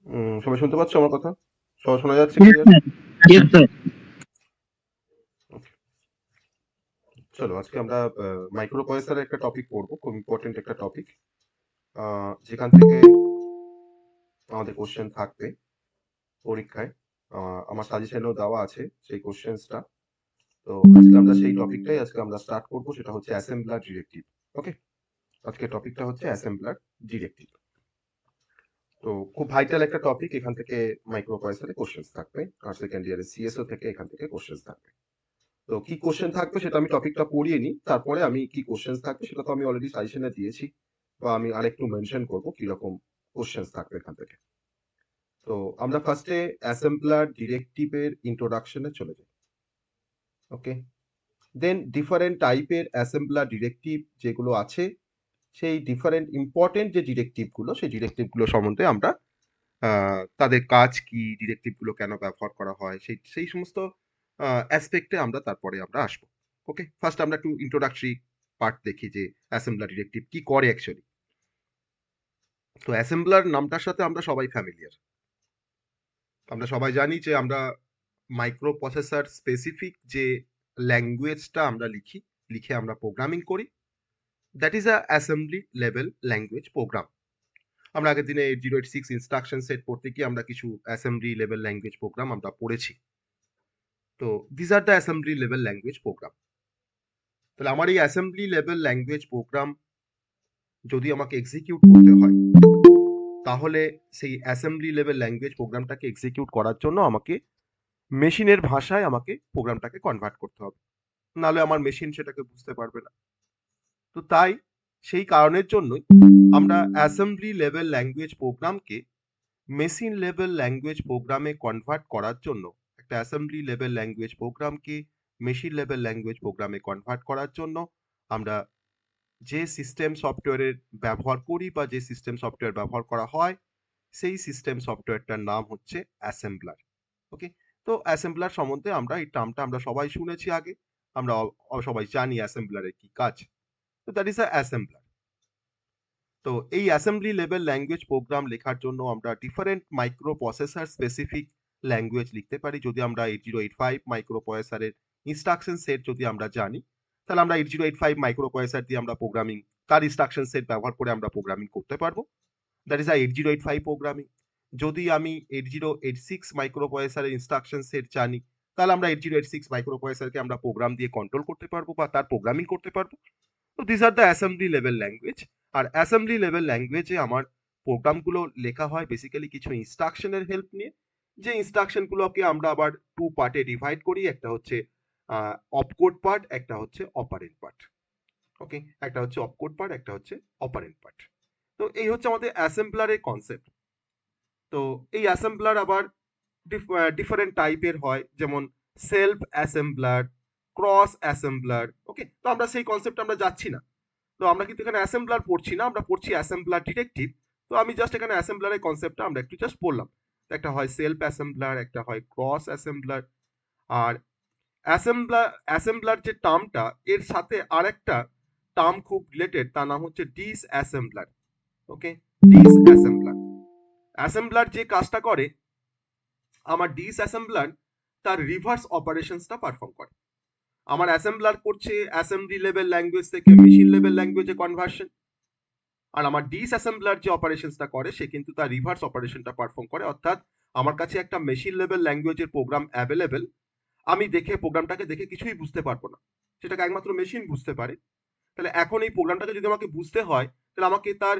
সবাই শুনতে পাচ্ছ আমার কথা? সবাই শোনা যাচ্ছে Yes, clear? sir. Yes, sir. ওকে, চলো আজকে আমরা মাইক্রো প্রসেসরের একটা টপিক পড়বো, খুব ইম্পর্টেন্ট একটা টপিক, যেখান থেকে আমাদের কোশ্চেন থাকবে পরীক্ষায়। আমার সাজেশনেও দেওয়া আছে সেই কোশ্চেন্সটা। তো আজকে আমরা সেই টপিকটাই আজকে আমরা স্টার্ট করবো, সেটা হচ্ছে অ্যাসেম্বলার ডিরেক্টিভ। ওকে, আজকে টপিকটা হচ্ছে অ্যাসেম্বলার ডিরেক্টিভ। তো খুব ভাইটাল একটা টপিক, এখান থেকে মাইক্রো প্রসেসরে কোশ্চেন্স থাকবে, আর সেকেন্ড ইয়ারের সিএসও থেকে এখান থেকে কোশ্চেন্স থাকবে। তো কি কোশ্চেন থাকবে সেটা আমি টপিকটা পড়িয়ে নিই, তারপরে আমি কি কোশ্চেন থাকবে সেটা তো আমি অলরেডি সাজেশনে দিয়েছি, বা আমি আরেকটু মেনশন করবো কিরকম কোশ্চেন থাকবে এখান থেকে। তো আমরা ফার্স্টে অ্যাসেম্বলার ডিরেক্টিভের ইন্ট্রোডাকশনে চলে যাই। ওকে, দেন ডিফারেন্ট টাইপের অ্যাসেম্বলার ডিরেক্টিভ যেগুলো আছে, সেই ডিফারেন্ট ইম্পর্টেন্ট যে ডিরেক্টিভগুলো, সেই ডিরেক্টিভগুলো সম্বন্ধে আমরা তাদের কাজ কি, ডিরেক্টিভগুলো কেন ব্যবহার করা হয়, সেই সেই সমস্ত অ্যাসপেক্টে আমরা তারপরে আমরা আসবো। ওকে, ফার্স্ট আমরা একটু ইন্ট্রোডাক্টরি পার্ট দেখি যে অ্যাসেম্বলার ডিরেক্টিভ কি করে অ্যাকচুয়ালি। তো অ্যাসেম্বলার নামটার সাথে আমরা সবাই ফ্যামিলিয়ার। আমরা সবাই জানি যে আমরা মাইক্রো প্রসেসর স্পেসিফিক যে ল্যাঙ্গুয়েজটা আমরা লিখি, লিখে আমরা প্রোগ্রামিং করি, that is a assembly level language program. আমরা আগের দিনে 8086 ইনস্ট্রাকশন সেট পড়তে গিয়ে আমরা কিছু অ্যাসেম্বলি লেভেল ল্যাঙ্গুয়েজ প্রোগ্রাম আমরা পড়েছি। তো this are the assembly level language program. তাহলে আমার এই অ্যাসেম্বলি লেভেল ল্যাঙ্গুয়েজ প্রোগ্রাম যদি আমাকে এক্সিকিউট করতে হয়, তাহলে সেই অ্যাসেম্বলি লেভেল ল্যাঙ্গুয়েজ প্রোগ্রামটাকে এক্সিকিউট করার জন্য আমাকে মেশিনের ভাষায় আমাকে প্রোগ্রামটাকে কনভার্ট করতে হবে, নাহলে আমার মেশিন সেটাকে বুঝতে পারবে না। তো তাই সেই কারণের জন্যই আমরা অ্যাসেম্বলি লেভেল ল্যাঙ্গুয়েজ প্রোগ্রামকে মেশিন লেভেল ল্যাঙ্গুয়েজ প্রোগ্রামে কনভার্ট করার জন্য, একটা অ্যাসেম্বলি লেভেল ল্যাঙ্গুয়েজ প্রোগ্রামকে মেশিন লেভেল ল্যাঙ্গুয়েজ প্রোগ্রামে কনভার্ট করার জন্য আমরা যে সিস্টেম সফটওয়্যারের ব্যবহার করি বা যে সিস্টেম সফটওয়্যার ব্যবহার করা হয়, সেই সিস্টেম সফটওয়্যারটার নাম হচ্ছে অ্যাসেম্বলার। ওকে, তো অ্যাসেম্বলার সম্বন্ধে আমরা এই টার্মটা আমরা সবাই শুনেছি আগে, আমরা সবাই জানি অ্যাসেম্বলারের কি কাজ। তো দ্যাট ইজ আ অ্যাসেম্বলার। তো এই অ্যাসেম্বলি লেভেল ল্যাঙ্গুয়েজ প্রোগ্রাম লেখার জন্য আমরা different micro processor specific language লিখতে পারি। যদি আমরা 8085 মাইক্রো প্রসেসরের ইনস্ট্রাকশন সেট যদি আমরা জানি, তাহলে আমরা 8085 মাইক্রো প্রসেসর দিয়ে আমরা প্রোগ্রামিং, তার ইনস্ট্রাকশন সেট ব্যবহার করে আমরা প্রোগ্রামিং করতে পারবো। That is a 8085 programming. যদি আমি 8086 মাইক্রো প্রসেসরের ইনস্ট্রাকশন সেট জানি, তাহলে আমরা 8086 মাইক্রো প্রসেসরকে আমরা প্রোগ্রাম দিয়ে কন্ট্রোল করতে পারবো বা তার প্রোগ্রামিং করতে পারবো। তো this are the assembly level language. আর অ্যাসেম্বলি লেভেল ল্যাঙ্গুয়েজে আমার প্রোগ্রামগুলো লেখা হয় বেসিক্যালি কিছু ইনস্ট্রাকশনের হেল্প নিয়ে, যে ইনস্ট্রাকশনগুলোকে আমরা আবার টু পার্টে ডিভাইড করি। একটা হচ্ছে অপকোড পার্ট, একটা হচ্ছে অপারেন্ট পার্ট। ওকে, একটা হচ্ছে অপকোড পার্ট, একটা হচ্ছে অপারেন্ট পার্ট। তো এই হচ্ছে আমাদের অ্যাসেম্বলারের কনসেপ্ট। তো এই অ্যাসেম্বলার আবার ডিফারেন্ট টাইপের হয়, যেমন সেলফ অ্যাসেম্বলার, ক্রস অ্যাসেম্বলার। ওকে, তো আমরা সেই কনসেপ্ট আমরা যাচ্ছি না। তো আমরা কিন্তু এখানে অ্যাসেম্বলার পড়ছি না, আমরা পড়ছি অ্যাসেম্বলার ডিটেকটিভ। তো আমি জাস্ট এখানে অ্যাসেম্বলারের কনসেপ্টটা আমরা একটু জাস্ট পড়লাম। একটা হয় সেলফ অ্যাসেম্বলার, একটা হয় ক্রস অ্যাসেম্বলার। আর অ্যাসেম্বলার যে টার্মটা, এর সাথে আরেকটা টার্ম খুব রিলেটেড, তার নাম হচ্ছে ডিস অ্যাসেম্বলার। ওকে, ডিস অ্যাসেম্বলার। অ্যাসেম্বলার যে কাজটা করে, আমার ডিস অ্যাসেম্বলার তার রিভার্স অপারেশনসটা পারফর্ম করে। আমার অ্যাসেম্বলার করছে অ্যাসেম্বলি লেভেল ল্যাঙ্গুয়েজ থেকে মেশিন লেভেল ল্যাঙ্গুয়েজে কনভার্সন, আর আমার ডিস অ্যাসেম্বলার যে অপারেশনসটা করে, সে কিন্তু তার রিভার্স অপারেশনটা পারফর্ম করে। অর্থাৎ আমার কাছে একটা মেশিন লেভেল ল্যাঙ্গুয়েজের প্রোগ্রাম অ্যাভেলেবেল, আমি দেখে প্রোগ্রামটাকে দেখে কিছুই বুঝতে পারবো না, সেটাকে একমাত্র মেশিন বুঝতে পারে। তাহলে এখন এই প্রোগ্রামটাকে যদি আমাকে বুঝতে হয়, তাহলে আমাকে তার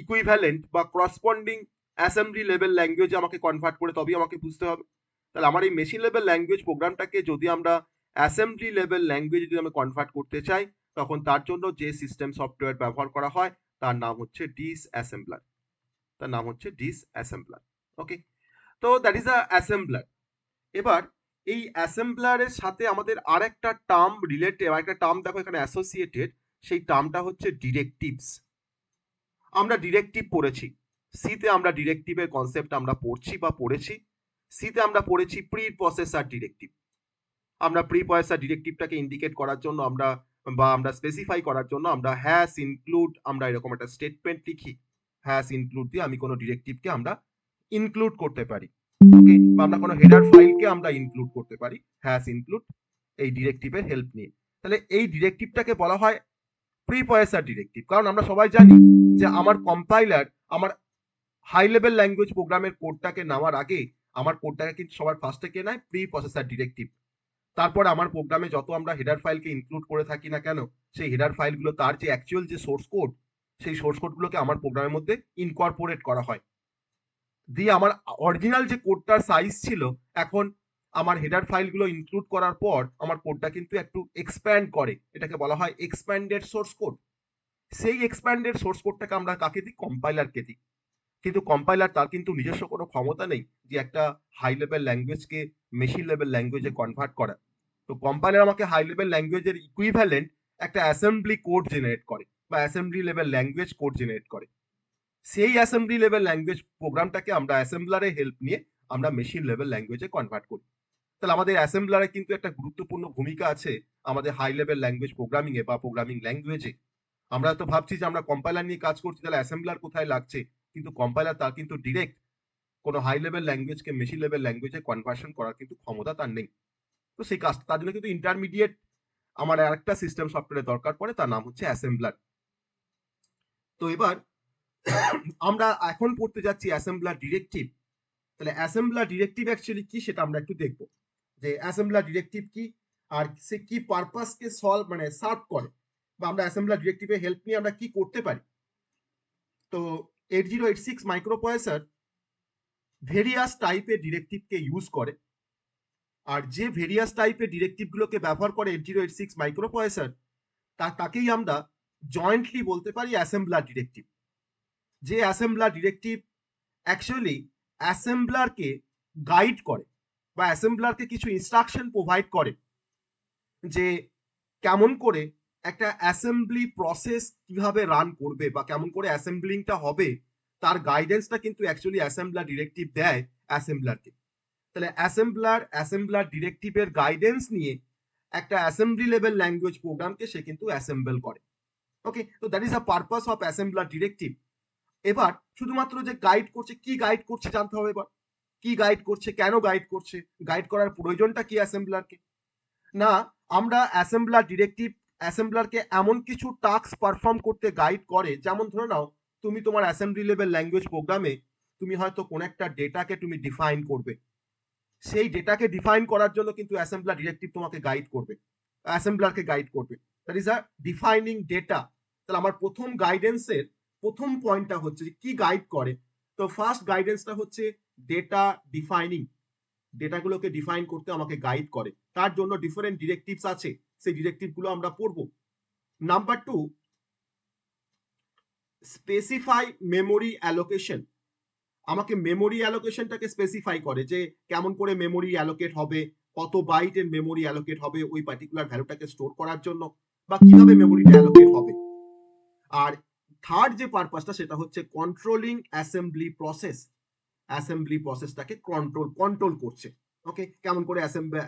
ইকুইভ্যালেন্ট বা করসপন্ডিং অ্যাসেম্বলি লেভেল ল্যাঙ্গুয়েজে আমাকে কনভার্ট করে তবেই আমাকে বুঝতে হবে। তাহলে আমার এই মেশিন লেভেল ল্যাঙ্গুয়েজ প্রোগ্রামটাকে যদি আমরা অ্যাসেম্বলি লেভেল ল্যাঙ্গুয়েজ যদি আমি কনভার্ট করতে চাই, তখন তার জন্য যে সিস্টেম সফটওয়্যার ব্যবহার করা হয়, তার নাম হচ্ছে ডিস অ্যাসেম্বলার। তার নাম হচ্ছে ডিস অ্যাসেম্বলার। ওকে, তো দ্যাট ইজ আ অ্যাসেম্বলার। এবার এই অ্যাসেম্বলারের সাথে আমাদের আরেকটা টার্ম রিলেটেড, আরেকটা টার্ম দেখো এখানে অ্যাসোসিয়েটেড, সেই টার্মটা হচ্ছে ডিরেক্টিভস। আমরা ডিরেক্টিভ পড়েছি, সিতে আমরা ডিরেক্টিভের কনসেপ্ট আমরা পড়ছি বা পড়েছি। সিতে আমরা পড়েছি প্রি প্রসেসর ডিরেক্টিভ। আমরা প্রি প্রসেসর ডিরেক্টিভটাকে ইন্ডিকেট করার জন্য আমরা, বা আমরা স্পেসিফাই করার জন্য আমরা হ্যাশ ইনক্লুড, আমরা এরকম একটা স্টেটমেন্ট লিখি। হ্যাশ ইনক্লুড দিয়ে আমি কোনো ডিরেক্টিভকে আমরা ইনক্লুড করতে পারি। ওকে, বা আমরা কোনো হেডার ফাইলকে আমরা ইনক্লুড করতে পারি হ্যাশ ইনক্লুড এই ডিরেক্টিভের হেল্প নিয়ে। তাহলে এই ডিরেক্টিভটাকে বলা হয় প্রিপয়েসার ডিরেক্টিভ, কারণ আমরা সবাই জানি যে আমার কম্পাইলার আমার হাই লেভেল ল্যাঙ্গুয়েজ প্রোগ্রামের কোডটাকে নেওয়ার আগে আমার কোডটাকে কিন্তু সবার ফার্স্টে কে নেয় প্রি প্রসেসর ডিরেক্টিভ। তারপর আমার প্রোগ্রামে যত আমরা হেডার ফাইলকে ইনক্লুড করে থাকি না কেন, সেই হেডার ফাইলগুলো তার যে অ্যাকচুয়াল যে সোর্স কোড, সেই সোর্স কোডগুলোকে আমার প্রোগ্রামের মধ্যে ইনকর্পোরেট করা হয়। দিয়ে আমার অরিজিনাল যে কোডটার সাইজ ছিল, এখন আমার হেডার ফাইলগুলো ইনক্লুড করার পর আমার কোডটা কিন্তু একটু এক্সপ্যান্ড করে, এটাকে বলা হয় এক্সপ্যান্ডেড সোর্স কোড। সেই এক্সপ্যান্ডেড সোর্স কোডটাকে আমরা কাকে দিই? কম্পাইলারকে দিই। কিন্তু কম্পাইলার তার কিন্তু নিজস্ব কোনো ক্ষমতা নেই যে একটা হাই লেভেল ল্যাঙ্গুয়েজকে মেশিন লেভেল ল্যাঙ্গুয়েজে কনভার্ট করা। তো কম্পাইলার আমাকে হাই লেভেল ল্যাঙ্গুয়েজের ইকুইভ্যালেন্ট একটা অ্যাসেম্বলি কোড জেনারেট করে বা assembly level language code generate করে। সেই অ্যাসেম্বলি লেভেল ল্যাঙ্গুয়েজ প্রোগ্রামটাকে আমরা অ্যাসেম্বলারের হেল্প নিয়ে আমরা মেশিন লেভেল ল্যাঙ্গুয়েজে কনভার্ট করি। তাহলে আমাদের অ্যাসেম্বলারে কিন্তু একটা গুরুত্বপূর্ণ ভূমিকা আছে আমাদের হাই লেভেল ল্যাঙ্গুয়েজ প্রোগ্রামিং এ বা প্রোগ্রামিং ল্যাঙ্গুয়েজে। আমরা তো ভাবছি যে আমরা কম্পাইলার নিয়ে কাজ করছি, তাহলে অ্যাসেম্বলার কোথায় লাগছে? কিন্তু কম্পাইলার তার কিন্তু ডিরেক্ট কোনো হাই লেভেল ল্যাঙ্গুয়েজকে মেশিন লেভেল ল্যাঙ্গুয়েজে কনভার্সন করার কিন্তু ক্ষমতা তার নেই। তো সেই কাজ, তার জন্য কিন্তু ইন্টারমিডিয়েট আমার আরেকটা সিস্টেম সফটওয়্যারের দরকার পড়ে, তার নাম হচ্ছে অ্যাসেম্বলার। তো এবার আমরা এখন পড়তে যাচ্ছি অ্যাসেম্বলার ডিরেক্টিভ। তাহলে অ্যাসেম্বলার ডিরেক্টিভ অ্যাকচুয়ালি কি সেটা আমরা একটু দেখবো, যে অ্যাসেম্বলার ডিরেক্টিভ কি আর সে কি পারপাসকে সলভ মানে সার্ভ করে, বা আমরা অ্যাসেম্বলার ডিরেক্টিভের হেল্প নিয়ে আমরা কি করতে পারি। তো 8086 মাইক্রোপ্রসেসর ভেরিয়াস টাইপের ডিরেক্টিভকে ইউজ করে, আর যে ভেরিয়াস টাইপের ডিরেক্টিভগুলোকে ব্যবহার করে 8086 মাইক্রোপ্রসেসর তাকেই আমরা জয়েন্টলি বলতে পারি অ্যাসেম্বলার ডিরেক্টিভ। যে অ্যাসেম্বলার ডিরেক্টিভ অ্যাকচুয়ালি অ্যাসেম্বলারকে গাইড করে বা অ্যাসেম্বলারকে কিছু ইনস্ট্রাকশন প্রোভাইড করে যে কেমন করে একটা অ্যাসেম্বলি প্রসেস কিভাবে রান করবে বা কেমন করে অ্যাসেম্বলিংটা হবে, তার গাইডেন্সটা কিন্তু অ্যাকচুয়ালি অ্যাসেম্বলার ডিরেক্টিভ দেয় অ্যাসেম্বলারকে। তাহলে অ্যাসেম্বলার ডিরেক্টিভের গাইডেন্স নিয়ে একটা অ্যাসেম্বলি লেভেল ল্যাঙ্গুয়েজ প্রোগ্রামকে সে কিন্তু অ্যাসেম্বল করে। ওকে, তো that is the purpose of assembler directive. এবার শুধুমাত্র যে গাইড করছে, কি গাইড করছে জানতে হবে। এবার কি গাইড করছে, কেন গাইড করছে, গাইড করার প্রয়োজনটা কি অ্যাসেম্বলারকে? না, আমরা অ্যাসেম্বলার ডিরেক্টিভ অ্যাসেম্বলারকে এমন কিছু টাস্ক পারফর্ম করতে গাইড করে, যেমন ধরে নাও তুমি তোমার অ্যাসেম্বলি লেভেল ল্যাঙ্গুয়েজ প্রোগ্রামে তুমি হয়তো কোন একটা ডেটাকে তুমি ডিফাইন করবে, সেই ডেটাকে ডিফাইন করার জন্য কিন্তু অ্যাসেম্বলার ডিরেক্টিভ তোমাকে গাইড করবে, অ্যাসেম্বলারকে গাইড করবে। That is a defining data. তাহলে আমার প্রথম গাইডেন্সের প্রথম পয়েন্টটা হচ্ছে যে কি গাইড করে। তো ফার্স্ট গাইডেন্সটা হচ্ছে ডেটা ডিফাইনিং, ডেটাগুলোকে ডিফাইন করতে আমাকে গাইড করে। তার জন্য ডিফারেন্ট ডিরেক্টিভস আছে, সেই ডিরেক্টিভগুলো আমরা পড়বো। Number 2, specify memory allocation. আমাকে মেমোরি অ্যালোকেশনটাকে স্পেসিফাই করে যে কেমন করে মেমোরি অ্যালোকেট হবে, কত বাইটের মেমোরি অ্যালোকেট হবে ওই পার্টিকুলার ভ্যালুটাকে স্টোর করার জন্য, বা কিভাবে মেমোরিটা অ্যালোকেট হবে। আর থার্ড যে পারপাসটা সেটা হচ্ছে কন্ট্রোলিং অ্যাসেম্বলি প্রসেস, অ্যাসেম্বলি প্রসেসটাকে কন্ট্রোল করছে। ওকে, কেমন করে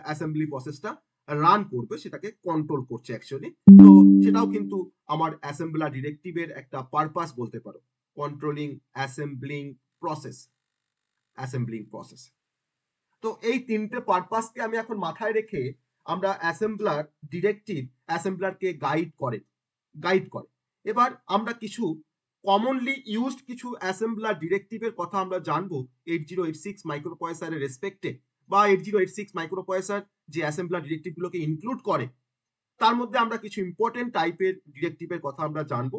অ্যাসেম্বলি প্রসেসটা রান করবে সেটাকে কন্ট্রোল করছে অ্যাকচুয়ালি। তো সেটাও কিন্তু আমার অ্যাসেম্বলার ডিরেক্টিভের একটা পারপাস বলতে পারো, কন্ট্রোলিং অ্যাসেম্বলিং প্রসেস। তো এই তিনটে পারপাসকে আমি এখন মাথায় রেখে আমরা অ্যাসেম্বলার ডিরেক্টিভ অ্যাসেম্বলারকে গাইড করে। এবার আমরা কিছু কমনলি ইউজড কিছু অ্যাসেম্বলার ডিরেক্টিভের কথা আমরা জানবো 8086 মাইক্রোপ্রসেসরের রেসপেক্টে, বা 8086 মাইক্রোপ্রসেসর যে অ্যাসেম্বলার ডিরেক্টিভগুলোকে ইনক্লুড করে তার মধ্যে আমরা কিছু ইম্পর্টেন্ট টাইপের ডিরেক্টিভের কথা আমরা জানবো।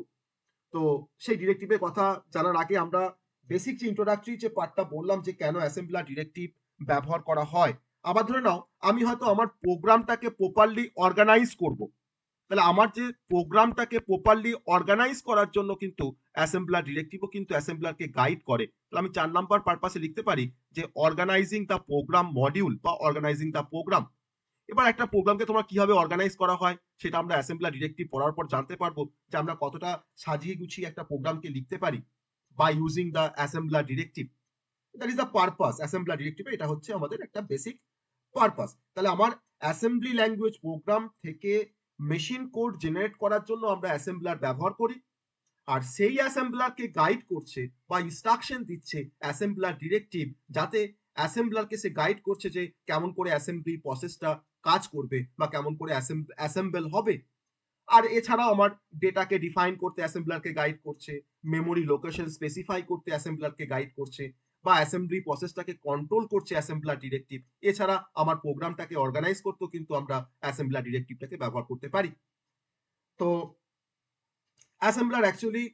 তো সেই ডিরেক্টিভের কথা জানার আগে আমরা বেসিক যে ইন্ট্রোডাক্টরি যে পার্টটা বললাম যে কেন অ্যাসেম্বলার ডিরেক্টিভ ব্যবহার করা হয়। আবার ধরে নাও আমি হয়তো আমার প্রোগ্রামটাকে প্রপারলি অর্গানাইজ করব, তাহলে আমার যে প্রোগ্রামটাকে প্রপারলি অর্গানাইজ করার জন্য কিন্তু অ্যাসেম্বলার ডিরেক্টিভও কিন্তু অ্যাসেম্বলারকে গাইড করে। তাহলে আমি 4 নাম্বার পারপাসে লিখতে পারি যে অর্গানাইজিং দ্য প্রোগ্রাম মডিউল বা অর্গানাইজিং দ্য প্রোগ্রাম। এবার একটা প্রোগ্রামকে তোমরা কিভাবে অর্গানাইজ করা হয় সেটা আমরা অ্যাসেম্বলার ডিরেক্টিভ পড়ার পর জানতে পারবো, যে আমরা কতটা সাজিয়ে গুছিয়ে একটা প্রোগ্রামকে লিখতে পারি by using the assembler directive. That is the purpose assembler directive, এটা হচ্ছে আমাদের একটা বেসিক পারপাস। তাহলে আমার অ্যাসেম্বলি ল্যাঙ্গুয়েজ প্রোগ্রাম থেকে মেশিন কোড জেনারেট করার জন্য আমরা অ্যাসেম্বলার ব্যবহার করি, আর সেই অ্যাসেম্বলারকে গাইড করছে বা ইনস্ট্রাকশন দিচ্ছে অ্যাসেম্বলার ডিরেক্টিভ, যাতে অ্যাসেম্বলারকে সে গাইড করছে যে কেমন করে অ্যাসেম্বলি প্রসেসটা কাজ করবে বা কেমন করে অ্যাসেম্বল হবে। আর এছাড়াও আমার ডেটাকে ডিফাইন করতে অ্যাসেম্বলারকে গাইড করছে, মেমোরি লোকেশন স্পেসিফাই করতে অ্যাসেম্বলারকে গাইড করছে, বা অ্যাসেম্বলি প্রসেসটাকে কন্ট্রোল করছে অ্যাসেম্বলার ডিরেক্টিভ। এছাড়া আমার প্রোগ্রামটাকে অর্গানাইজ করতেও কিন্তু আমরা অ্যাসেম্বলার ডিরেক্টিভটাকে ব্যবহার করতে পারি। তো অ্যাসেম্বলার অ্যাকচুয়ালি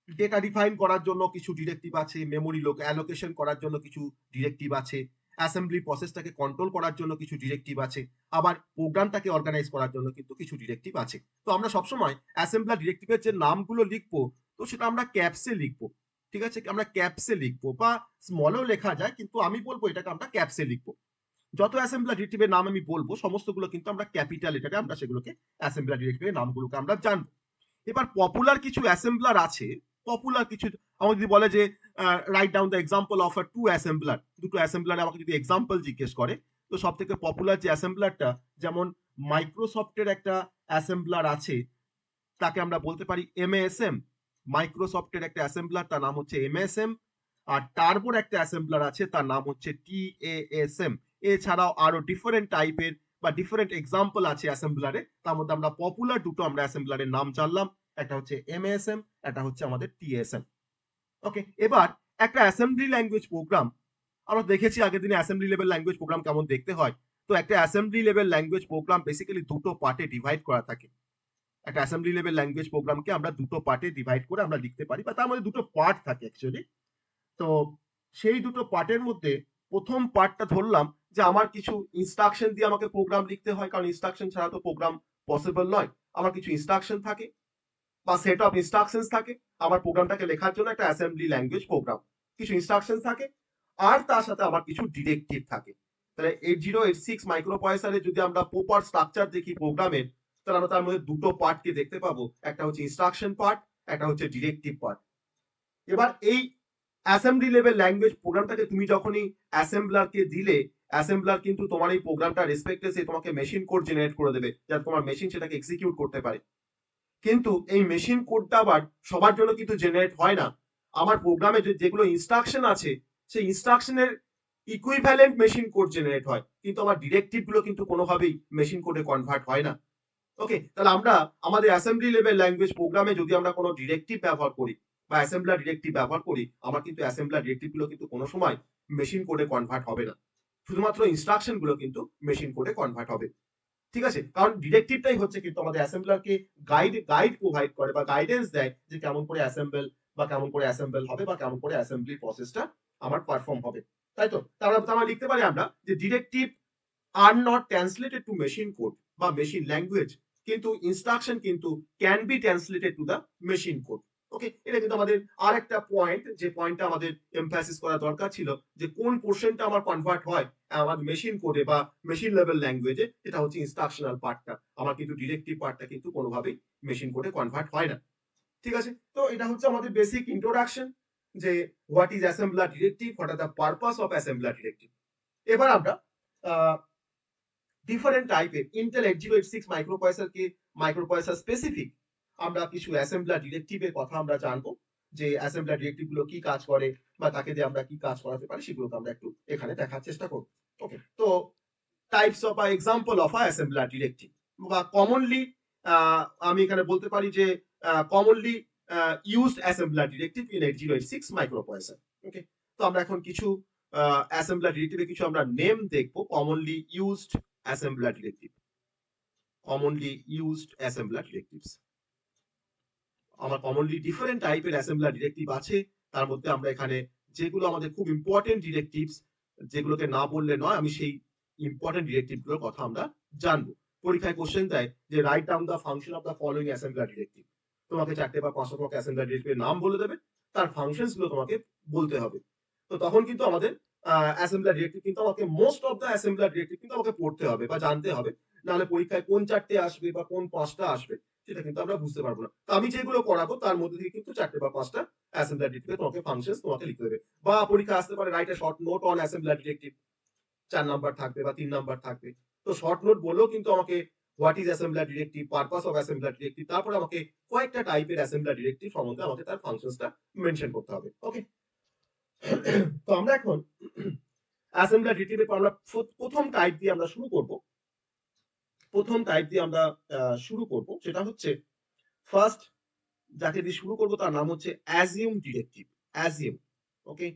ডেটা ডিফাইন করার জন্য কিছু ডিরেক্টিভ আছে, মেমোরি অ্যালোকেশন করার জন্য কিছু ডিরেক্টিভ আছে, অ্যাসেম্বলি প্রসেসটাকে কন্ট্রোল করার জন্য কিছু ডিরেক্টিভ আছে, আবার প্রোগ্রামটাকে অর্গানাইজ করার জন্য কিন্তু কিছু ডিরেক্টিভ আছে। তো আমরা সবসময় অ্যাসেম্বলার ডিরেক্টিভের যে নামগুলো লিখবো, তো সেটা আমরা ক্যাপসে লিখবো। ঠিক আছে, আমরা ক্যাপসে লিখবো বা স্মলেও লেখা যায়, কিন্তু আমি বলবো এটাকে আমরা ক্যাপসে লিখবো। যত অ্যাসেম্বলার ডিরেক্টিভের নাম আমি বলবো সমস্তগুলো কিন্তু আমরা ক্যাপিটাল লেটারে আমরা সেগুলোকে অ্যাসেম্বলার ডিরেক্টিভের নামগুলোকে আমরা জানবো। এবার পপুলার কিছু অ্যাসেম্বলার আছে, পপুলার কিছু আমাকে যদি বলে যে write down the example of a two assembler, দুটো অ্যাসেম্বলার আমাকে যদি এক্সাম্পল জিজ্ঞেস করে, তো সব থেকে পপুলার যে অ্যাসেম্বলারটা, যেমন মাইক্রোসফটের একটা অ্যাসেম্বলার আছে, তাকে আমরা বলতে পারি এমএএসএম। মাইক্রোসফটের একটা অ্যাসেম্বলার তার নাম হচ্ছে এমএএসএম। আর টার্বোর একটা অ্যাসেম্বলার আছে তার নাম হচ্ছে টিএএসএম। এছাড়াও আরো ডিফারেন্ট টাইপের বা ডিফারেন্ট এক্সাম্পল আছে অ্যাসেম্বলারে, তার মধ্যে আমরা পপুলার দুটো আমরা অ্যাসেম্বলারের নাম জানলাম, একটা হচ্ছে এমএএসএম, একটা হচ্ছে আমাদের টিএসএম। ওকে, এবার একটা অ্যাসেম্বলি ল্যাঙ্গুয়েজ প্রোগ্রাম আমরা দেখেছি আগের দিনে অ্যাসেম্বলি লেভেল ল্যাঙ্গুয়েজ প্রোগ্রাম কেমন দেখতে হয়। তো একটা assembly level language program basically দুটো পার্টে ডিভাইড করা থাকে। একটা অ্যাসেম্বলি লেভেল ল্যাঙ্গুয়েজ প্রোগ্রামকে আমরা দুটো পার্টে ডিভাইড করে আমরা লিখতে পারি, বা তার মধ্যে দুটো পার্ট থাকে অ্যাকচুয়ালি। তো সেই দুটো পার্টের মধ্যে প্রথম পার্টটা ধরলাম যে আমার কিছু ইনস্ট্রাকশন দিয়ে আমাকে প্রোগ্রাম লিখতে হয়, কারণ ইনস্ট্রাকশন ছাড়া তো প্রোগ্রাম পসিবল নয়। আমার কিছু ইনস্ট্রাকশন থাকে বা সেট অফ ইনস্ট্রাকশনস থাকে আমার প্রোগ্রামটাকে লেখার জন্য, একটা অ্যাসেম্বলি ল্যাঙ্গুয়েজ প্রোগ্রাম। কিছু ইনস্ট্রাকশন থাকে আর তার সাথে আমার কিছু ডিরেক্টিভ থাকে। তাহলে 8086 মাইক্রো প্রসেসরে যদি আমরা প্রপার স্ট্রাকচার দেখি প্রোগ্রামের, তাহলে আমরা তার মধ্যে দুটো পার্টকে দেখতে পাবো, একটা হচ্ছে ইনস্ট্রাকশন পার্ট, একটা হচ্ছে ডিরেক্টিভ পার্ট। এবার এই অ্যাসেম্বলি লেভেল ল্যাঙ্গুয়েজ প্রোগ্রামটাকে তুমি যখনই অ্যাসেম্বলারকে দিলে, অ্যাসেম্বলার কিন্তু তোমার এই প্রোগ্রামটা রেসপেক্টে সে তোমাকে মেশিন কোড জেনারেট করে দেবে, যাতে তোমার মেশিন সেটাকে এক্সিকিউট করতে পারে। কিন্তু এই মেশিন কোডটা আবার সবার জন্য কিন্তু জেনারেট হয় না। আমার প্রোগ্রামে যেগুলো ইনস্ট্রাকশন আছে, সেই ইনস্ট্রাকশনের ইকুইভ্যালেন্ট মেশিন কোড জেনারেট হয়, কিন্তু আমার ডিরেক্টিভ গুলো কিন্তু কোনোভাবেই মেশিন কোডে কনভার্ট হয় না। ওকে, তাহলে আমরা আমাদের অ্যাসেম্বলি লেভেল ল্যাঙ্গুয়েজ প্রোগ্রামে যদি আমরা কোনো ডিরেক্টিভ ব্যবহার করি বা অ্যাসেম্বলার ডিরেক্টিভ ব্যবহার করি, আমার কিন্তু অ্যাসেম্বলার ডিরেক্টিভ গুলো কিন্তু কোনো সময় মেশিন কোডে কনভার্ট হবে না। শুধুমাত্র ইনস্ট্রাকশন গুলো কিন্তু মেশিন কোডে কনভার্ট হবে। ঠিক আছে, কারণ ডিরেক্টিভটাই হচ্ছে কিন্তু আমাদের অ্যাসেম্বলারকে গাইড প্রোভাইড করে বা গাইডেন্স দেয় যে কেমন করে অ্যাসেম্বল হবে বা কেমন করে অ্যাসেম্বলি প্রসেসটা আমার পারফর্ম হবে। তাই তো তাহলে আমরা লিখতে পারি আমরা যে directive are not translated to machine code বা মেশিন ল্যাঙ্গুয়েজ, কিন্তু ইনস্ট্রাকশন কিন্তু can be translated to the machine code. Okay, এটা কিন্তু আমাদের আর একটা পয়েন্ট, যে পয়েন্টটা আমাদের এমফাসিস করা দরকার ছিল, যে কোন পোর্শনটা আমার কনভার্ট হয় আমার মেশিন কোডে বা মেশিন লেভেল ল্যাঙ্গুয়েজে, এটা হচ্ছে ইনস্ট্রাকশনাল পার্টটা। আমার কিন্তু ডিরেক্টিভ পার্টটা কিন্তু কোনোভাবেই মেশিন কোডে কনভার্ট হয় না। ঠিক আছে, তো এটা হচ্ছে আমাদের বেসিক ইন্ট্রোডাকশন, যে what is assembler directive, what are the purpose of assembler directive. এবার আমরা ডিফারেন্ট টাইপের ইন্টেল 8086 মাইক্রোপ্রসেসর স্পেসিফিক আমরা কিছু অ্যাসেম্বলার ডিরেক্টিভের কথা আমরা জানবো, যে অ্যাসেম্বলার ডিরেক্টিভ গুলো কি কাজ করে বা তাকে দিয়ে আমরা কি কাজ করাতে পারি, সেগুলোকে আমরা একটু এখানে দেখার চেষ্টা করব। ওকে, তো types of example of assembler directive, বা কমনলি আমি এখানে বলতে পারি যে commonly used assembler directive in 8086 microprocessor. Okay, তো আমরা এখন কিছু অ্যাসেম্বলার ডিরেক্টিভে কিছু আমরা নেম দেখবো, commonly used assembler directive, commonly used assembler directives। আমার কমনলি ডিফারেন্ট টাইপের অ্যাসেম্বলার ডিরেক্টিভ আছে, তার মধ্যে আমরা এখানে যেগুলো আমাদের খুব ইম্পর্টেন্ট ডিরেক্টিভস, যেগুলোকে না বললে নয়, আমি সেই ইম্পর্টেন্ট ডিরেক্টিভ গুলোর কথা আমরা জানবো। পরীক্ষায় কোশ্চেন দেয় যে write down the function of the following assembler directive, তোমাকে 4টে বা 5টা তোমাকে অ্যাসেম্বলার ডিরেক্টিভের নাম বলে দেবে, তার ফাংশনস গুলো তোমাকে বলতে হবে। তো তখন কিন্তু আমাদের অ্যাসেম্বলার ডিরেক্টিভ কিন্তু আমাকে most of the assembler directive কিন্তু আমাকে পড়তে হবে বা জানতে হবে, নাহলে পরীক্ষায় কোন 4টে আসবে বা কোন 5টা আসবে সেটা কিন্তু আমরা বুঝতে পারবো না। তো আমি যেগুলো করাবো তার মধ্যে থেকে কিন্তু 4টে বা 5টা অ্যাসেম্বলার ডিরেক্টিভ তোমাকে ফাংশনস তোমাকে লিখতে হবে। বা পরীক্ষা আসতে পারে write a short note on assembler directive, 4 number থাকবে বা 3 নাম্বার থাকবে। তো শর্ট নোট বলেও কিন্তু আমাকে what is assembler directive, purpose of assembler directive, তারপর আমাকে কয়েকটা টাইপের অ্যাসেম্বলার ডিরেক্টিভ সম্বন্ধে আমাকে তার ফাংশনসটা মেনশন করতে হবে। ওকে, তো আমরা এখন অ্যাসেম্বলার ডিরেক্টিভের আমরা প্রথম টাইপ দিয়ে আমরা শুরু করব। প্রথম টাইপ দিয়ে আমরা শুরু করব, সেটা হচ্ছে ফার্স্ট যাকে দিয়ে শুরু করব তার নাম হচ্ছে অ্যাজিউম ডিরেক্টিভ। অ্যাজিউম, ওকে,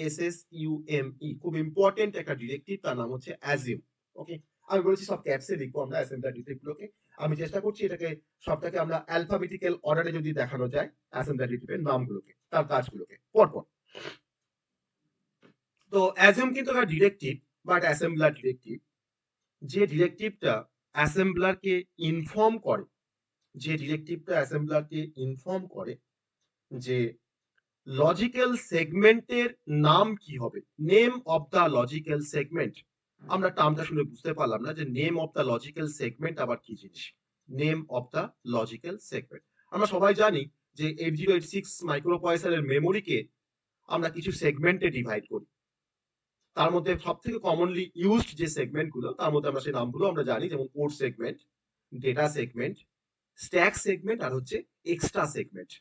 ASSUME, খুব ইম্পর্টেন্ট একটা ডিরেক্টিভ, তার নাম হচ্ছে অ্যাজিউম। ওকে, আমি বলেছি সব ক্যাপসে লিখবো আমরা অ্যাসেম্বলার ডিরেক্টিভগুলোকে। আমি চেষ্টা করছি এটাকে সবটাকে আমরা অ্যালফাবেটিক্যাল অর্ডারে যদি দেখানো যায় অ্যাসেম্বলার ডিরেক্টিভের নামগুলোকে, তার কাজগুলোকে পরপর। তো অ্যাজিউম কিন্তু একটা ডিরেক্টিভ বাট অ্যাসেম্বলার ডিরেক্টিভ, যে ডিরেক্টিভটা অ্যাসেম্বলারকে ইনফর্ম করে, যে ডিরেক্টিভটা অ্যাসেম্বলারকে ইনফর্ম করে যে লজিক্যাল সেগমেন্টের নাম কি হবে, name of the logical segment. আমরা টার্মটা শুনে বুঝতে পারলাম না যে name of the logical segment আবার কি জিনিস। Name of the logical segment, আমরা সবাই জানি যে 8086 মাইক্রোপ্রসেসরের মেমোরিকে আমরা কিছু সেগমেন্টে ডিভাইড করি। তার মধ্যে সব থেকে কমনলি ইউজড যে সেগমেন্ট গুলো, তার মধ্যে আমরা সেই নামগুলো আমরা জানি, যেমন code segment, data segment, stack segment, আর হচ্ছে এক্সট্রা সেগমেন্ট।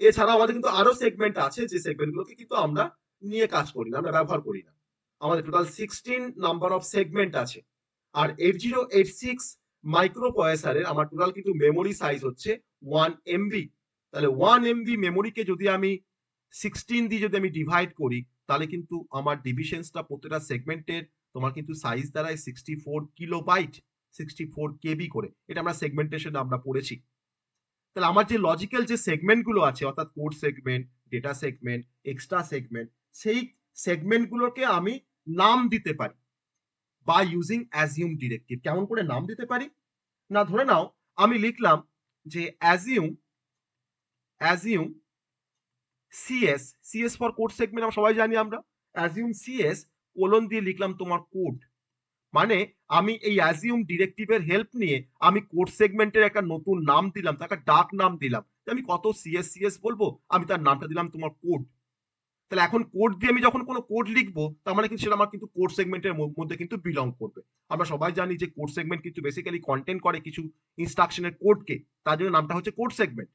এছাড়াও আমাদের কিন্তু আরো সেগমেন্ট আছে, যে সেগমেন্ট গুলোকে কিন্তু আমরা নিয়ে কাজ করি না, আমরা ব্যবহার করি না। আমাদের টোটাল 16 নাম্বার অফ সেগমেন্ট আছে। আর 8086 মাইক্রোপ্রসেসরের আমার টোটাল কিন্তু মেমোরি সাইজ হচ্ছে 1 এমবি। তাহলে 1 এমবি মেমোরিকে যদি আমি 16 দিয়ে যদি আমি ডিভাইড করি, তাহলে কিন্তু আমার ডিভিশনসটা প্রত্যেকটা সেগমেন্টের তোমার কিন্তু সাইজ দাঁড়ায় 64 কিলোবাইট, 64 কেবি করে। এটা আমরা সেগমেন্টেশন আমরা পড়েছি। তাহলে আমার যে লজিক্যাল যে সেগমেন্ট গুলো আছে, অর্থাৎ code segment, data segment, extra segment, সেই সেগমেন্ট গুলোকে আমি নাম দিতে পারি বা ইউজিং অ্যাজিউম ডিরেক্টিভ। কেমন করে নাম দিতে পারি? না, ধরে নাও আমি লিখলাম যে assume CS, CS for code segment আমরা সবাই জানি, আমরা অ্যাজিউম সিএস কোলন দিয়ে লিখলাম তোমার কোড। মানে আমি এই অ্যাজিউম ডিরেক্টিভের হেল্প নিয়ে আমি কোড সেগমেন্টের একটা নতুন নাম দিলাম, তাকে ডাক নাম দিলাম। আমি কত সিএস সিএস বলবো, আমি তার নামটা দিলাম তোমার কোড। তাহলে এখন কোড দিয়ে আমি যখন কোনো কোড লিখবো, তার মানে কিন্তু সেটা আমার কিন্তু কোড সেগমেন্টের মধ্যে কিন্তু বিলং করবে। আমরা সবাই জানি যে কোড সেগমেন্ট কিন্তু বেসিক্যালি কন্টেন্ট করে কিছু ইনস্ট্রাকশনের কোডকে, তার জন্য নামটা হচ্ছে কোড সেগমেন্ট।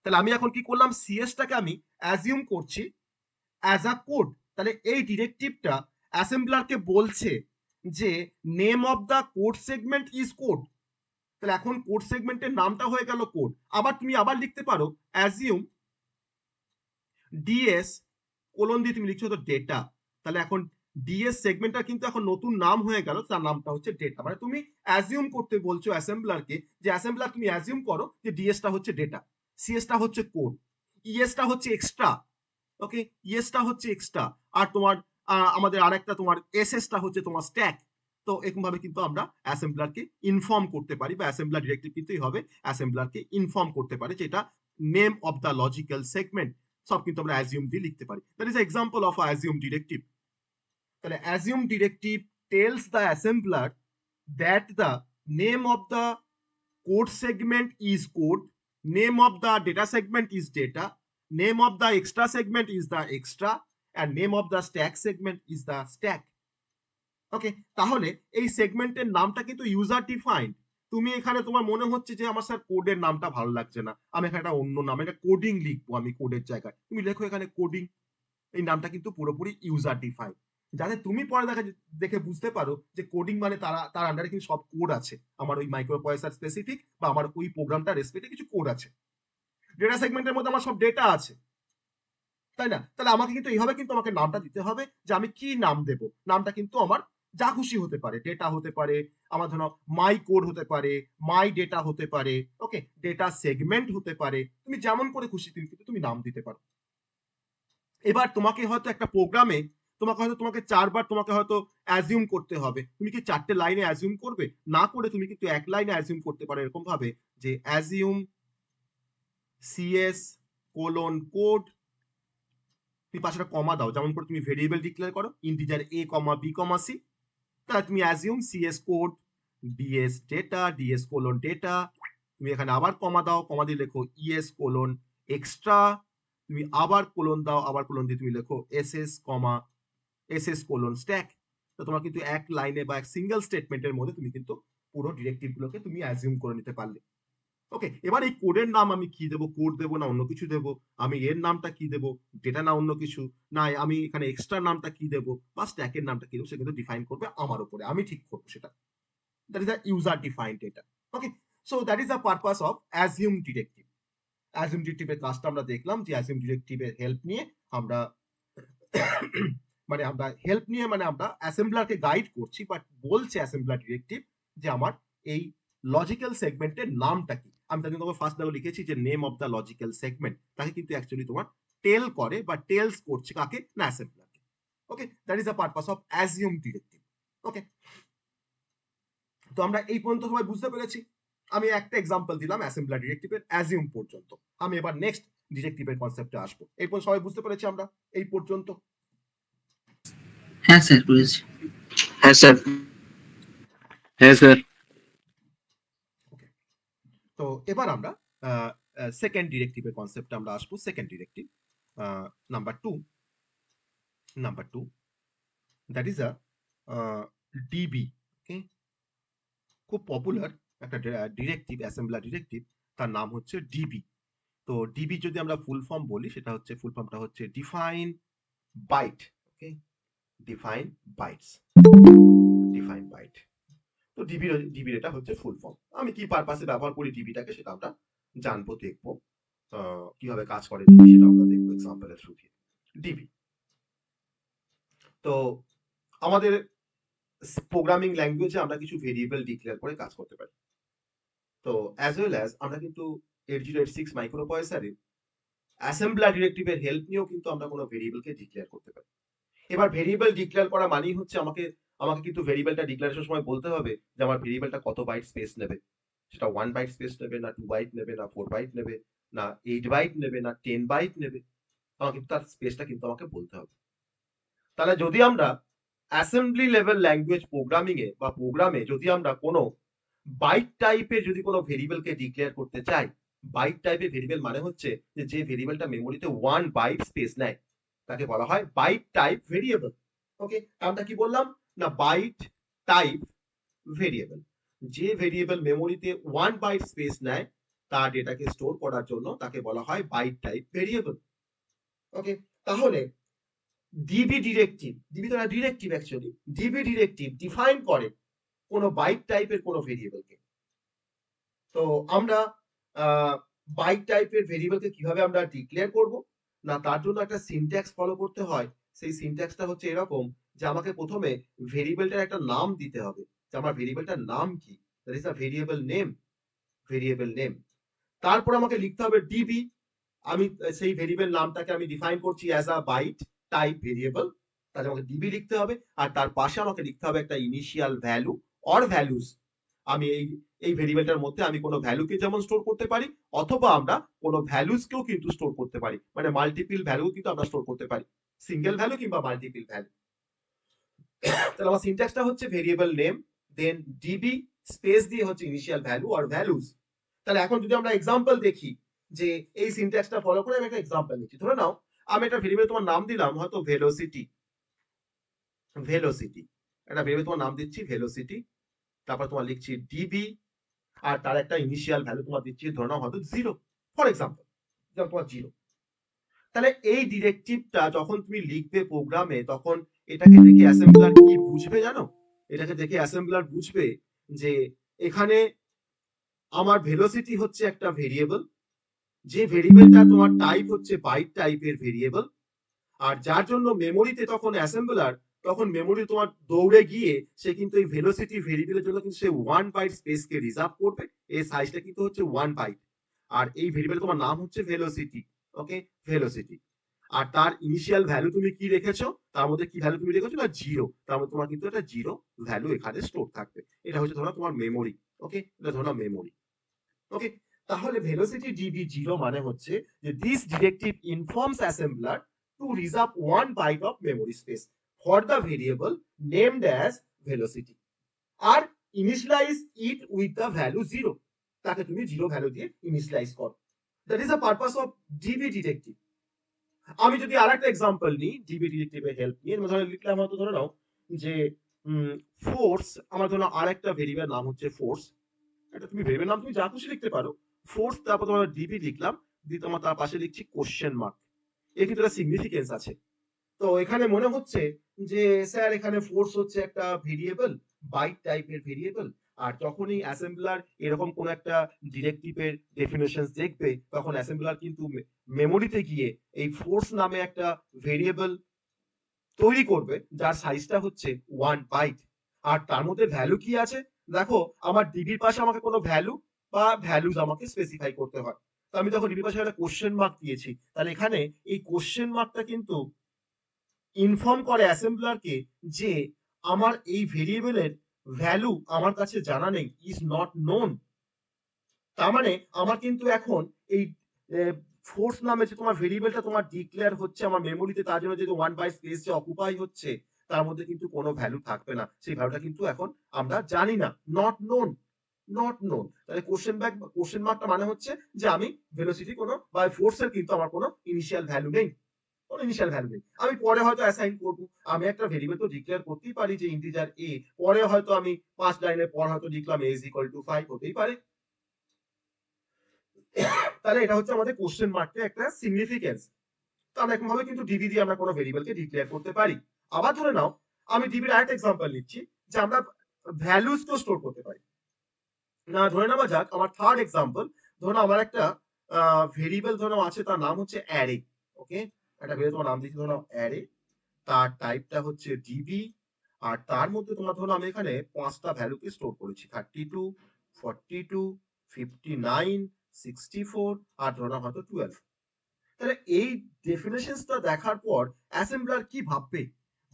তাহলে আমি এখন কি করলাম, সিএসটাকে আমি অ্যাজিউম করছি অ্যাজ আ কোড। তাহলে এই ডিরেক্টিভটা অ্যাসেম্বলারকে বলছে যে name of the code segment is code. তাহলে এখন কোড সেগমেন্টের নামটা হয়ে গেল কোড। আবার তুমি আবার লিখতে পারো অ্যাজিউম ডিএস কোলন দিয়ে তুমি লিখছো তো ডেটা। তাহলে এখন ডিএস সেগমেন্টটা কিন্তু এখন নতুন নাম হয়ে গেল, তার নামটা হচ্ছে ডেটা। মানে তুমি অ্যাজিউম করতে বলছো অ্যাসেম্বলারকে যে অ্যাসেম্বলার তুমি অ্যাজিউম করো যে ডিএসটা হচ্ছে ডেটা, সিএসটা হচ্ছে কোড, ইএসটা হচ্ছে এক্সট্রা, ওকে, ইএসটা হচ্ছে এক্সট্রা, আর তোমার আমাদের আরেকটা তোমার এসএসটা হচ্ছে তোমার স্ট্যাক। তো এরকম ভাবে কিন্তু আমরা অ্যাসেম্বলারকে ইনফর্ম করতে পারি, বা অ্যাসেম্বলার ডিরেক্টিভ কিন্তু হবে অ্যাসেম্বলারকে ইনফর্ম করতে পারে, যেটা name of the logical segment সব কিন্তু আমরা অ্যাজিউম দিয়ে লিখতে পারি। That is example of assume directive. তাহলে assume directive tells the assembler that the name of the code segment is code, name of the data segment is data, name of the extra segment is the extra, and name of the stack segment is the stack. ওকে, তাহলে এই সেগমেন্টের নামটা কিন্তু user defined. তুমি এখানে তোমার মনে হচ্ছে যে আমার স্যার কোডের নামটা ভালো লাগছে না, আমি এখানে একটা অন্য নাম, এটা কোডিং লিখবো আমি কোডের জায়গায়, তুমি লেখো এখানে কোডিং। এই নামটা কিন্তু পুরোপুরি ইউজার ডিফাইন্ড, যাতে তুমি পরে দেখে বুঝতে পারো যে কোডিং মানে তার আন্ডারে কিন্তু সব কোড আছে, আমার ওই মাইক্রোপ্রসেসর স্পেসিফিক বা আমার ওই প্রোগ্রামটা রেসপেক্টে কিছু কোড আছে। ডেটা সেগমেন্টের মধ্যে আমার সব ডেটা আছে, তাই না? তাহলে আমাকে কিন্তু এইভাবে কিন্তু আমাকে নামটা দিতে হবে যে আমি কি নাম দেব। নামটা কিন্তু আমার যা খুশি হতে পারে, ডেটা হতে পারে, আমার ধরো মাই কোড হতে পারে, মাই ডেটা হতে পারে, ওকে, ডেটা সেগমেন্ট হতে পারে, তুমি যেমন করে খুশি কিন্তু তুমি নাম দিতে পারো। এবার তোমাকে হয়তো একটা প্রোগ্রামে তোমাকে 4 বার তোমাকে হয়তো অ্যাজিউম করতে হবে। তুমি কি 4 টে লাইনে অ্যাজিউম করবে? না করে তুমি কিন্তু এক লাইনে অ্যাজিউম করতে পারো এরকম ভাবে যে অ্যাজিউম সিএস কোলন কোড, তুমি পাশে একটা কমা দাও, যেমন করে তুমি ভেরিয়েবল ডিক্লেয়ার করো ইন্টিজার এ কমা বি কমা সি। তাহলে তুমি assume CS code DS data DS colon data, তুমি এখানে আবার কমা দাও, কমা দিয়ে লেখো ইএস কোলন এক্সট্রা, তুমি আবার কোলন দাও, আবার কোলন দিয়ে তুমি লেখো এসএস কমা এসএস কোলন স্ট্যাক। তো তোমার কিন্তু এক লাইনে বা এক সিঙ্গেল স্টেটমেন্টের মধ্যে তুমি কিন্তু পুরো ডিরেক্টিভ গুলোকে তুমি অ্যাজিউম করে নিতে পারলে। ওকে, এবার এই কোডের নাম আমি কি দেবো, কোড দেবো না অন্য কিছু দেবো, আমি এর নামটা কি দেবো, ডেটা না অন্য কিছু, না আমি এখানে এক্সট্রা নামটা কি দেবো বা স্ট্যাকের নামটা কি দেবো, সেগুলো ডিফাইন করবে আমার উপরে, আমি ঠিক করবো সেটা। That is the user defined data. Okay, so that is the purpose of assume directive. Assume ডিরেক্টিভের কাজটা আমরা দেখলাম যে অ্যাজিউম ডিরেক্টিভের হেল্প নিয়ে আমরা আমরা হেল্প নিয়ে আমরা অ্যাসেম্বলারকে গাইড করছি, বাট বলছে অ্যাসেম্বলার ডিরেক্টিভ যে আমার এই লজিক্যাল সেগমেন্টের নামটা কি। আমি তার জন্য তোমাকে ফার্স্ট দেখো লিখেছি যে name of the logical segment, তাকে কিন্তু অ্যাকচুয়ালি তোমার টেল করে বা টেলস করছে কাকে, না অ্যাসেম্বলারকে। Okay, that is the purpose of assume directive. Okay, তো আমরা এই পর্যন্ত সবাই বুঝতে পেরেছি। আমি একটা এক্সাম্পল দিলাম অ্যাসেম্বলার ডিরেক্টিভের অ্যাজিউম পর্যন্ত। আমি এবার নেক্সট ডিরেক্টিভের কনসেপ্টে আসবো। এরপর সবাই বুঝতে পেরেছি আমরা এই পর্যন্ত? হ্যাঁ স্যার, বুঝেছি। হ্যাঁ স্যার। হ্যাঁ স্যার। ওকে, তো এবার আমরা সেকেন্ড ডিরেক্টিভের কনসেপ্টে আমরা আসবো। Second directive number two, that is a DB. Okay, খুব পপুলার একটা ডিরেক্টিভ, অ্যাসেম্বলার ডিরেক্টিভ, তার নাম হচ্ছে ডিবি। তো ডিবি যদি আমরা ফুল ফর্ম বলি, সেটা হচ্ছে ফুল ফর্মটা হচ্ছে ডিফাইন বাইট। ওকে, ডিফাইন বাইটস, ডিফাইন বাইট। তো ডিবির এটা হচ্ছে ফুল ফর্ম। আমি কি পারপাসে ব্যবহার করি ডিবিটাকে সেটা আমরা জানবো, দেখবো কিভাবে কাজ করে ডিবি সেটা আমরা দেখবো এক্সাম্পলের থ্রু দিয়ে। ডিবি তো আমাদের প্রোগ্রামিং ল্যাঙ্গুয়েজে আমরা কিছু ভেরিয়েবল ডিক্লেয়ার করে কাজ করতে পারি। তো অ্যাজ ওয়েল অ্যাজ আমরা কিন্তু 8086 মাইক্রো প্রসেসরে অ্যাসেম্বলার ডিরেক্টিভের হেল্প নিয়েও কিন্তু আমরা কোনো ভেরিয়েবলকে ডিক্লেয়ার করতে পারি। এবার ভেরিয়েবল ডিক্লেয়ার করা মানেই হচ্ছে আমাকে আমাকে কিন্তু ভেরিয়েবলটা ডিক্লারেশনের সময় বলতে হবে যে আমার ভেরিয়েবলটা কত বাইট স্পেস নেবে। সেটা 1 বাইট স্পেস নেবে, না 2 বাইট নেবে, না 4 বাইট নেবে, না 8 বাইট নেবে, না 10 বাইট নেবে। আমাকে কিন্তু তার স্পেসটা কিন্তু আমাকে বলতে হবে। তাহলে যদি আমরা অ্যাসেম্বলি লেভেল ল্যাঙ্গুয়েজ প্রোগ্রামিং এ বা প্রোগ্রামে যদি আমরা কোনো বাইট টাইপের যদি কোনো ভেরিয়েবলকে ডিক্লেয়ার করতে চাই, বাইট টাইপের ভেরিয়েবল মানে হচ্ছে যে ভেরিয়েবলটা মেমোরিতে 1 বাইট স্পেস নেয়, তাকে বলা হয় বাইট টাইপ ভেরিয়েবল। ওকে, আমরা কি বললাম, না বাইট টাইপ ভেরিয়েবল। যে ভেরিয়েবল মেমোরিতে 1 বাইট স্পেস নেয় তার ডেটাকে স্টোর করার জন্য তাকে বলা হয় বাইট টাইপ ভেরিয়েবল। ওকে, তাহলে ডিবি ডিরেক্টিভ, ডিবি তো directive actually, DB directive define করে কোনো বাইট টাইপের কোনো ভেরিয়েবলকে। তো আমরা বাইট টাইপের ভেরিয়েবলকে কিভাবে আমরা ডিক্লেয়ার করব, না তার জন্য একটা সিনট্যাক্স ফলো করতে হয়। সেই সিনট্যাক্সটা হচ্ছে এরকম যে আমাকে প্রথমে ভেরিয়েবলটার একটা নাম দিতে হবে, যে আমার ভেরিয়েবলটার নাম কি, that is a variable name, variable name. তারপর আমাকে লিখতে হবে ডিবি, আমি সেই ভেরিয়েবল নামটাকে আমি ডিফাইন করছি as a byte type variable, তাহলে আমাকে ডিবি লিখতে হবে। আর তার পাশে আমাকে লিখতে হবে একটা ইনিশিয়াল ভ্যালু অর ভ্যালুস। আমি এই ভেরিয়েবলটার মধ্যে আমি কোনো ভ্যালুকে যেমন স্টোর করতে পারি, অথবা আমরা কোনো ভ্যালুসকেও কিন্তু স্টোর করতে পারি, মানে মাল্টিপল ভ্যালু কিন্তু আমরা স্টোর করতে পারি, সিঙ্গেল ভ্যালু কিংবা মাল্টিপল ভ্যালু। তাহলে আমার সিনট্যাক্সটা হচ্ছে ভেরিয়েবল নেম, দেন ডিবি স্পেস দিয়ে হচ্ছে ইনিশিয়াল ভ্যালু অর ভ্যালুস। তাহলে এখন যদি আমরা এক্সাম্পল দেখি যে এই সিনট্যাক্সটা ফলো করে আমি একটা এক্সাম্পল নিচ্ছি। ধরে নাও আমি একটা ভেরিয়েবল তোমার নাম দিলাম হয়তো ভেলোসিটি, ভেলোসিটি একটা ভেরিয়েবল তোমার নাম দিচ্ছি ভেলোসিটি, তারপর তোমার লিখছি ডিবি, আর তার একটা ইনিশিয়াল ভ্যালু তোমার দিচ্ছি ধরে নাও হয়তো 0 ফর এক্সাম্পল, যেমন তোমার 0। তাহলে এই ডিরেক্টিভটা যখন তুমি লিখবে প্রোগ্রামে, তখন এটাকে দেখে অ্যাসেম্বলার কি বুঝবে জানো, এটাকে দেখে অ্যাসেম্বলার বুঝবে যে এখানে আমার ভেলোসিটি হচ্ছে একটা ভেরিয়েবল, যে ভেরিয়েবলটা তোমার টাইপ হচ্ছে বাইট টাইপের ভেরিয়েবল, আর যার জন্য মেমোরিতে তখন অ্যাসেম্বলার তখন মেমোরি তোমার দৌড়ে গিয়ে সে কিন্তু এই ভেলোসিটি ভেরিয়েবলের জন্য কিন্তু সে 1 বাইট স্পেসকে রিজার্ভ করবে। এই সাইজটা কিন্তু হচ্ছে 1 বাইট, আর এই ভেরিয়েবল তোমার নাম হচ্ছে ভেলোসিটি। ওকে, ভেলোসিটি। আর তার ইনিশিয়াল ভ্যালু তুমি কি রেখেছো, তার মধ্যে কি ভ্যালু তুমি রেখেছো, না 0, তার মধ্যে তোমার কিন্তু একটা 0 ভ্যালু এখানে স্টোর থাকবে। এটা হচ্ছে ধরো তোমার মেমোরি। ওকে, এটা ধরো মেমোরি। ওকে, তাহলে ভেলোসিটি ডিবি 0 মানে হচ্ছে যে this directive informs assembler to reserve 1 byte of memory space for the variable named as velocity, আর initialize it with the value 0, তাকে তুমি 0 ভ্যালু দিয়ে ইনিশিয়ালাইজ করো। That is the purpose of DB directive. আমি যদি আরেকটা এক্সাম্পল নিই ডিবি ডিরেক্টিভের হেল্প নিয়ে, ধরে লিখলাম হয়তো ধরে নাও যে ফোর্স, আমার জন্য আরেকটা ভেরিয়েবল নাম হচ্ছে ফোর্স। এটা তুমি ভেরিয়েবল নাম তুমি যা খুশি লিখতে পারো। ফোর্স, তারপর তোমার ডিবি লিখলাম, দিয়ে তোমার তার পাশে লিখছি কোশ্চেন মার্ক। এর কিন্তু একটা সিগনিফিকেন্স আছে। তো এখানে মনে হচ্ছে যে স্যার এখানে ফোর্স হচ্ছে একটা ভেরিয়েবল, বাইট টাইপের ভেরিয়েবল, আর যখনই অ্যাসেম্বলার এরকম কোন একটা ডিরেক্টিভের ডেফিনেশন দেখবে, তখন অ্যাসেম্বলার কিন্তু মেমোরিতে গিয়ে এই ফোর্স নামে একটা ভেরিয়েবল তৈরি করবে যার সাইজটা হচ্ছে 1 বাইট। আর তার মধ্যে ভ্যালু কি আছে দেখো, আমার ডিবির পাশে আমাকে কোনো ভ্যালু বা ভ্যালুজ আমাকে স্পেসিফাই করতে হয়। তো আমি যখন ডিবির পাশে একটা কোশ্চেন মার্ক দিয়েছি, তাহলে এখানে এই কোশ্চেন মার্কটা কিন্তু ইনফর্ম করে অ্যাসেম্বলারকে যে আমার এই ভেরিয়েবলের ভ্যালু আমার কাছে জানা নেই, ইজ নট নোন। তার মানে আমার কিন্তু এখন এই ফোর্স নামে যে তোমার ভেরিয়েবলটা তোমার ডিক্লেয়ার হচ্ছে আমার মেমোরিতে, তার জন্য যে 1 বাইট স্পেস যে অকুপাই হচ্ছে, তার মধ্যে কিন্তু কোনো ভ্যালু থাকবে না। সেই ভ্যালুটা কিন্তু এখন আমরা জানি না, নট নোন, নট নোন। তাহলে কোশ্চেন মার্কটা মানে হচ্ছে যে আমি ভেলোসিটি কোনো বা ফোর্সের কিন্তু আমার কোনো ইনিশিয়াল ভ্যালু নেই, কোনো ইনিশিয়াল ভ্যালু নেই। আমি পরে হয়তো অ্যাসাইন করব, আমি একটা ভেরিয়েবল তো ডিক্লেয়ার করতেই পারি যে ইন্টিজার এ, পরে হয়তো আমি 5 লাইনের পর হয়তো লিখলাম a = 5, হতেই পারে। তাহলে এটা হচ্ছে আমাদের কোশ্চেন মার্কের একটা সিগনিফিকেন্স। তো আমরা এরকম ভাবে কিন্তু ডিবি দিয়ে আমরা কোনো ভেরিয়েবলকে ডিক্লেয়ার করতে পারি। আবার ধরে নাও আমি ডিবির আরেকটা এক্সাম্পল নিচ্ছি যে আমরা ভ্যালুজ তো স্টোর করতে পারি। না, ধরে নেওয়া যাক আমার থার্ড এক্সাম্পল, ধরো আমার একটা ভেরিয়েবল ধরো আছে, তার নাম হচ্ছে অ্যারে। ওকে, একটা ভেরিয়েবল তোমার নাম দিচ্ছি ধরো অ্যারে, তার টাইপটা হচ্ছে ডিবি, আর তার মধ্যে তোমার ধরো আমি এখানে 5টা ভ্যালুকে স্টোর করেছি, 32, 42, 59, 64, আর ধরো হয়তো 12। তাহলে এই ডেফিনেশনসটা দেখার পর অ্যাসেম্বলার কি ভাববে,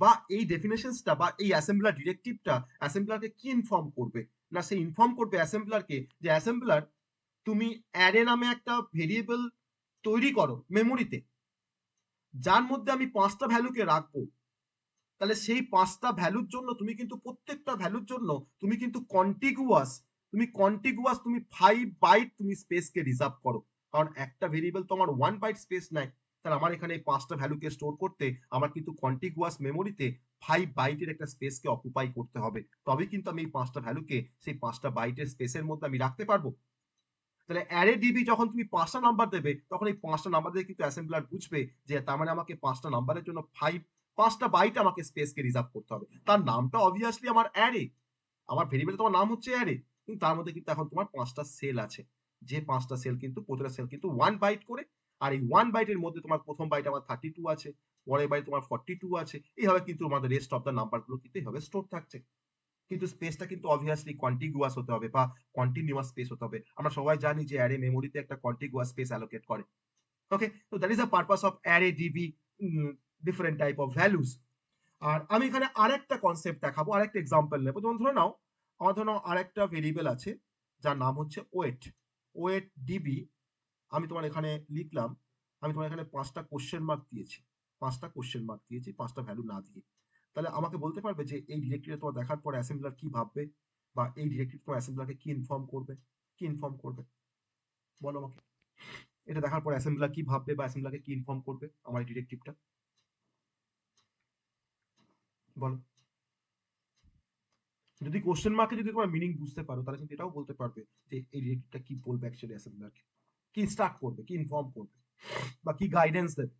বা এই ডেফিনেশনসটা বা এই অ্যাসেম্বলার ডিরেক্টিভটা অ্যাসেম্বলারকে কি ইনফর্ম করবে? না, সে ইনফর্ম করবে অ্যাসেম্বলারকে যে অ্যাসেম্বলার তুমি অ্যারে নামে একটা ভেরিয়েবল তৈরি করো মেমোরিতে, যার মধ্যে আমি 5টা ভ্যালুকে রাখবো। তাহলে সেই 5টা ভ্যালুর জন্য তুমি কিন্তু প্রত্যেকটা ভ্যালুর জন্য তুমি কিন্তু কন্টিগুয়াস তুমি 5 বাইট তুমি স্পেসকে রিজার্ভ করো। কারণ একটা ভেরিয়েবল তো আমার 1 বাইট স্পেস নেয়, তাহলে আমার এখানে এই 5টা ভ্যালুকে স্টোর করতে আমার কিন্তু কন্টিগুয়াস মেমোরিতে 5 বাইটের একটা স্পেসকে অকুপাই করতে হবে, তবেই কিন্তু আমি এই 5টা ভ্যালুকে সেই 5টা বাইটের স্পেসের মধ্যে আমি রাখতে পারবো। তাহলে অ্যারে ডিবি যখন তুমি 5টা নাম্বার দেবে, তখন এই 5টা নাম্বার দিয়ে কিন্তু অ্যাসেম্বলার বুঝবে যে তার মানে আমাকে 5টা নাম্বারের জন্য 5টা বাইট আমাকে স্পেসকে রিজার্ভ করতে হবে। তার নামটা অবভিয়াসলি আমার অ্যারে, আমার ভেরিয়েবল তোমার নাম হচ্ছে অ্যারে, কিন্তু তার মধ্যে কিন্তু এখন তোমার 5টা সেল আছে, যে 5টা সেল কিন্তু প্রতিটা সেল কিন্তু 1 বাইট করে। আর এই 1 বাইটের মধ্যে তোমার প্রথম বাইট আমার 32 আছে, পরের বাইট তোমার 42 আছে, এইভাবে কিন্তু আমাদের রেস্ট অফ দ্য নাম্বারগুলো কিন্তু এইভাবে স্টোর থাকছে। কিন্তু স্পেসটা কিন্তু অবভিয়াসলি কন্টিগুয়াস হতে হবে বা কন্টিনিউয়াস স্পেস হতে হবে। আমরা সবাই জানি যে অ্যারে মেমোরিতে একটা কন্টিগুয়াস স্পেস অ্যালোকেট করে। ওকে, তো that is the purpose of array DB, different type of values. আর আমি এখানে আরেকটা কনসেপ্ট দেখাবো, আরেকটা এক্সাম্পল নেবো। যেমন ধরে নাও আমার ধরে নাও আরেকটা ভেরিয়েবল আছে যার নাম হচ্ছে ওয়েট, ওয়েট ডিবি। আমি তোমার এখানে লিখলাম, আমি তোমার এখানে 5টা কোশ্চেন মার্ক দিয়েছি, 5টা কোশ্চেন মার্ক দিয়েছি 5টা ভ্যালু না দিয়ে। তাহলে আমাকে বলতে পারবে যে এই ডিরেক্টরিটা তোমার দেখার পরে অ্যাসেম্বলার কি ভাববে, বা এই ডিরেক্টরি তোমার অ্যাসেম্বলারকে কি ইনফর্ম করবে, কি ইনফর্ম করবে? বলো আমাকে, এটা দেখার পর অ্যাসেম্বলার কি ভাববে বা অ্যাসেম্বলারকে কি ইনফর্ম করবে আমার এই ডিরেক্টিভটা, বলো। যদি কোশ্চেন মার্কে যদি তোমার মিনিং বুঝতে পারো, তাহলে কিন্তু এটাও বলতে পারবে যে এই ডিরেক্টিভটা কি বলবে অ্যাকচুয়ালি অ্যাসেম্বলারকে, কি ইনস্ট্রাক্ট করবে, কি ইনফর্ম করবে, বা কি গাইডেন্স দেবে,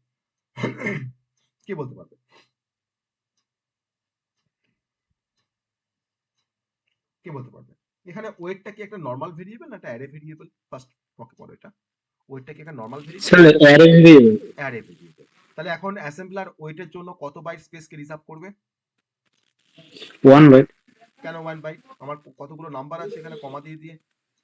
কি বলতে পারবে? কে বলতে পারবে? এখানে ওয়েটটা কি একটা নরমাল ভেরিয়েবল না একটা অ্যারে ভেরিয়েবল? ফার্স্ট ওকে বলো, এটা ওয়েটটা কি একটা নরমাল ভেরিয়েবল স্যার না অ্যারে ভেরিয়েবল অ্যারে ভেরিয়েবল? তাহলে এখন অ্যাসেম্বলার ওয়েটের জন্য কত বাইট স্পেসকে রিজার্ভ করবে? 1 বাইট কেন 1 বাইট? আমার কতগুলো নাম্বার আছে এখানে কমা দিয়ে দিয়ে?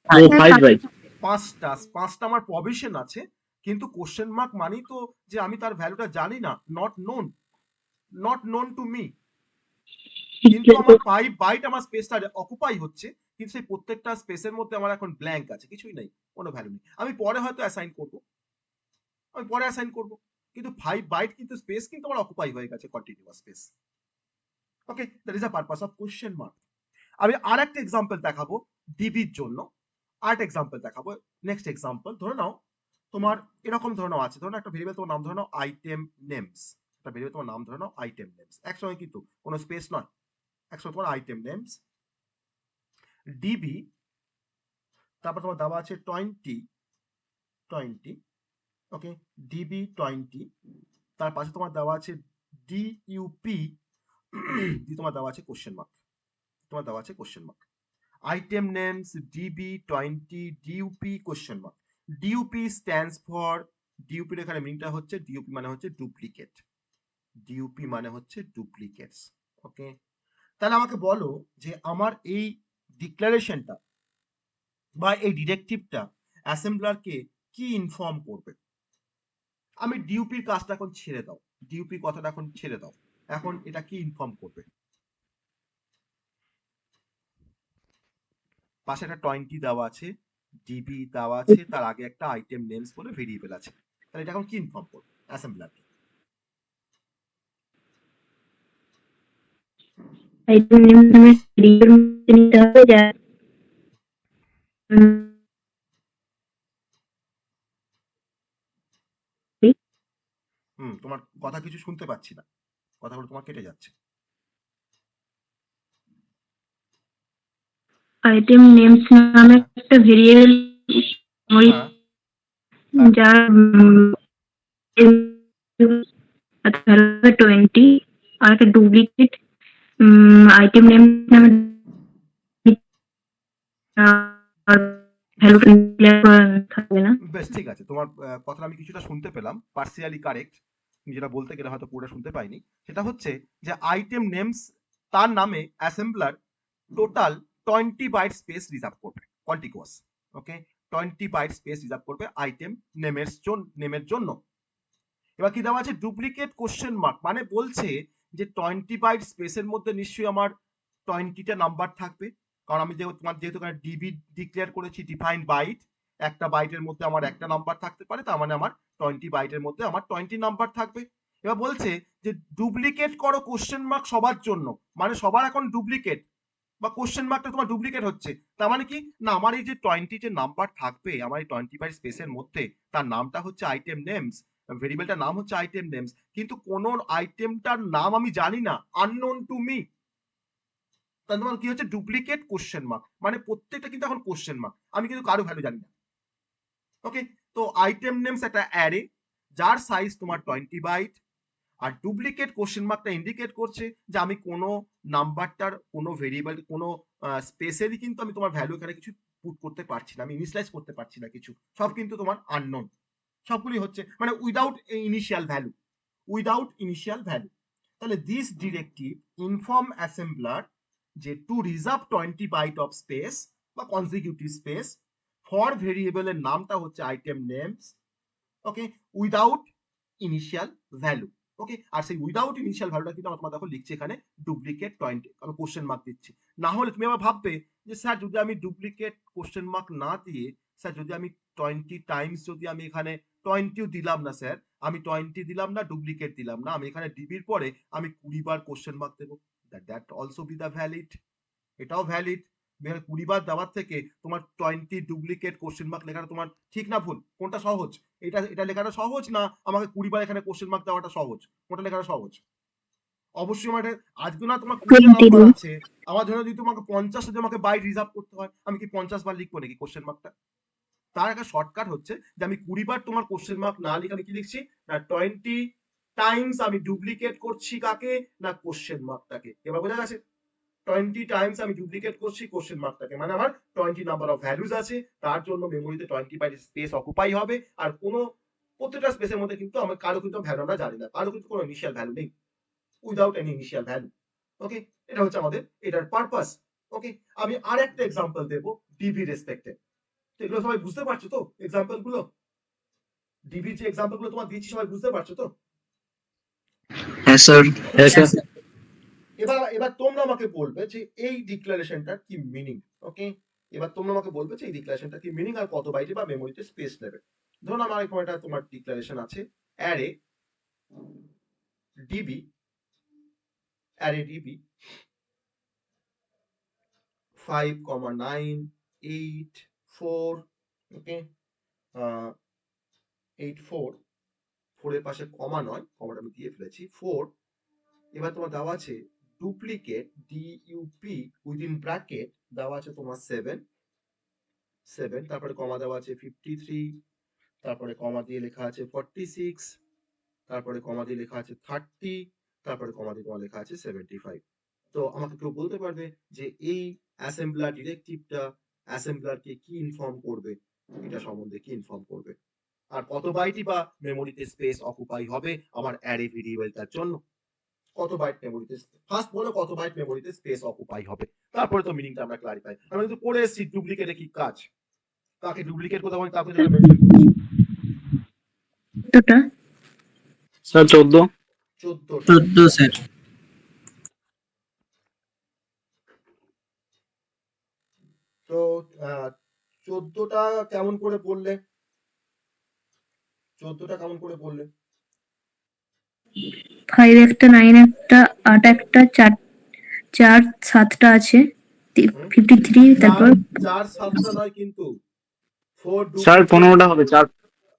ও 5 বাইট 5টা আমার প্রভিশন আছে, কিন্তু কোশ্চেন মার্ক মানেই তো যে আমি তার ভ্যালুটা জানি না, not known, not known to me. কিন্তু আমার 5 বাইট আমার স্পেসটা অকুপাই হচ্ছে, কিন্তু সেই প্রত্যেকটা স্পেসের মধ্যে আমার এখন ব্ল্যাঙ্ক আছে, কিছুই নাই, কোনো ভ্যালু নেই। আমি পরে হয়তো অ্যাসাইন করব, আমি পরে অ্যাসাইন করব, কিন্তু 5 বাইট কিন্তু স্পেস কিন্তু আমার অকুপাই হয়ে গেছে, continuous space. Okay, that is the purpose of question mark. আমি আরেকটা এক্সাম্পল দেখাবো ডিবির জন্য, আরেকটা এক্সাম্পল দেখাবো। নেক্সট এক্সাম্পল ধরে নাও তোমার এরকম ধরনের আছে, ধরো একটা ভেরিয়েবল তোমার নাম ধরে নাও আইটেম নেমস, একটা ভেরিয়েবল তোমার নাম ধরে নাও আইটেম নেমস, একসঙ্গে কিন্তু কোনো স্পেস নয়, একসময় তোমার আইটেম নেমস ডিবি, তারপর তোমার দেওয়া আছে 20, ওকে, ডিবি 20, তার পাশে তোমার দেওয়া আছে ডিইউপি, দিয়ে তোমার দেওয়া আছে কোশ্চেন মার্ক, তোমার দেওয়া আছে question mark. Item names DB 20 DUP question mark. DUP stands for, ডিউপির এখানে মিনিংটা হচ্ছে, ডিউপি মানে হচ্ছে ডুপ্লিকেট, ডিউপি মানে হচ্ছে ডুপ্লিকেটস। ওকে, তাহলে আমাকে বলো যে আমার এই ডিক্লারেশনটা বা এই ডিরেক্টিভটা অ্যাসেম্বলারকে কি ইনফর্ম করবে। আমি ডিউপির কাজটা এখন ছেড়ে দাও, ডিউপি কথাটা এখন ছেড়ে দাও, এখন এটা কি ইনফর্ম করবে। পাশে একটা 20 দেওয়া আছে, ডিবি দেওয়া আছে, তার আগে একটা আইটেম নেমস বলে ভেরিয়েবল আছে, তাহলে এটা এখন কি ইনফর্ম করবে অ্যাসেম্বলারকে। item name named reader নিতে হবে যা তোমার কথা কিছু শুনতে পাচ্ছি না, কথাগুলো তোমার কেটে যাচ্ছে। item names নামে একটা ভেরিয়েবল হ্যাঁ, যার 20 আর একটা ডুপ্লিকেট আইটেম নেম নামে ভ্যালু থাকবে না। বেশ ঠিক আছে, তোমার কথাটা আমি কিছুটা শুনতে পেলাম, পার্সিয়ালি কারেক্ট, যেটা বলতে গেলে হয়তো পুরোটা শুনতে পাইনি। সেটা হচ্ছে যে আইটেম নেমস তার নামে assembler total 20 byte space reserve করবে, contiguous. Okay, 20 byte space reserve করবে আইটেম নেমের জন্য। এবার কি দেওয়া আছে, ডুপ্লিকেট কোশ্চেন মার্ক, মানে বলছে যে 20 বাইট স্পেসের মধ্যে নিশ্চয়ই আমার 20টা নাম্বার থাকবে, কারণ আমি যেহেতু এখানে ডিবি ডিক্লেয়ার করেছি ডিফাইন্ড বাইট, একটা বাইটের মধ্যে আমার একটা নাম্বার থাকতে পারে, তার মানে আমার 20 বাইটের মধ্যে আমার 20 নাম্বার থাকবে। এবার বলছে যে ডুপ্লিকেট করো কোশ্চেন মার্ক সবার জন্য, মানে সবার এখন ডুপ্লিকেট বা কোশ্চেন মার্কটা তোমার ডুপ্লিকেট হচ্ছে, তার মানে কি না আমার এই যে 20 যে নাম্বার থাকবে আমার এই 20 বাইট স্পেসের মধ্যে, তার নামটা হচ্ছে আইটেম নেমস, ভেরিয়েবলটার নাম হচ্ছে আইটেম নেমস, কিন্তু কোন আইটেমটার নাম আমি জানি না, আননোন টু মি, তাহলে তোমার কি হচ্ছে ডুপ্লিকেট কোশ্চেন মার্ক, মানে প্রত্যেকটা কিন্তু এখন কোশ্চেন মার্ক, আমি কিন্তু কারো ভ্যালু জানি না। ওকে, তো আইটেম নেমস একটা অ্যারে যার সাইজ তোমার 20 বাইট, আর ডুপ্লিকেট কোশ্চেন মার্কটা ইন্ডিকেট করছে যে আমি কোনো নাম্বারটার কোনো ভেরিয়েবল কোনো স্পেসেরই কিন্তু আমি তোমার ভ্যালু এখানে কিছু পুট করতে পারছি না, আমি ইনিশিয়ালাইজ করতে পারছি না কিছু, সব কিন্তু তোমার আননোন, সবগুলি হচ্ছে মানে without initial value, without initial value. তাহলে দিস ডিরেক্টিভ ইনফর্ম অ্যাসেম্বলার যে to reserve 20 byte of space বা কনজিকিউটিভ স্পেস ফর ভেরিয়েবলের নামটা হচ্ছে item names, okay, without initial value. Okay, আর সেই উইদাউট ইনিশিয়াল ভ্যালুটা কিন্তু আমরা তোমার দেখো লিখছি এখানে ডুপ্লিকেট 20, আমি কোশ্চেন মার্ক দিচ্ছি। না হলে তুমি আবার ভাববে যে স্যার যদি আমি ডুপ্লিকেট কোশ্চেন মার্ক না দিয়ে, স্যার যদি আমি 20 টাইমস যদি আমি এখানে 20ও দিলাম না, স্যার আমি 20 দিলাম না, ডুপ্লিকেট দিলাম না, আমি এখানে ডিবির পরে আমি 20 বার কোশ্চেন মার্ক দেবো, that also be the valid, এটাও ভ্যালিড। 20 বার দেওয়ার থেকে তোমার 20 ডুপ্লিকেট কোশ্চেন মার্ক লেখাটা তোমার ঠিক না ভুল, কোনটা সহজ, এটা লেখাটা সহজ না আমাকে 20 বার এখানে কোশ্চেন মার্ক দেওয়াটা সহজ, কোনটা লেখাটা সহজ। অবশ্যই আমার আজকে না তোমার 20টা নাম্বার আছে, আমার জন্য যদি তোমাকে 50 যদি আমাকে বাইট রিজার্ভ করতে হয়, আমি কি 50 বার লিখবো নাকি কোশ্চেন মার্কটা। তার একটা শর্টকাট হচ্ছে যে আমি 20 বার তোমার কোশ্চেন মার্ক না লিখে আমি কি লিখছি না 20 টাইমস আমি ডুপ্লিকেট করছি কাকে না কোশ্চেন মার্কটাকে। এবার বোঝা গেছে, 20 টাইমস আমি ডুপ্লিকেট করছি কোশ্চেন মার্কটাকে, মানে আমার 20 নাম্বার অফ ভ্যালুজ আছে, তার জন্য মেমোরিতে 20 বাইট স্পেস অকুপাই হবে, আর কোনো প্রত্যেকটা স্পেসের মধ্যে কিন্তু আমার কারো কিন্তু ভ্যালু আমরা জানি না, কারো কিন্তু কোনো ইনিশিয়াল ভ্যালু নেই, উইদাউট এনি ইনিশিয়াল ভ্যালু। ওকে, এটা হচ্ছে আমাদের এটার পারপাস। ওকে, আমি আর একটা এক্সাম্পল দেবো ডিবি রেসপেক্টে, তো এগুলো সবাই বুঝতে পারছো তো এক্সাম্পল গুলো, ডিবি যে এক্সাম্পল গুলো তোমার দিচ্ছি সবাই বুঝতে পারছো তো। হ্যাঁ স্যার। এবার তোমরা আমাকে বলবে যে এই ডিক্লারেশনটার কি মিনিং। ওকে, এবার তোমরা আমাকে বলবে যে এই ডিক্লারেশনটা কি মিনিং আর কত বাইটে বা মেমোরিতে স্পেস নেবে। ধরুন আমার এরকম একটা তোমার ডিক্লারেশন আছে, অ্যারে ডিবি, অ্যারে ডিবি 5,9,8,4, ওকে, 8,4, 4 এর পাশে কমা নয়, কমাটা আমি দিয়ে ফেলেছি 4। এবার তোমার দেওয়া আছে ডুপ্লিকেট ডিইউপি উইদিন ব্র্যাকেট দেওয়া আছে তোমার 7, তারপরে কমা দেওয়া আছে 53, তারপরে কমা দিয়ে লেখা আছে 46, তারপরে কমা দিয়ে লেখা আছে 30, তারপরে কমা দিয়ে তোমার লেখা আছে 75। তো আমাকে কেউ বলতে পারবে যে এই অ্যাসেম্বলার ডিরেক্টিভটা অ্যাসেম্বলারকে কি ইনফর্ম করবে, এটা সম্বন্ধে কি ইনফর্ম করবে, আর কত বাইটই বা মেমোরিতে স্পেস অকুপাই হবে আমার অ্যারে ভেরিয়েবলটার জন্য, কত বাইট মেমোরিতে, ফার্স্ট বলো কত বাইট মেমোরিতে স্পেস অকুপাই হবে, তারপরে তো মিনিংটা আমরা ক্লারিফাই। আমরা কিন্তু পড়ে এসেছি ডুপ্লিকেটে কি কাজ, তাকে ডুপ্লিকেট কোথাও বলি তাকে যেটা মেনশন করছি। কতটা? স্যার 14। 14 স্যার। তো 14টা কেমন করে পড়লে, 14টা কেমন করে পড়লে? 5 একটা, 9 একটা, 8 একটা, 4 7টা আছে, 53, তারপর 4 7টা নয় কিন্তু 4 স্যার ডুপ্লিকেট। 15টা হবে, 4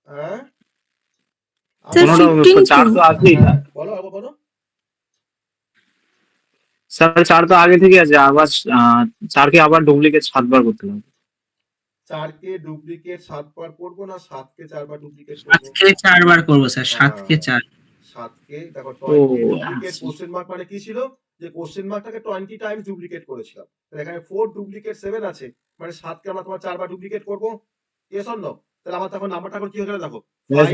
হ্যাঁ স্যার 15টা হবে, 15 4 তো। তো আছেই। হ্যাঁ, বলো আবার বলো। স্যার 4 তো আগে থেকে আছে, আবার 4 কে আবার ডুপ্লিকেট 7 বার করতে হবে। 4 কে ডুপ্লিকেট 7 বার করব না 7 কে 4 বার ডুপ্লিকেট করব? 7 কে 4 বার করব স্যার, 7 কে 4। 7 কে দেখো ও 20 ডুপ্লিকেট কোশ্চেন মার্ক মানে কি ছিল, যে কোশ্চেন মার্কটাকে 20 টাইমস ডুপ্লিকেট করেছিলাম, তাহলে এখানে 4 ডুপ্লিকেট 7 আছে, মানে 7 কে আমরা তোমার 4 বার ডুপ্লিকেট করব, ইয়েস অর নো? তাহলে আমার তখন নাম্বারটা এখন কি হয়ে গেল দেখো, 5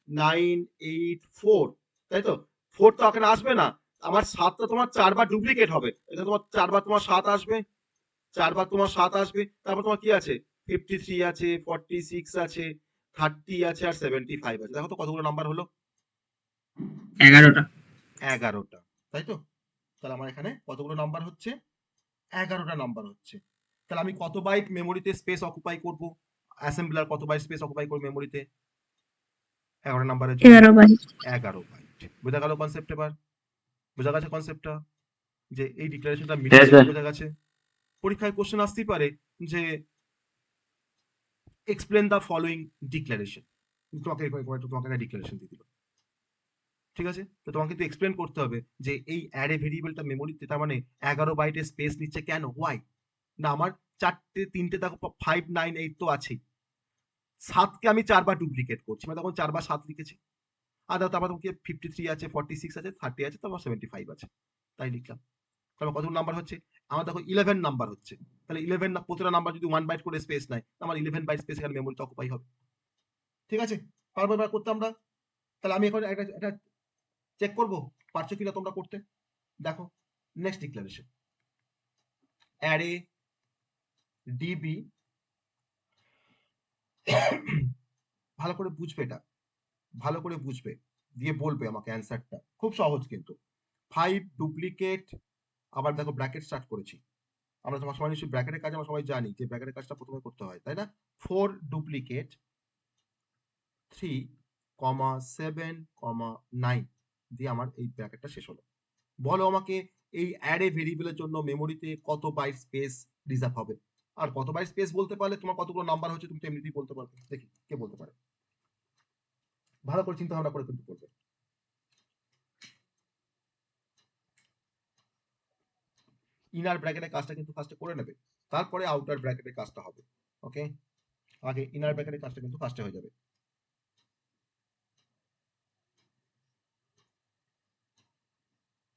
9 8 4, তাই তো? 4 তো এখানে আসবে না, আমার 7টা তোমার 4 বার ডুপ্লিকেট হবে, এটা তোমার 4 বার তোমার 7 আসবে, 4 বার তোমার 7 আসবে, তারপর তোমার কি আছে 53 আছে, 46 আছে, 30 আছে, আর 75 আছে। দেখো তো কতগুলো নাম্বার হলো? 11টা। 11টা, তাই তো? তাহলে আমার এখানে কতগুলো নাম্বার হচ্ছে? 11টা নাম্বার হচ্ছে। তাহলে আমি কত বাইট মেমোরিতে স্পেস অকুপাই করব, অ্যাসেম্বলার কত বাইট স্পেস অকুপাই করবে মেমোরিতে 11 নাম্বারের জন্য? 11 বাইট। 11 বাইট। বোঝা গেল কনসেপ্ট? এবার বোঝা গেছে কনসেপ্টটা, যে এই ডিক্লারেশনটা হ্যাঁ, মিটার স্যার। বোঝা গেছে। পরীক্ষায় কোশ্চেন আসতেই পারে যে এক্সপ্লেন দ্য ফলোইং ডিক্লারেশন, তোমাকে একটা ডিক্লারেশন দিয়ে দিল, ঠিক আছে? তো তোমাকে কিন্তু এক্সপ্লেন করতে হবে যে এই অ্যারে ভেরিয়েবলটা মেমোরিতে তার মানে 11 বাইটের স্পেস নিচ্ছে কেন, হোয়াই না, আমার 3টে দেখো 5 9 8 তো আছেই, 7 কে আমি 4 বার ডুপ্লিকেট করছি, মানে তখন 4 বার 7 লিখেছি, আর দেখো তারপর তোমাকে 53 আছে, 46 আছে, 30 আছে, তারপর 75 আছে, তাই লিখলাম। তারপর কত নাম্বার হচ্ছে আমার দেখো 11 নাম্বার হচ্ছে, তাহলে 11 না প্রতিটা নাম্বার যদি 1 বাইট করে স্পেস নেয়, আমার 11 বাইট স্পেস এখানে মেমোরিতে অকুপাই হবে, ঠিক আছে? পারবো এবার করতে আমরা? তাহলে আমি এখন একটা চেক করব পারছো কিনা তোমরা করতে। দেখো নেক্সট ডিক্লারেশন, অ্যারে ডিবি, ভালো করে বুঝবে, এটা ভালো করে বুঝবে, দিয়ে বলবে আমাকে অ্যান্সারটা, খুব সহজ কিন্তু। 5 ডুপ্লিকেট, আবার দেখো ব্র্যাকেট স্টার্ট করেছি, আমরা তোমার সবাই নিশ্চয়ই ব্র্যাকেটের কাজ আমরা সবাই জানি যে ব্র্যাকেটের কাজটা প্রথমে করতে হয়, তাই না? 4 ডুপ্লিকেট 3, 7, 9 দিয়ে আমার এই ব্র্যাকেটটা শেষ হলো। বলো আমাকে এই অ্যারে ভেরিয়েবলের জন্য মেমোরিতে কত বাইট স্পেস রিজার্ভ হবে, আর কত বাইট স্পেস বলতে পারলে তোমার কতগুলো নাম্বার হচ্ছে তুমি তো এমনিতেই বলতে পারবে। দেখি কে বলতে পারে, ভালো করে চিন্তা ভাবনা করে কিন্তু করবে। ইনার ব্র্যাকেটের কাজটা কিন্তু ফার্স্টে করে নেবে, তারপরে আউটার ব্র্যাকেটের কাজটা হবে, ওকে? আগে ইনার ব্র্যাকেটের কাজটা কিন্তু ফার্স্টে হয়ে যাবে।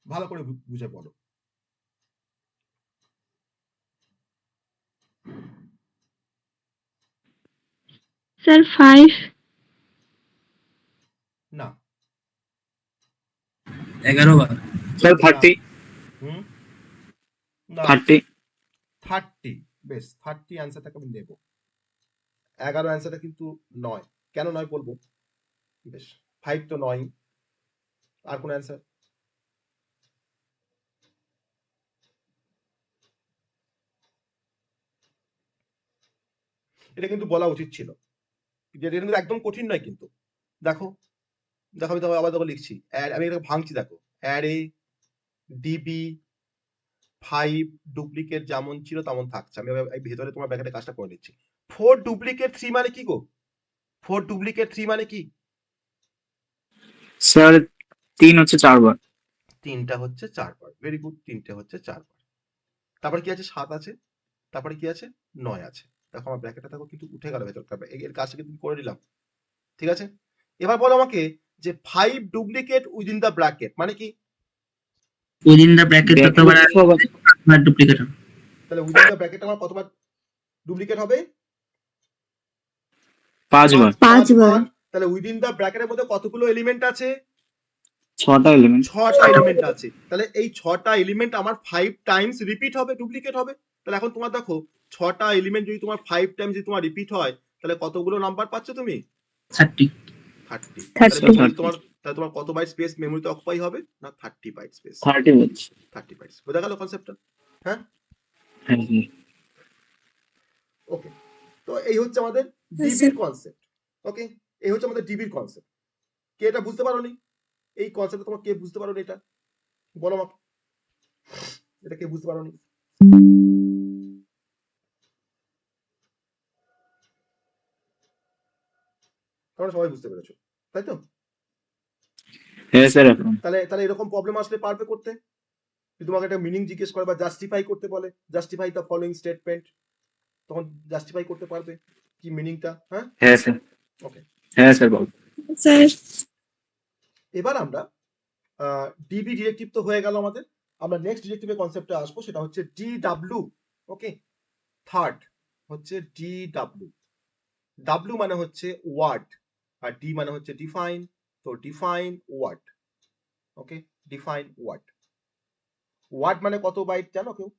ভালো করে বুঝে বলো। স্যার 5। না 11 বার। স্যার 30। হুম না 30। 30, বেশ 30 অ্যান্সারটাকে আমি নেব। 11 অ্যান্সারটা কিন্তু নয়, কেন নয় বলবো, বেশ 5 তো নয়। আর কোন অ্যান্সার? এটা কিন্তু বলা উচিত ছিল, এটা কিন্তু একদম কঠিন নয় কিন্তু। দেখো দেখো আমি আবার দেখো লিখছি, আমি এটা ভাঙছি, দেখো অ্যারে ডিবি 5 ডুপ্লিকেট যেমন ছিল তেমন থাকছে, আমি এই ভেতরে তোমার ব্র্যাকেটে কাজটা করে নিচ্ছি। 4 ডুপ্লিকেট 3 মানে কি গো? 4 ডুপ্লিকেট 3 মানে কি? স্যার 3 হচ্ছে 4 বার। 3টা হচ্ছে 4 বার, ভেরি গুড, 3টে হচ্ছে 4 বার। তারপরে কি আছে? 7 আছে, তারপরে কি আছে? 9 আছে। দেখো আমার ব্র্যাকেটটা দেখো কিন্তু উঠে গেল ভেতরটা, এর কাজটা কিন্তু করে দিলাম, ঠিক আছে? এবার বলো আমাকে যে 5 ডুপ্লিকেট উইদিন দ্য ব্র্যাকেট মানে কি? উইদিন দ্য ব্র্যাকেট ততবার ডুপ্লিকেট হবে। তাহলে উইদিন দ্য ব্র্যাকেট আমার কতবার ডুপ্লিকেট হবে? 5 বার, 5 বার। তাহলে উইদিন দ্য ব্র্যাকেটের মধ্যে কতগুলো এলিমেন্ট আছে? 6টা এলিমেন্ট। 6টা এলিমেন্ট আছে। তাহলে এই 6টা এলিমেন্ট আমার 5 টাইমস রিপিট হবে, ডুপ্লিকেট হবে। তাহলে এখন তোমার দেখো 6টা এলিমেন্ট যদি তোমার 5 টাইমস যদি তোমার রিপিট হয়, তাহলে কতগুলো নাম্বার পাচ্ছ তুমি? 30। 30। 30 তাহলে তোমার কত বাইট স্পেস মেমোরিতে অকুপাই হবে? না 30 বাইট স্পেস। 30 বলছি। 30 বাইটস। বোঝা গেল কনসেপ্টটা? হ্যাঁ, হ্যাঁ, হ্যাঁ। ওকে। তো এই হচ্ছে আমাদের ডিবির কনসেপ্ট। ওকে, এই হচ্ছে আমাদের ডিবির কনসেপ্ট। কে এটা বুঝতে পারোনি? এই কনসেপ্টটা তোমার কে বুঝতে পারোনি? এটা বলো আমাকে, এটা কে বুঝতে পারোনি? তোমরা সবাই বুঝতে পেরেছো, তাই তো? হ্যাঁ স্যার, এখন তাহলে এরকম প্রবলেম আসলে পারবে করতে? যদি তোমাকে একটা মিনিং জিজ্ঞেস করে বা জাস্টিফাই করতে বলে, জাস্টিফাই দ্য ফলোইং স্টেটমেন্ট, তখন জাস্টিফাই করতে পারবে কি মিনিংটা? হ্যাঁ, হ্যাঁ স্যার, ওকে। হ্যাঁ স্যার বল। এবার আমরা ডিবি ডিরেক্টিভ তো হয়ে গেল আমাদের। আমরা নেক্সট ডিরেক্টিভের কনসেপ্টে আসবো, সেটা হচ্ছে ডিডব্লিউ। ওকে, থার্ড হচ্ছে ডিডব্লিউ। ডাব্লিউ মানে হচ্ছে ওয়ার্ড, আর ডি মানে হচ্ছে ডিফাইন। তো ডিফাইন ওয়ার্ড। ওকে, ডিফাইন ওয়ার্ড। ওয়ার্ড মানে কত বাইট জানো কেউ?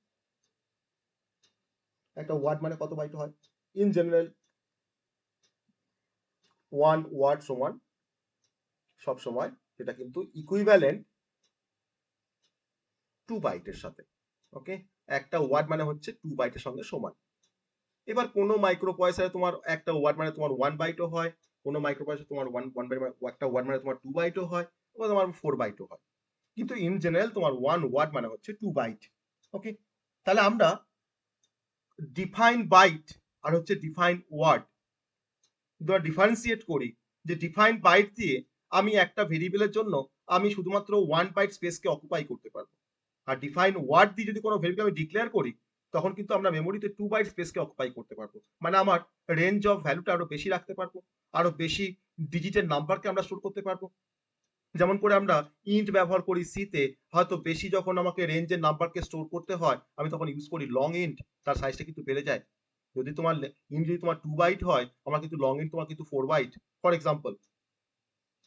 একটা ওয়ার্ড মানে কত বাইট হয়? ইন জেনারেল 1 ওয়ার্ড সমান সব সময় সেটা কিন্তু ইকুইভ্যালেন্ট 2 বাইটের সাথে। ওকে, একটা ওয়ার্ড মানে হচ্ছে 2 বাইটের সঙ্গে সমান। এবার কোনো মাইক্রো প্রসেসরে তোমার একটা ওয়ার্ড মানে তোমার 1 বাইটও হয়, কোনো মাইক্রো প্রসেসরে তোমার 1 বাইট একটা ওয়ার্ড মানে তোমার 2 বাইটও হয়, বা তোমার 4 বাইটও হয়। কিন্তু ইন জেনারেল তোমার 1 ওয়ার্ড মানে হচ্ছে 2 বাইট। ওকে, তাহলে আমরা ডিফাইন বাইট আর হচ্ছে ডিফাইন ওয়ার্ড দুটো ডিফারেন্সিয়েট করি, যে ডিফাইন বাইট দিয়ে আমি একটা ভেরিয়েবলের জন্য আমি শুধুমাত্র 1 বাইট স্পেসকে অকুপাই করতে পারবো, আর ডিফাইন ওয়ার্ড দিয়ে যদি কোনো ভেরিয়েবল আমি ডিক্লেয়ার করি, তখন কিন্তু আমরা মেমোরিতে 2 বাইট স্পেসকে অকুপাই করতে পারবো। মানে আমার রেঞ্জ অফ ভ্যালুটা আরো বেশি রাখতে পারবো, আরো বেশি ডিজিটের নাম্বারকে আমরা স্টোর করতে পারবো। যেমন করে আমরা ইন্ট ব্যবহার করি সিতে, হয়তো বেশি যখন আমাকে রেঞ্জের নাম্বারকে স্টোর করতে হয়, আমি তখন ইউজ করি লং ইন্ট, তার সাইজটা কিন্তু বেড়ে যায়। যদি তোমার ইন্ট যদি তোমার 2 বাইট হয়, আমার কিন্তু লং ইন্ট তোমার কিন্তু 4 বাইট, ফর এক্সাম্পল।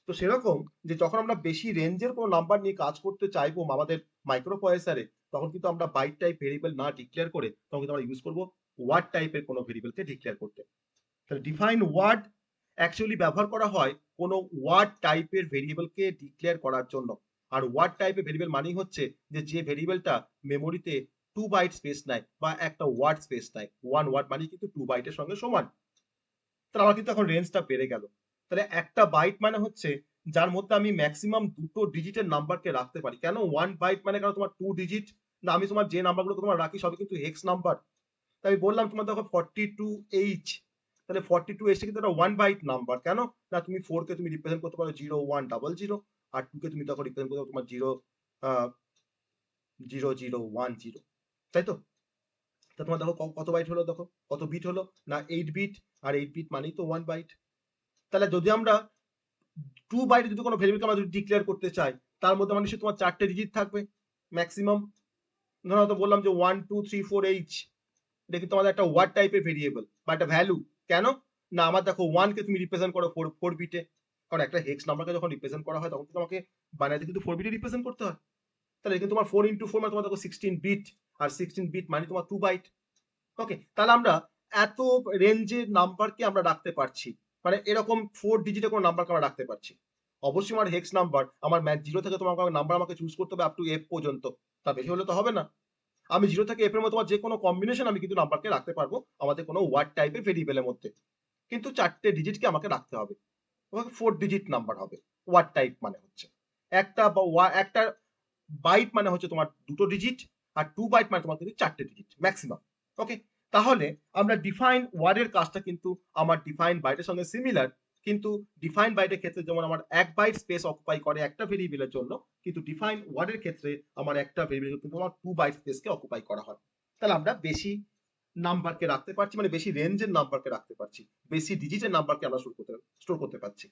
তো সেরকম যে যখন আমরা বেশি রেঞ্জের কোনো নাম্বার নিয়ে কাজ করতে চাইবো আমাদের মাইক্রো প্রসেসরে, তখন কিন্তু আমরা বাইট টাইপ ভেরিয়েবল না ডিক্লেয়ার করে তখন কিন্তু আমরা ইউজ করবো ওয়ার্ড টাইপের কোনো ভেরিয়েবলকে ডিক্লেয়ার করতে। তাহলে ডিফাইন ওয়ার্ড অ্যাকচুয়ালি ব্যবহার করা হয় কোনো ওয়ার্ড টাইপের ভেরিয়েবলকে ডিক্লেয়ার করার জন্য। আর ওয়ার্ড টাইপের ভেরিয়েবল মানেই হচ্ছে যে ভেরিয়েবলটা মেমোরিতে 2 বাইট স্পেস নেয় বা একটা ওয়ার্ড স্পেস নেয়। 1 ওয়ার্ড মানে কিন্তু 2 বাইটের সঙ্গে সমান। তাহলে আমার কিন্তু এখন রেঞ্জটা বেড়ে গেল। তাহলে একটা বাইট মানে হচ্ছে যার মধ্যে আমি ম্যাক্সিমাম 2টো ডিজিটের নাম্বারকে রাখতে পারি। কেন 1 বাইট মানে কেন তোমার 2 ডিজিট? না, আমি তোমার যে নাম্বারগুলো তোমার রাখি সবই কিন্তু হেক্স নাম্বার। তাই আমি বললাম তোমার দেখো 42H, তাহলে 42H কিন্তু একটা 1 বাইট নাম্বার। কেন? না, তুমি 4 কে তুমি রিপ্রেজেন্ট করতে পারো 0100, আর 2 কে তুমি তখন রিপ্রেজেন্ট করতে পারো তোমার 0010, তাই তো? তা তোমার দেখো কত বাইট হলো, দেখো কত বিট হলো, না 8 বিট, আর 8 বিট মানেই তো 1 বাইট। তাহলে যদি আমরা 2 বাইট যদি কোনো ভেরিয়েবলকে আমরা যদি ডিক্লেয়ার করতে চাই, তার মধ্যে মানে তোমার 4টে ডিজিট থাকবে ম্যাক্সিমাম। ধরো হয়তো বললাম যে 1 2 3 4H, এটা কিন্তু আমাদের একটা ওয়ার্ড টাইপের ভেরিয়েবল বা একটা ভ্যালু। কেন? না, আমার দেখো 1 কে তুমি রিপ্রেজেন্ট করো 4 বিটে, কারণ একটা হেক্স নাম্বারকে যখন রিপ্রেজেন্ট করা হয় তখন কিন্তু আমাকে বাইনারিতে কিন্তু 4 বিটে রিপ্রেজেন্ট করতে হয়। তাহলে কিন্তু তোমার 4 × 4 মানে তোমার দেখো 16 বিট, আর 16 বিট মানে তোমার 2 বাইট। ওকে, তাহলে আমরা এত রেঞ্জের নাম্বারকে আমরা রাখতে পারছি, মানে এরকম 4 ডিজিটের কোনো নাম্বারকে আমরা রাখতে পারছি। অবশ্যই আমার হেক্স নাম্বার, আমার ম্যাথ 0 থেকে তোমার নাম্বার আমাকে চুজ করতে হবে আপ টু F পর্যন্ত, তার বেশি হলে তো হবে না। আমি 0 থেকে F এর মধ্যে তোমার যে কোনো কম্বিনেশন আমি কিন্তু নাম্বারকে রাখতে পারবো আমাদের কোনো ওয়ার্ড টাইপের ভেরিয়েবলের মধ্যে, কিন্তু 4টে ডিজিটকে আমাকে রাখতে হবে। 4 ডিজিট নাম্বার হবে ওয়ার্ড টাইপ মানে হচ্ছে। একটা বাইট মানে হচ্ছে তোমার 2টো ডিজিট, আর 2 বাইট মানে তোমার কিন্তু 4টে ডিজিট ম্যাক্সিমাম। ওকে, তাহলে আমরা ডিফাইন ওয়ার্ডের কাজটা কিন্তু আমার ডিফাইন বাইটের সঙ্গে সিমিলার, কিন্তু ডিফাইন বাইটের ক্ষেত্রে যেমন আমার 1 বাইট স্পেস অকুপাই করে একটা ভেরিয়েবলের জন্য, কিন্তু ডিফাইন ওয়ার্ডের ক্ষেত্রে আমার একটা ভেরিয়েবল কিন্তু আমার 2 বাইট স্পেসকে অকুপাই করা হয়। তাহলে আমরা বেশি নাম্বারকে রাখতে পারছি, মানে বেশি রেঞ্জের নাম্বারকে রাখতে পারছি, বেশি ডিজিটের নাম্বারকে আমরা স্টোর করতে পারছি।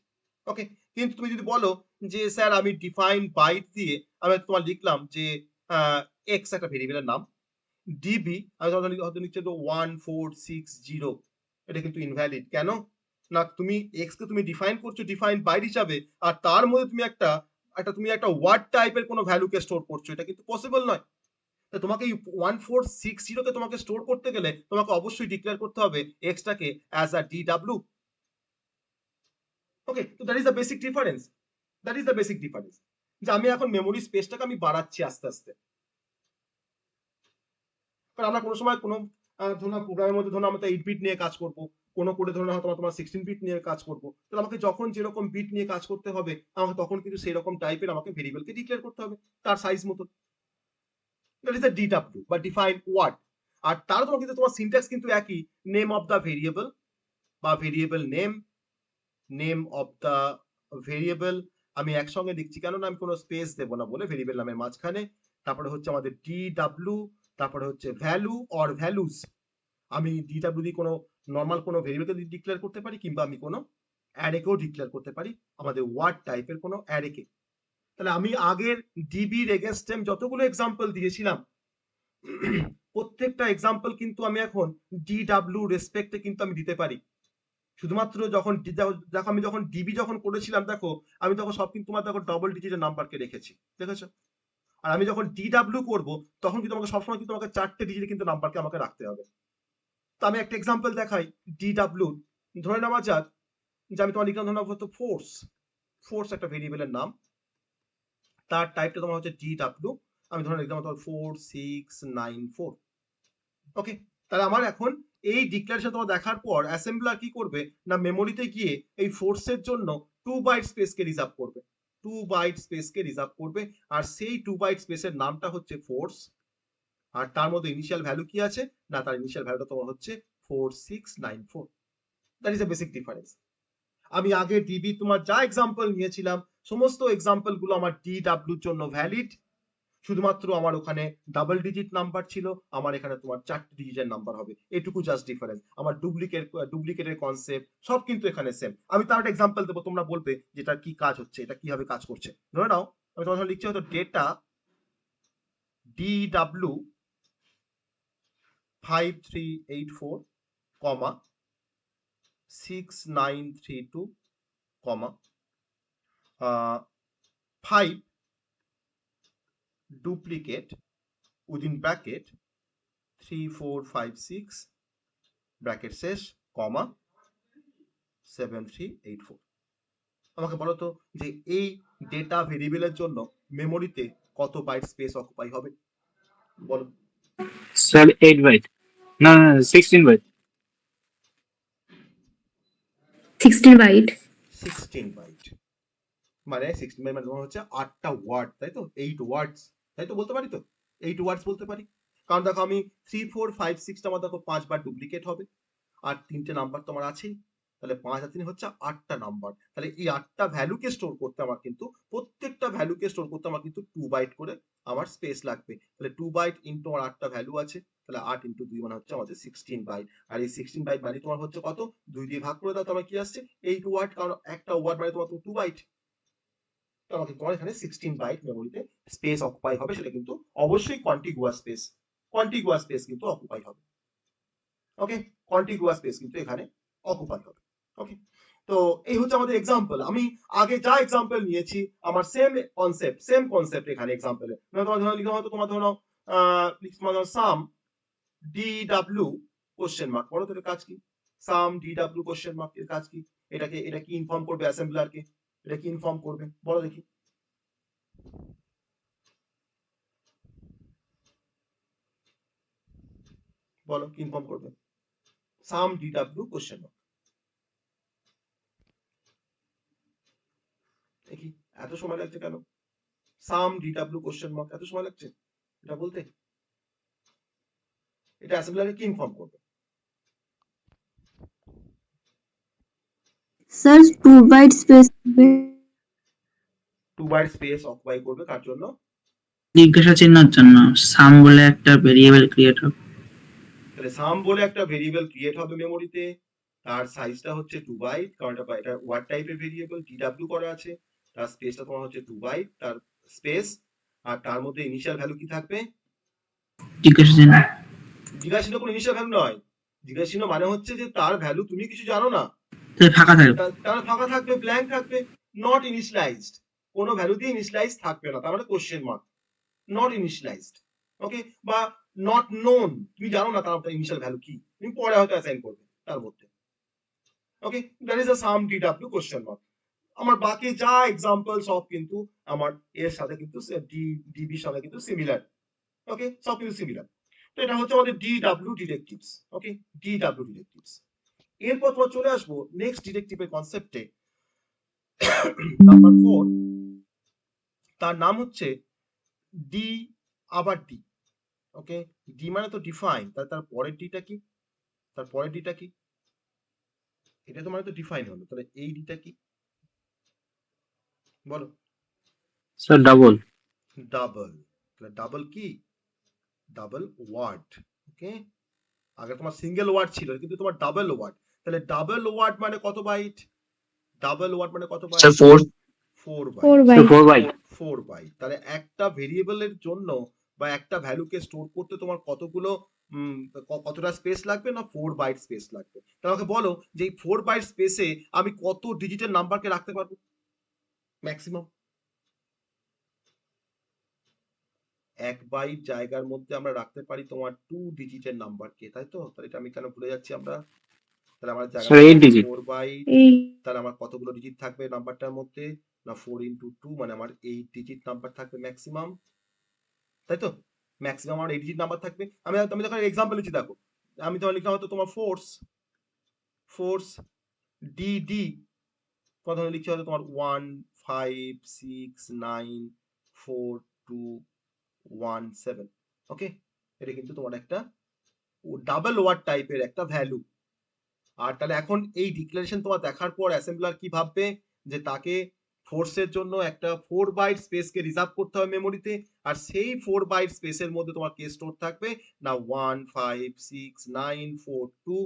ওকে, কিন্তু তুমি যদি বলো যে স্যার আমি ডিফাইন বাইট দিয়ে আমি তোমার লিখলাম যে এক্স একটা ভেরিয়েবলের নাম, ডিবি আমি হয়তো নিচ্ছে 1460, এটা কিন্তু ইনভ্যালিড। কেন না, তুমি এক্স কে তুমি ডিফাইন করছো ডিফাইন বাইট হিসাবে, আর তার মধ্যে তুমি একটা ওয়ার্ড টাইপের কোনো ভ্যালুকে স্টোর করছো, এটা কিন্তু পসিবল নয়। তো তোমাকে এই 1460 কে তোমাকে স্টোর করতে গেলে তোমাকে অবশ্যই ডিক্লেয়ার করতে হবে এক্সটাকে অ্যাজ আ ডিডব্লিউ। ওকে, তো that is the basic difference, যে আমি এখন মেমোরি স্পেসটাকে আমি বাড়াচ্ছি আস্তে আস্তে। কারণ আমরা কোনো সময় কোনো ধরুন প্রোগ্রামের মধ্যে ধরুন আমরা 8 বিট নিয়ে কাজ করব, কোনো কোডে ধরুন হয়তো তোমার 16 বিট নিয়ে কাজ করব, তাহলে আমাকে যখন যেরকম বিট নিয়ে কাজ করতে হবে আমাকে তখন কিন্তু সেই রকম টাইপের আমাকে ভেরিয়েবলকে ডিক্লেয়ার করতে হবে তার সাইজ মতো। দ্যাট ইজ দ্য ডিডব্লিউ বা ডিফাইন ওয়ার্ড। আর তার তোমার কিন্তু তোমার সিনট্যাক্স কিন্তু একই, নেম অফ দ্য ভেরিয়েবল বা variable name of the variable আমি একসঙ্গে লিখছি, কেননা আমি কোনো স্পেস দেবো না বলে ভেরিয়েবল নামের মাঝখানে। তারপরে হচ্ছে আমাদের ডিডব্লিউ, তারপরে হচ্ছে ভ্যালু অর ভ্যালুস। আমি ডিডব্লিউ দিয়ে কোনো নর্মাল কোনো ভেরিয়েবলকে ডিক্লেয়ার করতে পারি, কিংবা আমি কোনো অ্যারেকেও ডিক্লেয়ার করতে পারি, আমাদের ওয়ার্ড টাইপের কোনো অ্যারেকে। তাহলে আমি আগের ডিবির এগেনস্ট যতগুলো এক্সাম্পল দিয়েছিলাম প্রত্যেকটা এক্সাম্পল কিন্তু আমি এখন ডিডব্লিউ রেসপেক্টে কিন্তু আমি দিতে পারি। শুধুমাত্র দেখো আমি যখন ডিবি যখন করেছিলাম, দেখো আমি তখন সব কিন্তু তোমার দেখো ডবল ডিজিটের নাম্বারকে রেখেছি, দেখেছো? আর আমি যখন ডিডব্লিউ করব তখন কিন্তু আমাকে সবসময় কিন্তু আমাকে 4টে ডিজিটের কিন্তু নাম্বারকে আমাকে রাখতে হবে। তো আমি একটা এক্সাম্পল দেখাই ডিডব্লিউ। ধরে নেওয়া যাক যে আমি তোমার লিখলাম, ধরে নেওয়া হতো ফোর্স একটা ভেরিয়েবলের নাম, তার টাইপটা তোমার হচ্ছে ডিডব্লিউ, আমি ধরে লিখলাম তোমার 4694। ওকে, তাহলে আমার এখন এই ডিক্লারেশন তোমার দেখার পর অ্যাসেম্বলার কি করবে না, মেমোরিতে গিয়ে এই ফোর্সের জন্য 2 বাইট স্পেসকে রিজার্ভ করবে, 2 বাইট স্পেসকে রিজার্ভ করবে। আর সেই 2 বাইট স্পেসের নামটা হচ্ছে ফোর্স, আর তার মধ্যে ইনিশিয়াল ভ্যালু কি আছে না, তার ইনিশিয়াল ভ্যালুটা তোমার হচ্ছে 4694। That is the basic difference. আমি আগে ডিবি তোমার যা এক্সাম্পল নিয়েছিলাম সমস্ত এক্সাম্পল গুলো আমার ডিডব্লিউর জন্য ভ্যালিড, শুধুমাত্র আমার ওখানে ডাবল ডিজিট নাম্বার ছিল, আমার এখানে তোমার 4টে ডিজিটের নাম্বার হবে, এটুকু জাস্ট ডিফারেন্স। আমার ডুপ্লিকেটের কনসেপ্ট সব কিন্তু এখানে সেম। আমি তার একটা এক্সাম্পল দেবো, তোমরা বলবে যেটা কি কাজ হচ্ছে, এটা কিভাবে কাজ করছে। ধরে নাও আমি তোমার লিখছি হয়তো data DW 5384, 6932, 5 duplicate within bracket 3456 bracket শেষ, 7384। আমাকে বলো তো যে এই ডেটা ভেরিয়েবলের জন্য মেমোরিতে কত বাইট স্পেস অকুপাই হবে, বলো। স্যার 8 বাইট, না 16 বাইট। 16 বাইট। 16 বাইট মানে 16 বাইট মানে তোমার হচ্ছে 8টা ওয়ার্ড, তাই তো? 8 ওয়ার্ডস, তাই তো বলতে পারি তো? 8 ওয়ার্ডস বলতে পারি। কারণ দেখো আমি 3456টা আমার দেখো 5 বার ডুপ্লিকেট হবে, আর 3টে নাম্বার তো আমার আছেই, তাহলে 5 আর 3 হচ্ছে 8টা নাম্বার। তাহলে এই 8টা ভ্যালুকে স্টোর করতে আমার কিন্তু প্রত্যেকটা ভ্যালুকে স্টোর করতে আমার কিন্তু 2 বাইট করে আমার স্পেস লাগবে। তাহলে 2 বাইট ইনটু আমার 8টা ভ্যালু আছে, তাহলে 8 ইনটু 2 মানে হচ্ছে আমাদের 16 বাইট। আর এই 16 বাইট মানে তোমার হচ্ছে কত, 2 দিয়ে ভাগ করে দাও, তোমার কি আসছে 8 ওয়ার্ড, কারণ একটা ওয়ার্ড মানে তোমার 2 বাইট। তো আমাকে তোমার এখানে 16 বাইট মেমোরিতে স্পেস অকুপাই হবে, সেটা কিন্তু অবশ্যই কন্টিগুয়াস স্পেস কিন্তু অকুপাই হবে। ওকে, কন্টিগুয়াস স্পেস কিন্তু এখানে অকুপাই হবে। ওকে, তো এই হচ্ছে আমাদের এক্সাম্পল। আমি আগে যা এক্সাম্পল নিয়েছি আমার সেম কনসেপ্ট এখানে এক্সাম্পলে। তোমার ধরো লিখা হয়তো তোমার ধরো সাম ডিডব্লিউ কোশ্চেন মার্ক, বলো তো এর কাজ কি? সাম ডিডব্লিউ কোশ্চেন মার্ক এর কাজ কি? এটা কি ইনফর্ম করবে অ্যাসেম্বলারকে? এটা কি ইনফর্ম করবে বলো দেখি? বলো কি ইনফর্ম করবে? সাম ডিডব্লিউ কোশ্চেন মার্ক। দেখি এত সময় লাগছে কেন? সাম ডিডব্লিউ কোশ্চেন মার্ক এত সময় লাগছে এটা বলতে? এটা অ্যাসেম্বলারকে কি ইনফর্ম করবে? স্যার 2 বাইট স্পেস হবে। 2 বাইট স্পেস অকুপাই করবে কার জন্য? জিজ্ঞাসা চিহ্নের জন্য সাম বলে একটা ভেরিয়েবল ক্রিয়েট হবে। তাহলে সাম বলে একটা ভেরিয়েবল ক্রিয়েট হবে মেমোরিতে, তার সাইজটা হচ্ছে 2 বাইট, কারণ এটা ওয়ার্ড টাইপের ভেরিয়েবল, ডিডব্লিউ করা আছে, তার স্পেসটা তোমার হচ্ছে 2 বাইট, তার স্পেস, আর তার মধ্যে ইনিশিয়াল ভ্যালু কি থাকবে? জিজ্ঞাসা চিহ্ন। জিজ্ঞাসা চিহ্ন কোনো ইনিশিয়াল ভ্যালু নয়, জিজ্ঞাসা চিহ্ন মানে হচ্ছে যে তার ভ্যালু তুমি কিছু জানো না, তাই ফাঁকা থাকবে। তার ফাঁকা থাকবে, ব্ল্যাঙ্ক থাকবে, নট ইনিশিয়ালাইজড, কোনো ভ্যালু দিয়ে ইনিশিয়ালাইজ থাকবে না, তার মানে কোশ্চেন মার্ক, নট ইনিশিয়ালাইজড, ওকে, বা নট নোন, তুমি জানো না তার ইনিশিয়াল ভ্যালু কি, তুমি পরে হয়তো অ্যাসাইন করবে তার মধ্যে, okay, that is a some DW question mark. আমার বাকি যা এক্সাম্পল সব কিন্তু আমার এর সাথে কিন্তু ডিবির সাথে কিন্তু সিমিলার, ওকে, সব কিন্তু সিমিলার। তো এটা হচ্ছে আমাদের ডিডব্লিউ ডিরেক্টিভস, ওকে, ডিডব্লিউ ডিরেক্টিভস। এরপর তোমার চলে আসবো নেক্সট ডিরেক্টিভের কনসেপ্টে, নাম্বার 4, তার নাম হচ্ছে ডি আবার ডি, ওকে, ডি মানে তো ডিফাইন, তার পরের ডিটা কি, তার পরের ডিটা কি, এটা তো মানে তো ডিফাইন হলো, তাহলে এই ডিটা কি বলো? Sir double. ডাবল, তাহলে ডাবল কি, ডাবল ওয়ার্ড, ওকে, আগে তোমার সিঙ্গেল ওয়ার্ড ছিল কিন্তু তোমার ডাবল ওয়ার্ড, তাহলে ডাবল ওয়ার্ড মানে কত বাইট, ডাবল ওয়ার্ড মানে কত byte? Sir 4। 4 4 byte, sir byte 4 byte. 4 byte. তাহলে একটা ভেরিয়েবলের জন্য বা একটা ভ্যালুকে স্টোর করতে তোমার কতগুলো কতটা স্পেস লাগবে না, 4 বাইট স্পেস লাগবে। তাহলে আমাকে বলো যে এই 4 বাইট স্পেসে আমি কত ডিজিটের নাম্বারকে রাখতে পারবো ম্যাক্সিমাম? 1 বাইট জায়গার মধ্যে আমরা রাখতে পারি তোমার 2 ডিজিটের নাম্বারকে, তাই তো? তাহলে এটা আমি কেন ভুলে যাচ্ছি আমরা? তাহলে আমার জায়গা স্যার 8 ডিজিট। 4 বাইট, এই তাহলে আমার কতগুলো ডিজিট থাকবে নাম্বারটার মধ্যে না, 4 ইন্টু 2 মানে আমার 8 ডিজিট নাম্বার থাকবে ম্যাক্সিমাম, তাই তো? ম্যাক্সিমাম আমার 8 ডিজিট নাম্বার থাকবে। আমি যখন এক্সাম্পল দিচ্ছি দেখো, আমি তোমার লিখলাম হয়তো তোমার ফোর্স ডি ডি, প্রথমে লিখছি হয়তো তোমার 1 5 6 9 4 2 1 7, ওকে, এটা কিন্তু তোমার একটা ডাবল ওয়ার্ড টাইপের একটা ভ্যালু। আর তাহলে এখন এই ডিক্লারেশন তোমার দেখার পর অ্যাসেম্বলার কি ভাববে, যে তাকে ফোর্সের জন্য একটা 4 বাইট স্পেসকে রিজার্ভ করতে হবে মেমোরিতে, আর সেই 4 বাইট স্পেসের মধ্যে তোমার কে স্টোর থাকবে না 1 5 6 9 4 2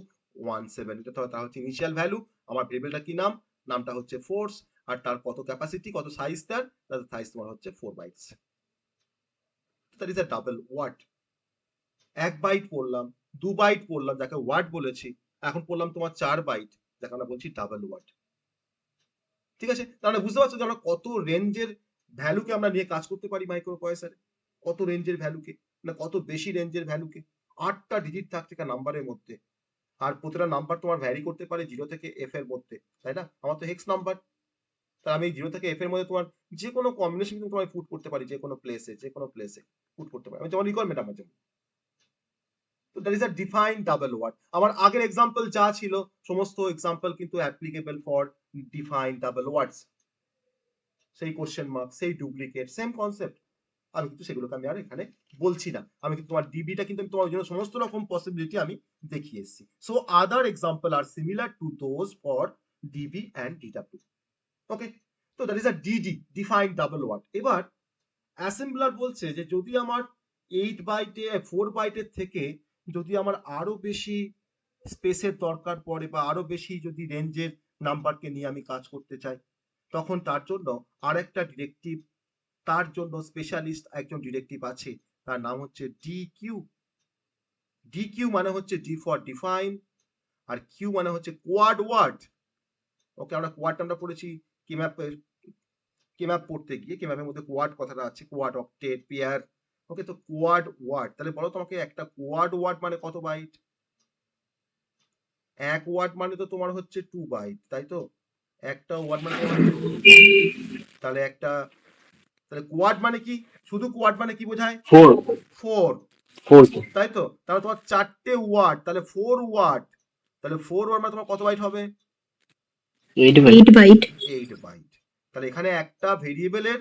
1 7, এটা তো তার হচ্ছে ইনিশিয়াল ভ্যালু, আমার ভেরিয়েবলটা কি নাম, নামটা হচ্ছে ফোর্স, আর তার কত ক্যাপাসিটি, কত সাইজ, তার সাইজ তোমার হচ্ছে 4 bytes, that is a double word. 1 byte পড়লাম, 2 বাইট পড়লাম যাকে ওয়ার্ড বলেছি, এখন পড়লাম তোমার 4 বাইট যাকে আমরা বলছি ডাবল ওয়ার্ড, ঠিক আছে? তাহলে বুঝতে পারছো যে আমরা কত রেঞ্জের ভ্যালুকে আমরা নিয়ে কাজ করতে পারি মাইক্রো প্রসেসরে, কত রেঞ্জের ভ্যালুকে, না কত বেশি রেঞ্জের ভ্যালুকে, 8টা ডিজিট থাকছে একটা নাম্বারের মধ্যে, আর প্রতিটা নাম্বার তোমার ভ্যারি করতে পারে 0 থেকে f এর মধ্যে, তাই না? আমার তো হেক্স নাম্বার, তাহলে আমি 0 থেকে f এর মধ্যে তোমার যে কোনো কম্বিনেশন কিন্তু তোমার পুট করতে পারি, যে কোনো প্লেসে পুট করতে পারি, আমি যেমন রিকোয়ারমেন্ট আমার যেমন। তো that is a define double word. আমার আগের এক্সাম্পল যা ছিল সমস্ত এক্সাম্পল কিন্তু applicable for define double words, সেই কোশ্চেন মার্ক, সেই ডুপ্লিকেট, সেম কনসেপ্ট, আমি কিন্তু সেগুলোকে আমি আর এখানে বলছি না, আমি কিন্তু তোমার ডিবিটা কিন্তু আমি তোমার জন্য সমস্ত রকম পসিবিলিটি আমি দেখিয়ে এসেছি। So other example are similar to those for DB and DW, okay. তো that is a DD, define double word. এবার অ্যাসেম্বলার বলছে যে যদি আমার 8 বাইটে 4 বাইটের থেকে যদি আমার আরো বেশি স্পেসের দরকার পড়ে বা আরো বেশি যদি রেঞ্জের নাম্বারকে নিয়ে আমি কাজ করতে চাই, তখন তার জন্য আরেকটা ডিরেক্টিভ, তার জন্য স্পেশালিস্ট একজন ডিরেক্টিভ আছে, তার নাম হচ্ছে ডিকিউ। ডিকিউ মানে হচ্ছে ডি ফর ডিফাইন, আর কিউ মানে হচ্ছে কোয়াড ওয়ার্ড, ওকে, আমরা কোয়াড আমরা পড়েছি কেম্যাপ পড়তে গিয়ে, কেম্যাপের মধ্যে কোয়াড কথাটা আছে, কোয়াড অক্টেট পেয়ার, ওকে। তো কোয়াড ওয়ার্ড, তাহলে বলো তোমাকে একটা কোয়াড ওয়ার্ড মানে কত বাইট? এক ওয়ার্ড মানে তো তোমার হচ্ছে 2 বাইট, তাই তো? একটা ওয়ার্ড মানে তোমার হচ্ছে 2 বাইট, তাহলে তাহলে কোয়াড মানে কি, শুধু কোয়াড মানে কি বোঝায়? 4, 4 তাই তো? তাহলে তোমার 4টে ওয়ার্ড, তাহলে 4 ওয়ার্ড, তাহলে 4 ওয়ার্ড মানে তোমার কত বাইট হবে? 8 বাইট। 8 byte 8 byte. তাহলে এখানে একটা ভেরিয়েবলের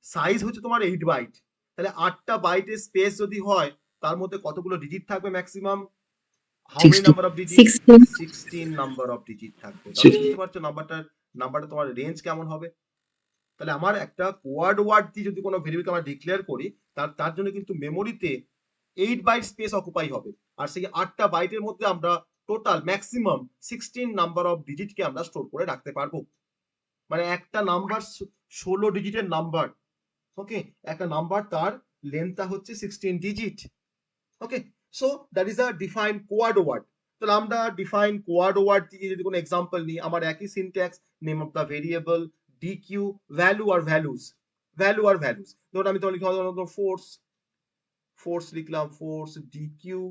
সাইজ হচ্ছে তোমার 8 বাইট, তাহলে 8টা বাইটের স্পেস যদি হয় তার মধ্যে কতগুলো ডিজিট থাকবে maximum? How many 16 number of digit? 16 16 number of digit থাকবে। তাহলে বুঝতে পারছো নাম্বারটা তোমার রেঞ্জ কেমন হবে। তাহলে আমার একটা ওয়ার্ড দিয়ে যদি কোনো ভেরিয়েবলকে আমরা ডিক্লেয়ার করি, তার জন্য কিন্তু মেমোরিতে 8 বাইট স্পেস অকুপাই হবে। আর সেই 8টা বাইটের মধ্যে আমরা টোটাল ম্যাক্সিমাম 16 নাম্বার অফ ডিজিটকে আমরা স্টোর করে রাখতে পারবো। মানে একটা নাম্বার 16 ডিজিটের নাম্বার। ওকে, একটা নাম্বার তার লেন্থটা হচ্ছে 16 digit. Okay, so that is a define quad word. তাহলে আমরা ডিফাইন কোয়াড ওয়ার্ড দিয়ে যদি কোনো এক্সাম্পল নিই, আমার একই syntax, name of the variable, DQ, value আর ভ্যালুজ, ধরুন আমি তোমার লিখলাম ফোর্স লিখলাম, ফোর্স ডিকিউ,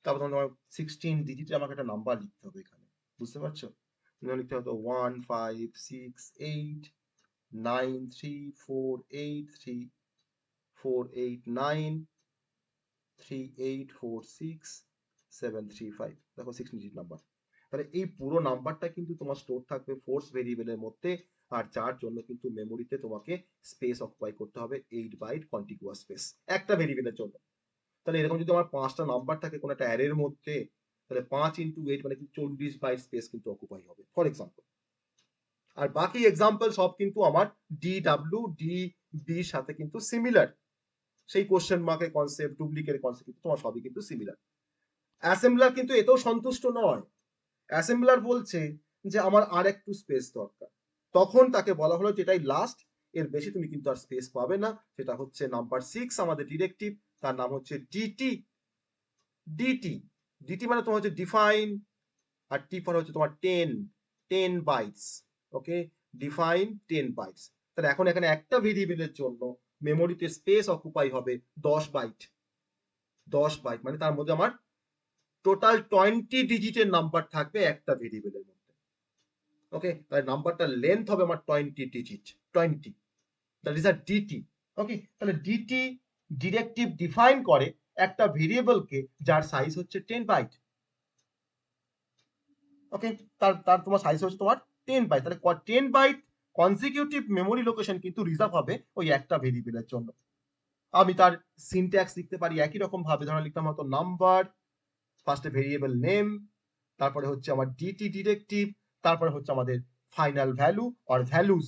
তারপর তোমার 16 ডিজিটের আমাকে একটা নাম্বার লিখতে হবে এখানে, বুঝতে পারছো? লিখতে হবে 1 5 6 8 9 3 4 8 3 4 8 9 3 8 4 6 7 3 5, দেখো 16 ডিজিট নাম্বার। তাহলে এই পুরো নাম্বারটা কিন্তু তোমার স্টোর থাকবে ফোর্স ভেরিয়েবলের মধ্যে, আর যার জন্য কিন্তু মেমোরিতে তোমাকে স্পেস অকুপাই করতে হবে 8 বাইট কন্টিগুয়াস স্পেস একটা ভেরিয়েবলের জন্য। তাহলে এরকম যদি আমার 5টা নাম্বার থাকে কোনো একটা অ্যারের মধ্যে, তাহলে 5 ইন্টু 8 মানে কিন্তু 40 বাইট স্পেস কিন্তু অকুপাই হবে, ফর এক্সাম্পল। আর বাকি এক্সাম্পল সব কিন্তু আমার ডিডব্লিউ ডিবির সাথে কিন্তু সিমিলার। সেই কোশ্চেন মার্কের কনসেপ্ট, ডুপ্লিকেট কনসেপ্ট কিন্তু তোমার সবই কিন্তু সিমিলার। অ্যাসেম্বলার কিন্তু এতেও সন্তুষ্ট নয়। অ্যাসেম্বলার বলছে যে আমার আর একটু স্পেস দরকার, তখন তাকে বলা হলো যে এটাই লাস্ট, এর বেশি তুমি কিন্তু আর স্পেস পাবে না। সেটা হচ্ছে নাম্বার 6 আমাদের ডিরেক্টিভ, তার নাম হচ্ছে ডিটি। ডিটি মানে তোমার হচ্ছে ডিফাইন, আর টি ফর হচ্ছে তোমার 10 বাইটস। Okay, define 10 bytes. তাহলে এখন এখানে একটা ভেরিয়েবলের জন্য মেমোরিতে স্পেস অকুপাই হবে 10 বাইট। 10 বাইট মানে তার মধ্যে আমার টোটাল 20 ডিজিটের নাম্বার থাকবে একটা ভেরিয়েবলের মধ্যে। ওকে, তাহলে নাম্বারটা লেন্থ হবে আমার 20 digit, 20, that is a DT. Okay, তাহলে ডিটি ডিরেক্টিভ ডিফাইন করে একটা ভেরিয়েবলকে যার সাইজ হচ্ছে 10 বাইট। ওকে, তার তোমার সাইজ হচ্ছে তোমার 10 বাইট। তাহলে 10 বাইট কনজিকিউটিভ মেমোরি লোকেশন কিন্তু রিজার্ভ হবে ওই একটা ভেরিয়েবলের জন্য। আমি তার সিনট্যাক্স লিখতে পারি একই রকম ভাবে, ধরো লিখতাম হয়তো নাম্বার, ফার্স্টে ভেরিয়েবল নেম, তারপরে হচ্ছে আমার ডিটি ডিরেক্টিভ, তারপরে হচ্ছে আমাদের ফাইনাল ভ্যালু আর ভ্যালুজ।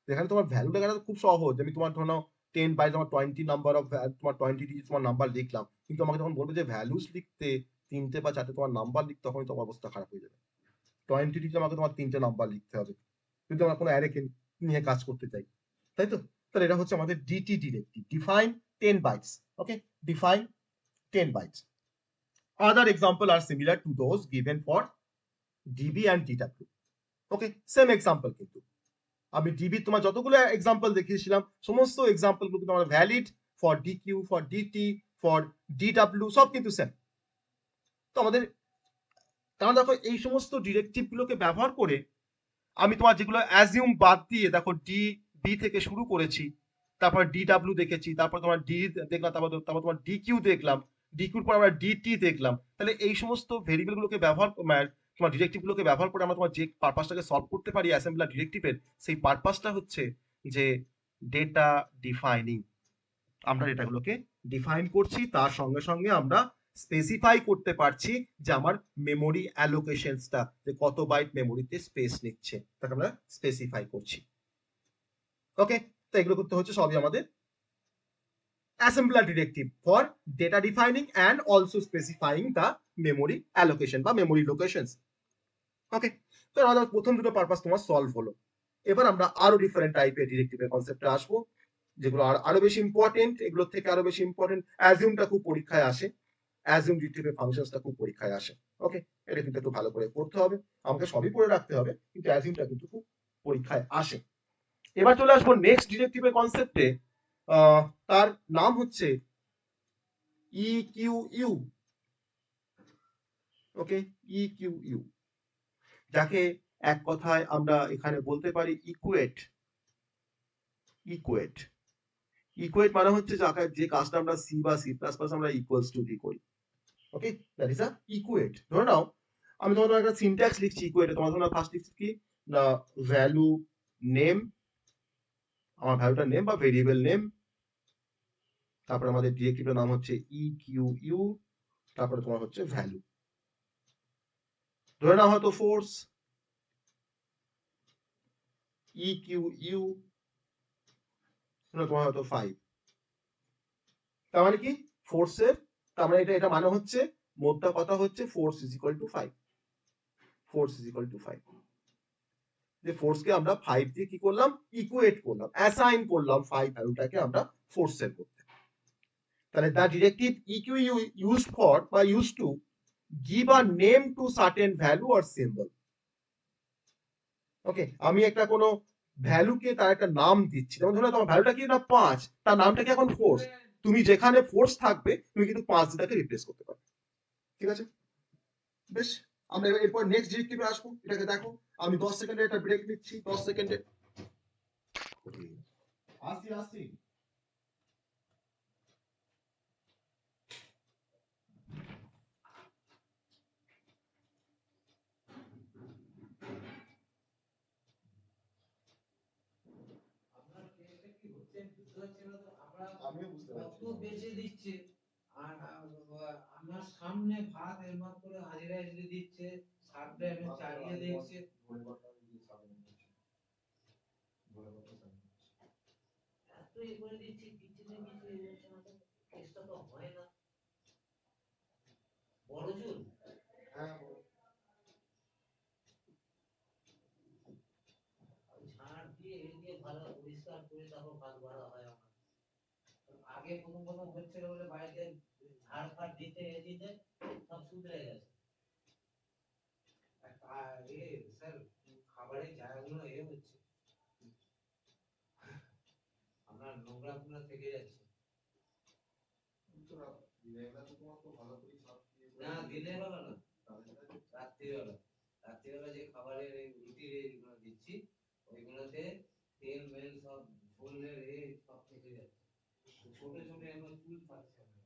এখানে তোমার ভ্যালু লেখাটা খুব সহজ, আমি তোমার ধরো 10 বাই তোমার 20 নাম্বার অফ তোমার 20 ডিজিট তোমার নাম্বার লিখলাম, কিন্তু আমাকে যখন বলবে যে ভ্যালুজ লিখতে 3টে বা 4টে তোমার নাম্বার লিখতে, তখনই তোমার অবস্থা খারাপ হয়ে যাবে। 20 ডিজিট আমাকে তোমার 3টে নাম্বার লিখতে হবে যদি আমরা কোনো অ্যারে নিয়ে কাজ করতে চাই, তাই তো? তাহলে এটা হচ্ছে আমাদের DT directive, define 10 bytes. Okay, define 10 bytes. Other example are similar to those given for DB and DW. Okay, same example কিন্তু আমি ডিবি তোমার যতগুলো এক্সাম্পল দেখিয়েছিলাম সমস্ত এক্সাম্পল গুলো কিন্তু আমার valid for DQ, for DT, for DW, সব কিন্তু সেম। তো আমাদের কারণ দেখো এই সমস্ত ডিরেক্টিভ গুলোকে ব্যবহার করে আমি তোমার যেগুলো অ্যাজিউম বাদ দিয়ে, দেখো ডি বি থেকে শুরু করেছি, তারপর ডিডব্লিউ দেখেছি, তারপর তোমার ডি দেখলাম, তারপর তোমার ডিকিউ দেখলাম, ডিকিউর পর আমরা ডিটি দেখলাম। তাহলে এই সমস্ত ভেরিয়েবল গুলোকে ব্যবহার তোমার ডিরেক্টিভ গুলোকে ব্যবহার করে আমরা তোমার যে পারপাসটাকে সলভ করতে পারি অ্যাসেম্বলার ডিরেক্টিভের, সেই পারপাসটা হচ্ছে যে ডেটা ডিফাইনিং। আমরা ডেটাগুলোকে ডিফাইন করছি, তার সঙ্গে সঙ্গে আমরা স্পেসিফাই করতে পারছি যে আমার মেমোরি অ্যালোকেশনসটা, যে কত বাইট মেমোরিতে স্পেস নিচ্ছে, তাকে আমরা স্পেসিফাই করছি। ওকে, তো এগুলো করতে হচ্ছে সবই আমাদের assembler directive for data defining and also specifying the memory allocation বা মেমোরি লোকেশনস। ওকে, তো আমাদের প্রথম দুটো পারপাস তোমার সলভ হলো। এবার আমরা আরো ডিফারেন্ট টাইপের ডিরেক্টিভের কনসেপ্টে আসবো, যেগুলো আরো বেশি ইম্পর্টেন্ট। এগুলোর থেকে আরো বেশি ইম্পর্টেন্ট অ্যাজিউমটা খুব পরীক্ষায় আসে, অ্যাজিউম ডিরেক্টিভের ফাংশনসটা খুব পরীক্ষায় আসে। ওকে, এটা কিন্তু একটু ভালো করে পড়তে হবে, আমাকে সবই পড়ে রাখতে হবে, কিন্তু অ্যাজিউমটা কিন্তু খুব পরীক্ষায় আসে। এবার চলে আসবো নেক্সট ডিরেক্টিভের কনসেপ্টে, তার নাম হচ্ছে ইকিউইউ। ওকে, ইকিউইউ, যাকে এক কথায় আমরা এখানে বলতে পারি ইকুয়েট। ইকুয়েট ইকুয়েট মানে হচ্ছে যে কাজটা আমরা সি বা সি প্লাস প্লাস আমরা ইকুয়ালস টু দিয়ে করি। ওকে, দ্যাট ইজ আ ইকুয়েট। ধরে নাও আমি তোমাদের একটা সিনট্যাক্স লিখছি ইকুয়েটে, তোমার ধরো ফার্স্ট লিখছি কি না ভ্যালু নেম, আমার ভ্যালুটা নেম বা ভেরিয়েবল নেম, তারপর আমাদের ডিরেক্টিভের নাম হচ্ছে ইকিউইউ, তারপরে তোমার হচ্ছে ভ্যালু। ধরে নাও হয়তো ফোর্স ই কিউ ইউ তোমার হয়তো 5, তার মানে কি ফোর্সের, তার মানে এটা মানে হচ্ছে মোদ্দা কথা হচ্ছে force is equal to 5, force is equal to 5, যে ফোর্সকে আমরা 5 দিয়ে কি করলাম, ইকুয়েট করলাম, অ্যাসাইন করলাম 5 ভ্যালুটাকে আমরা ফোর্সের মধ্যে। তাহলে the directive EQU used for বা use to give a name to certain value or symbol. ওকে, আমি একটা কোনো ভ্যালুকে তার একটা নাম দিচ্ছি, যেমন ধরো তোমার ভ্যালুটা কি না 5, তার নামটা কি এখন ফোর্স, তুমি যেখানে ফোর্স থাকবে তুমি কিন্তু 5 দিয়ে তাকে রিপ্লেস করতে পারবে। ঠিক আছে, বেশ, আমরা এরপর নেক্সট ডিরেক্টিভে আসবো। এটাকে দেখো, আমি 10 সেকেন্ডের একটা ব্রেক নিচ্ছি, 10 সেকেন্ডে আসি। আমিও বুঝতে পারছি। কত বেঁচে দিচ্ছে, আর আমার সামনে ভাত এরকম করে হাজিরা এসে দিচ্ছে, সারটা এমন চালিয়ে দেখছে। এত এ করে দিচ্ছে, কিছু না কিছু হচ্ছে না, তো কেসটা তো হয় না। বড় চুল ঝাড় দিয়ে এ দিয়ে ভালো পরিষ্কার করে তারপর ভাত বাড়া হয় আমার। আগে প্রথম হচ্ছিল বলে বাড়িতে ঝাড় ফাড় দিতে সব শুধরে গেছে। স্যার খাবারের জায়গাগুলো হচ্ছে, আপনার নোংরা গুলো থেকে যাচ্ছে। না দিনের বেলা না, রাত্রিবেলা যে খাবারের রুটির এইগুলো দিচ্ছি, ওইগুলোতে তেল মেল সব ঝোলের সব থেকে যাচ্ছে, ছোট ছোট এমন চুল পাচ্ছে। আমি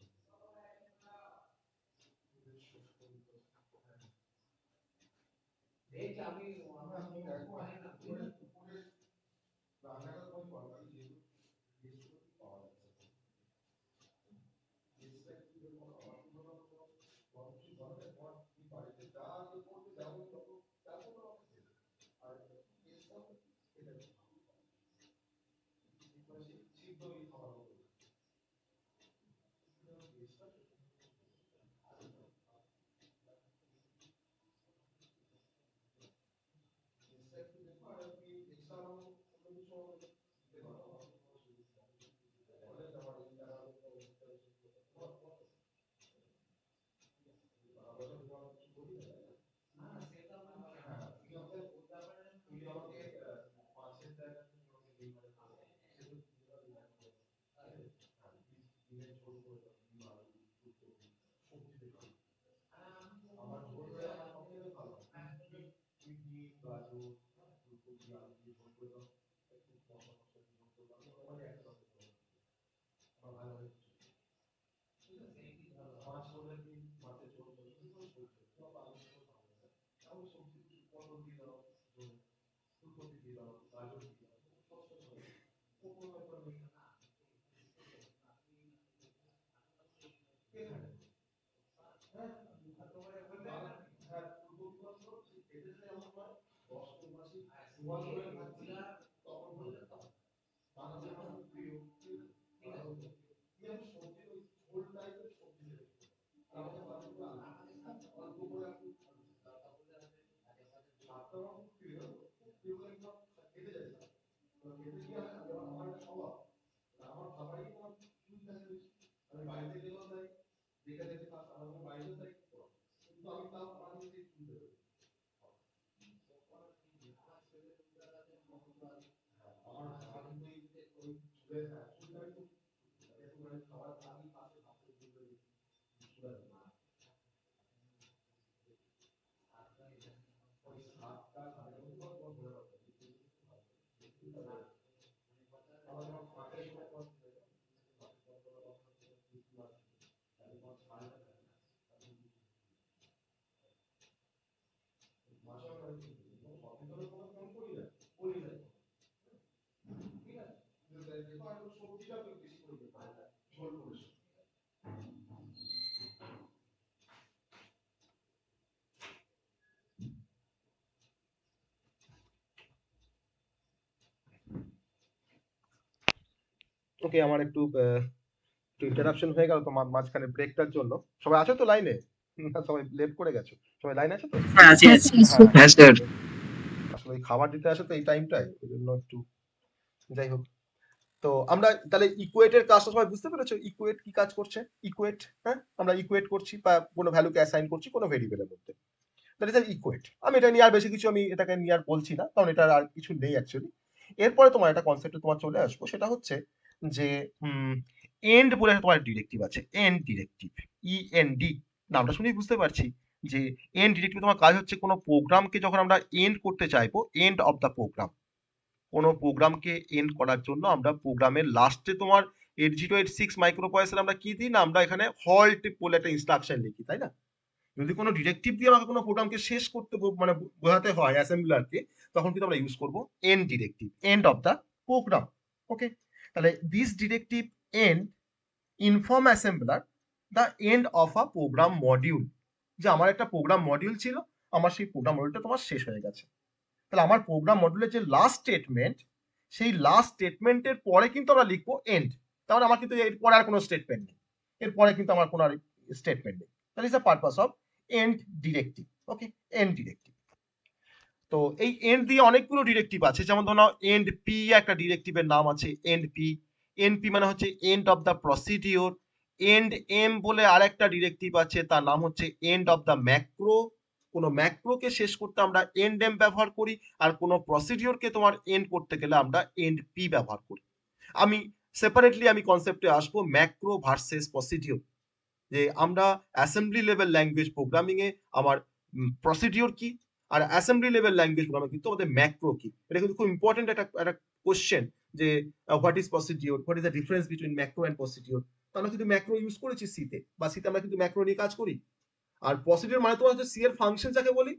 ওকে, আমার একটু ইন্টারাপশন হয়ে গেল তো মাঝখানে ব্রেকটার জন্য। সবাই আছো তো লাইনে? না সবাই লেট করে গেছো? সবাই লাইনে আছো তো? হ্যাঁ আছে আছে হ্যাঁ হ্যাঁ স্যার। আসলে ওই খাবার দিতে আসে তো এই টাইমটাই, ওই জন্য একটু, যাই হোক। তো আমরা তাহলে ইকুয়েটের কাজটা সবাই বুঝতে পেরেছো? ইকুয়েট কি কাজ করছে? ইকুয়েট, হ্যাঁ, আমরা ইকুয়েট করছি বা কোনো ভ্যালুকে অ্যাসাইন করছি কোনো ভেরিয়েবলের মধ্যে। That is equate. আমি এটা নিয়ে আর বেশি কিছু আমি এটাকে নিয়ে আর বলছি না, কারণ এটা আর কিছু নেই অ্যাকচুয়ালি। এরপরে তোমার একটা কনসেপ্টে তোমার চলে আসবো, সেটা হচ্ছে যে এন্ড বলে তোমার ডিরেক্টিভ আছে, এন্ড ডিরেক্টিভ, ইএনডি। নামটা শুনেই বুঝতে পারছি যে এন্ড ডিরেক্টিভ তোমার কাজ হচ্ছে কোনো প্রোগ্রামকে যখন আমরা এন্ড করতে চাইবো, এন্ড অফ দ্য প্রোগ্রাম, কোনো প্রোগ্রামকে এন্ড করার জন্য আমরা প্রোগ্রামের লাস্টে তোমার 8086 মাইক্রোপ্রসেসর আমরা কি দিই না, আমরা এখানে হল্ট বলে একটা ইনস্ট্রাকশন লিখি, তাই না? যদি কোনো ডিরেক্টিভ দিয়ে আমাকে কোনো প্রোগ্রামকে শেষ করতে মানে বোঝাতে হয় অ্যাসেম্বলারকে, তখন কিন্তু আমরা ইউজ করব end directive, end of the program. Okay, তাহলে this directive end inform assembler the end of a program module. যে আমার একটা প্রোগ্রাম মডিউল ছিল, আমার সেই প্রোগ্রাম মডিউলটা তোমার শেষ হয়ে গেছে। তাহলে আমার প্রোগ্রাম মডিউলের যে লাস্ট স্টেটমেন্ট, সেই লাস্ট স্টেটমেন্টের পরে কিন্তু আমরা লিখবো এন্ড। তাহলে আমার কিন্তু এরপরে আর কোনো স্টেটমেন্ট নেই, এরপরে কিন্তু আমার কোনো আর স্টেটমেন্ট নেই। That is the purpose of end directive. Okay, end directive. তো এই এন্ড দিয়ে অনেকগুলো ডিরেক্টিভ আছে, যেমন ধরো এন্ড পি একটা ডিরেক্টিভের নাম আছে, এন্ড পি। এন্ড পি মানে হচ্ছে end of the procedure. End M বলে আরেকটা ডিরেক্টিভ আছে, তার নাম হচ্ছে এন্ড অফ দ্য ম্যাক্রো। কোনো ম্যাক্রোকে শেষ করতে আমরা এন্ড এম ব্যবহার করি, আর কোনো প্রসিডিওরকে তোমার এন্ড করতে গেলে আমরা এন্ড পি ব্যবহার করি। আমি সেপারেটলি আমি কনসেপ্টে আসবো ম্যাক্রো ভার্সেস প্রসিডিওর, যে আমরা অ্যাসেম্বলি লেভেল ল্যাঙ্গুয়েজ প্রোগ্রামিং এ আমার প্রসিডিওর কি, আর অ্যাসেম্বলি লেভেল ল্যাঙ্গুয়েজ প্রোগ্রামিং কিন্তু আমাদের ম্যাক্রো কি। এটা কিন্তু খুব ইম্পর্টেন্ট একটা কোশ্চেন, যে what is procedure, what is the difference between macro and procedure. আমরা কিন্তু ম্যাক্রো ইউজ করেছি সিতে, বা সিতে আমরা কিন্তু ম্যাক্রো নিয়ে কাজ করি। আর প্রসিডিওর মানে তোমার হচ্ছে সি এর ফাংশন যাকে বলি,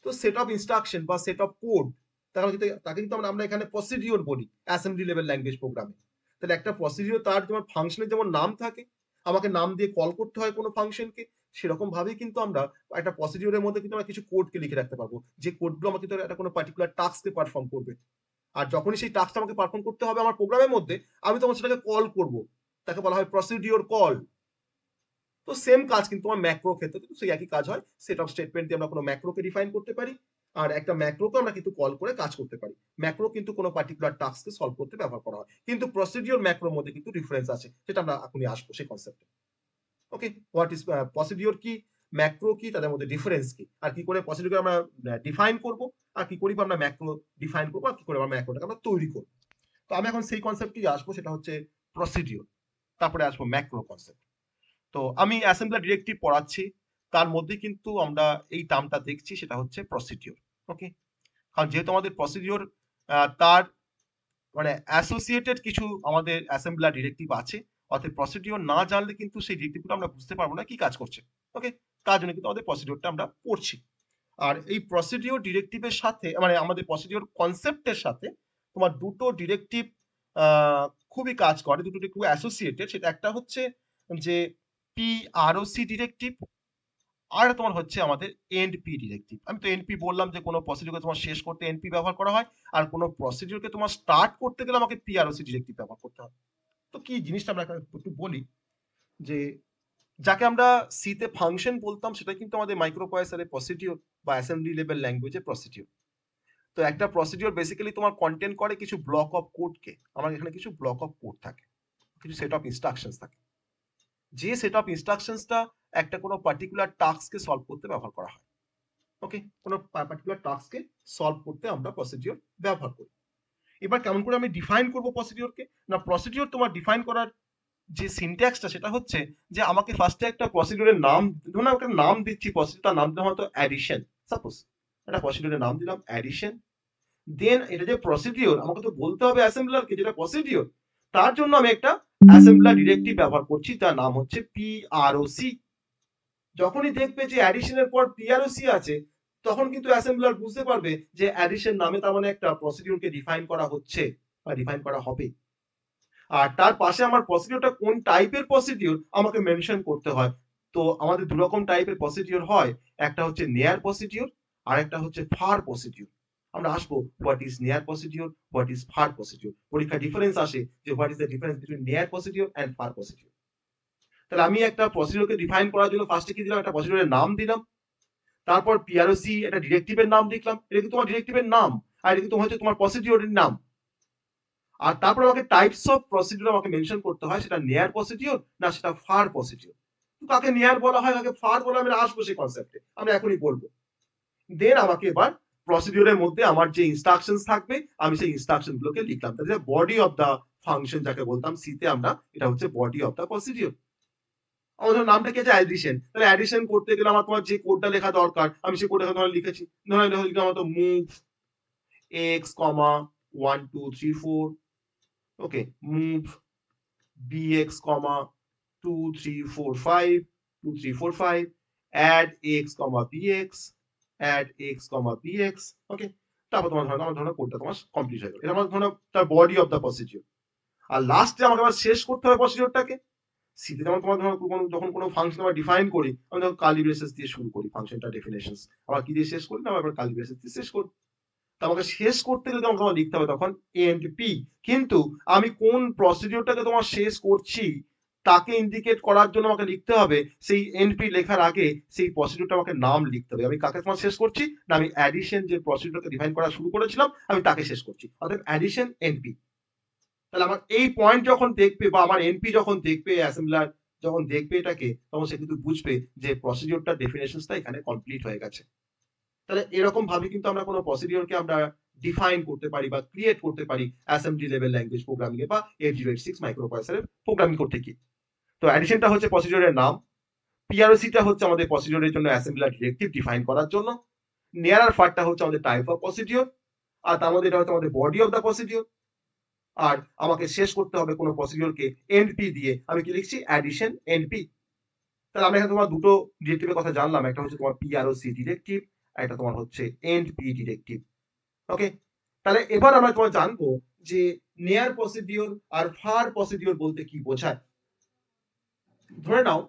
তো সেট অফ ইনস্ট্রাকশন বা সেট অফ কোড, তাকে কিন্তু আমরা এখানে প্রসিডিওর বলি অ্যাসেম্বলি লেভেল ল্যাঙ্গুয়েজ প্রোগ্রামে। তাহলে একটা প্রসিডিওর, তার তোমার ফাংশনের যেমন নাম থাকে, আমাকে নাম দিয়ে কল করতে হয় কোনো ফাংশনকে, সেরকম ভাবেই কিন্তু আমরা একটা প্রসিডিওরের মধ্যে কিন্তু আমরা কিছু কোডকে লিখে রাখতে পারবো, যে কোডগুলো আমাকে কিন্তু একটা কোনো পার্টিকুলার টাস্ককে পারফর্ম করবে। আর যখনই সেই টাস্কটা আমাকে পারফর্ম করতে হবে আমার প্রোগ্রামের মধ্যে, আমি তখন সেটাকে কল করব, তাকে বলা হয় প্রসিডিওর কল। তো সেম কাজ কিন্তু আমার ম্যাক্রো ক্ষেত্রে কিন্তু সেই একই কাজ হয়। সেট অফ স্টেটমেন্ট দিয়ে আমরা কোনো ম্যাক্রোকে ডিফাইন করতে পারি, আর একটা ম্যাক্রোকে আমরা কিন্তু কল করে কাজ করতে পারি। ম্যাক্রো কিন্তু কোনো পার্টিকুলার টাস্ককে সলভ করতে ব্যবহার করা হয়, কিন্তু প্রসিডিওর ম্যাক্রোর মধ্যে কিন্তু ডিফারেন্স আছে, সেটা আমরা এখনই আসবো সেই কনসেপ্টে। ওকে, হোয়াট ইজ প্রসিডিওর কি, ম্যাক্রো কি, তাদের মধ্যে ডিফারেন্স কি, আর কি করে প্রসিডিওর আমরা ডিফাইন করব, আর কি করে আমরা ম্যাক্রো ডিফাইন করব, আর কি করে আমরা ম্যাক্রোটাকে আমরা তৈরি করব। তো আমি এখন সেই কনসেপ্টই আসবো, সেটা হচ্ছে প্রসিডিওর, তারপরে আসবো ম্যাক্রো কনসেপ্ট। তো আমি অ্যাসেম্বলার ডিরেক্টিভ পড়াচ্ছি, তার মধ্যে কিন্তু আমরা এই টার্মটা দেখছি, সেটা হচ্ছে প্রসিডিওর। ওকে, কারণ যেহেতু আমাদের প্রসিডিওর তার মানে অ্যাসোসিয়েটেড কিছু আমাদের অ্যাসেম্বলার ডিরেক্টিভ আছে, অর্থাৎ প্রসিডিওর না জানলে কিন্তু সেই ডিরেক্টিভগুলো আমরা বুঝতে পারবো না কি কাজ করছে। ওকে, তার জন্য কিন্তু আমাদের প্রসিডিওরটা আমরা পড়ছি। আর এই প্রসিডিওর ডিরেক্টিভের সাথে মানে আমাদের প্রসিডিওর কনসেপ্টের সাথে তোমার দুটো ডিরেক্টিভ খুবই কাজ করে, দুটো খুব অ্যাসোসিয়েটেড। সেটা একটা হচ্ছে যে পিআরওসি ডিরেক্টিভ, আর তোমার হচ্ছে আমাদের এন্ড পি ডিরেক্টিভ। আমি তো এনপি বললাম যে কোনো প্রসিডিওরকে তোমার শেষ করতে এনপি ব্যবহার করা হয়, আর কোনো প্রসিডিওরকে তোমার স্টার্ট করতে গেলে আমাকে পিআরওসি ডিরেক্টিভ ব্যবহার করতে হয়। তো কি জিনিসটা আমরা একটু বলি, যে যাকে আমরা সিতে ফাংশন বলতাম, সেটা কিন্তু আমাদের মাইক্রোপ্রসেসরের প্রসিডিওর বা অ্যাসেম্বলি লেভেল ল্যাঙ্গুয়েজের প্রসিডিওর। তো একটা প্রসিডিওর বেসিক্যালি তোমার কন্টেন্ট করে কিছু ব্লক অফ কোডকে। আমার এখানে কিছু ব্লক অফ কোড থাকে, কিছু সেট অফ ইনস্ট্রাকশনস থাকে, যে সেট অফ ইনস্ট্রাকশনসটা একটা কোনো পার্টিকুলার টাস্ককে সলভ করতে ব্যবহার করা হয়। ওকে, কোনো পার্টিকুলার টাস্ককে সলভ করতে আমরা প্রসিডিওর ব্যবহার করি। এবার কেমন করে আমি ডিফাইন করব প্রসিডিওরকে, না প্রসিডিওর তোমার ডিফাইন করার যে সিনট্যাক্সটা, সেটা হচ্ছে যে আমাকে ফার্স্টে একটা প্রসিডিওরের নাম, ধরুন আমি একটা নাম দিচ্ছি, প্রসিডিওরটার নাম দিলাম হয়তো অ্যাডিশন, সাপোজ একটা প্রসিডিওরের নাম দিলাম অ্যাডিশন। দেন এটা যে প্রসিডিওর, আমাকে তো বলতে হবে অ্যাসেম্বলারকে যেটা প্রসিডিওর, তার জন্য আমি একটা অ্যাসেম্বলার ডিরেক্টিভ ব্যবহার করছি, তার নাম হচ্ছে পিআরওসি। যখনই দেখবে যে অ্যাডিশনের পর পিআরওসি আছে, তখন কিন্তু অ্যাসেম্বলার বুঝতে পারবে যে অ্যাডিশন নামে তার মানে একটা প্রসিডিওরকে ডিফাইন করা হচ্ছে বা ডিফাইন করা হবে। আর তার পাশে আমার প্রসিডিওরটা কোন টাইপের প্রসিডিওর আমাকে মেনশন করতে হয়। তো আমাদের দু রকম টাইপের প্রসিডিওর হয়, একটা হচ্ছে নেয়ার প্রসিডিওর, আর একটা হচ্ছে ফার প্রসিডিওর। আমরা আসবো what is near procedure, what is far procedure. পরীক্ষা ডিফারেন্স আসে যে what is the difference between near procedure and far procedure. তাহলে আমি একটা প্রসিডিওরকে ডিফাইন করার জন্য ফার্স্টে কি দিলাম, একটা প্রসিডিওরের নাম দিলাম, তারপর পিআরওসি একটা ডিরেক্টিভের নাম লিখলাম, এটা কিন্তু তোমার ডিরেক্টিভের নাম, আর এটা কিন্তু হচ্ছে তোমার প্রসিডিওরের নাম। আর তারপর আমাকে টাইপস অফ প্রসিডিওর আমাকে মেনশন করতে হয়, সেটা নেয়ার প্রসিডিওর না সেটা ফার প্রসিডিওর। কাকে নেয়ার বলা হয়, কাকে ফার বলা, আমি আসবো সেই কনসেপ্টে, আমরা এখনই বলবো। দেন আমাকে এবার প্রসিডিওরের মধ্যে আমার যে ইনস্ট্রাকশনস থাকবে আমি সেই ইনস্ট্রাকশন গুলোকে লিখলাম। তাহলে বডি অফ দা ফাংশন যাকে বলতাম সিতে, আমরা এটা হচ্ছে বডি অফ দা প্রসিডিওর। আমার নামটা কি আছে, অ্যাডিশন। তাহলে অ্যাডিশন করতে গেলে আমার তোমার যে কোডটা লেখা দরকার আমি সেই কোডটা ধরে লিখেছি, ধরে লিখলাম আমার তো মুভ এক্স কমা 1 2 3 4, ওকে, মুভ bx কমা 2 3 4 5 2 3 4 5, add x কমা bx, add x কমা bx, ওকে। তারপর তোমার ধরো আমার ধরো কোডটা তোমার কমপ্লিট হয়ে গেল, এটা আমার ধরো তার বডি অফ দা প্রসিডিওর। আর লাস্টে আমাকে আবার শেষ করতে হবে প্রসিডিওরটাকে। সিতে যেমন তোমার ধরো যখন কোনো ফাংশন আমরা ডিফাইন করি, আমি ধরো কার্লি ব্রেসেস দিয়ে শুরু করি ফাংশনটা ডেফিনেশনস, আবার কি দিয়ে শেষ করি না আবার কার্লি ব্রেসেস দিয়ে শেষ করি। তো আমাকে শেষ করতে গেলে তোমাকে আমার লিখতে হবে তখন এন্ড পি। কিন্তু আমি কোন প্রসিডিওরটাকে তোমার শেষ করছি তাকে ইন্ডিকেট করার জন্য আমাকে লিখতে হবে সেই এনপি লেখার আগে সেই প্রসিডিওরটা আমাকে নাম লিখতে হবে, আমি কাকে তোমার শেষ করছি না আমি অ্যাডিশন যে প্রসিডিওরটাকে ডিফাইন করা শুরু করেছিলাম আমি তাকে শেষ করছি, অর্থাৎ অ্যাডিশন এনপি। তাহলে আমার এই পয়েন্ট যখন দেখবে বা আমার এনপি যখন দেখবে, অ্যাসেম্বলার যখন দেখবে এটাকে, তখন সে কিন্তু বুঝবে যে প্রসিডিওরটা ডেফিনেশনসটা এখানে কমপ্লিট হয়ে গেছে। তাহলে এরকম ভাবে কিন্তু আমরা কোনো প্রসিডিওরকে আমরা ডিফাইন করতে পারি বা ক্রিয়েট করতে পারি অ্যাসেম্বলি লেভেল ল্যাঙ্গুয়েজ প্রোগ্রামিং এ বা 8086 মাইক্রোপ্রসেসরের প্রোগ্রামিং করতে কি। তো অ্যাডিশনটা হচ্ছে প্রসিডিওরের নাম, পিআরওসিটা হচ্ছে আমাদের প্রসিডিওরের জন্য অ্যাসেম্বলার ডিরেক্টিভ ডিফাইন করার জন্য, নিয়ার আর ফারটা হচ্ছে আমাদের টাইপ অফ প্রসিডিওর, আর তার মধ্যে এটা হচ্ছে আমাদের বডি অফ দা প্রসিডিওর। আর আমাকে শেষ করতে হবে কোনো প্রসিডিওরকে এনপি দিয়ে, আমি কি লিখছি অ্যাডিশন এনপি। তাহলে আমরা এখানে তোমার দুটো ডিরেক্টিভের কথা জানলাম, একটা হচ্ছে তোমার পিআরওসি ডিরেক্টিভ আর একটা তোমার হচ্ছে এনপি ডিরেক্টিভ, ওকে। তাহলে এবার আমরা তোমার জানবো যে নেয়ার প্রসিডিওর আর ফার প্রসিডিওর বলতে কি বোঝায়। ধরে নাও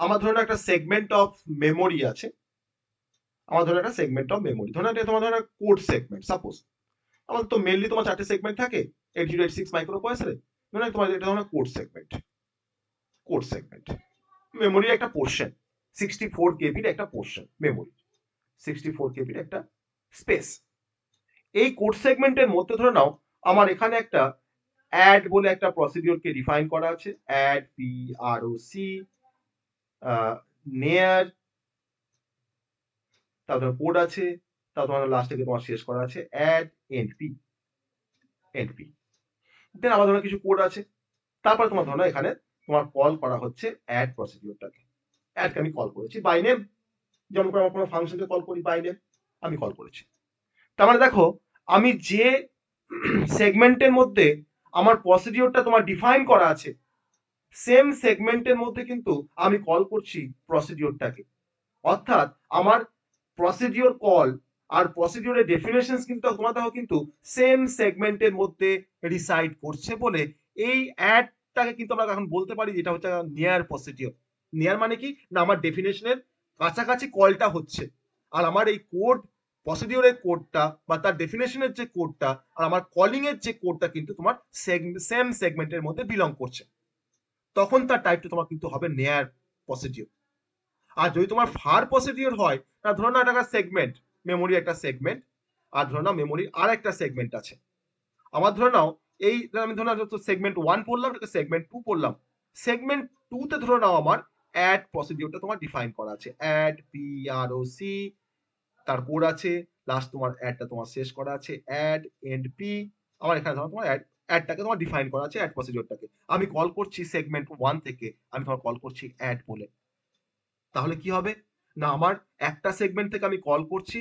আমার ধরে নাও একটা সেগমেন্ট অফ মেমোরি আছে, আমার ধরে একটা সেগমেন্ট অফ মেমোরি, ধরে নাও এটা তোমার ধরে কোড সেগমেন্ট। সাপোজ আমাদের তো মেইনলি তোমার 4টে সেগমেন্ট থাকে 8086 মাইক্রোপ্রসেসরে, ধরে নাও তোমার এটা ধরে কোড সেগমেন্ট। কোড সেগমেন্ট মেমোরির একটা পোর্শন, 64 কেবির একটা পোর্শন মেমোরি, 64 কেবির একটা স্পেস। এই কোড সেগমেন্টের মধ্যে ধরে নাও আমার এখানে একটা অ্যাড বলে একটা প্রসিডিওরকে ডিফাইন করা আছে, অ্যাড পিআরওসি নেয়ার, তারপর কোড আছে, তারপর লাস্টে তোমার শেষ করা আছে অ্যাড এনপি, এনপি। দেন আবার ধরো কিছু কোড আছে, তারপর তোমার ধরো এখানে তোমার কল করা হচ্ছে অ্যাড প্রসিডিওরটাকে, অ্যাডকে আমি কল করেছি বাই নেম, যেমন করে আমরা কোনো ফাংশনকে কল করি বাই নেম, আমি কল করেছি। তার মানে দেখো আমি যে সেগমেন্টের মধ্যে আমার প্রসিডিওরটা তোমার ডিফাইন করা আছে সেম সেগমেন্টের মধ্যে কিন্তু আমি কল করছি প্রসিডিওরটাকে, অর্থাৎ আমার প্রসিডিওর কল আর প্রসিডিওরের ডেফিনেশনস কিন্তু তোমার দেখো কিন্তু সেম সেগমেন্টের মধ্যে রিসাইড করছে বলে এই অ্যাডটাকে কিন্তু আমরা এখন বলতে পারি যেটা হচ্ছে নিয়ার প্রসিডিওর। নিয়ার মানে কি না আমার ডেফিনেশনের কাছাকাছি কলটা হচ্ছে, আর আমার এই কোড প্রসিডিওরের কোডটা বা তার ডেফিনেশনের যে কোডটা আর আমার কলিং এর যে কোডটা কিন্তু তোমার সেম সেগমেন্টের মধ্যে বিলং করছে, তখন তার টাইপটা তোমার কিন্তু হবে নেয়ার প্রসিডিওর। আর যদি তোমার ফার প্রসিডিওর হয় তা ধরো না একটা সেগমেন্ট, মেমোরি একটা সেগমেন্ট, আর ধরো না মেমোরির আর একটা সেগমেন্ট আছে। আমার ধরে নাও এই আমি ধরে নাও সেগমেন্ট 1 পড়লাম, সেগমেন্ট 2 পড়লাম, সেগমেন্ট 2 তে ধরে নাও আমার অ্যাড প্রসিডিওরটা তোমার ডিফাইন করা আছে, অ্যাড পিআরওসি, তার কোড আছে, লাস্ট তোমার অ্যাডটা তোমার শেষ করা আছে অ্যাড এন্ড পি। আমার এখানে ধরো তোমার অ্যাডটাকে তোমার ডিফাইন করা আছে, অ্যাড প্রসিডিওরটাকে আমি কল করছি সেগমেন্ট 1 থেকে, আমি তোমার কল করছি অ্যাড বলে। তাহলে কি হবে না আমার একটা সেগমেন্ট থেকে আমি কল করছি,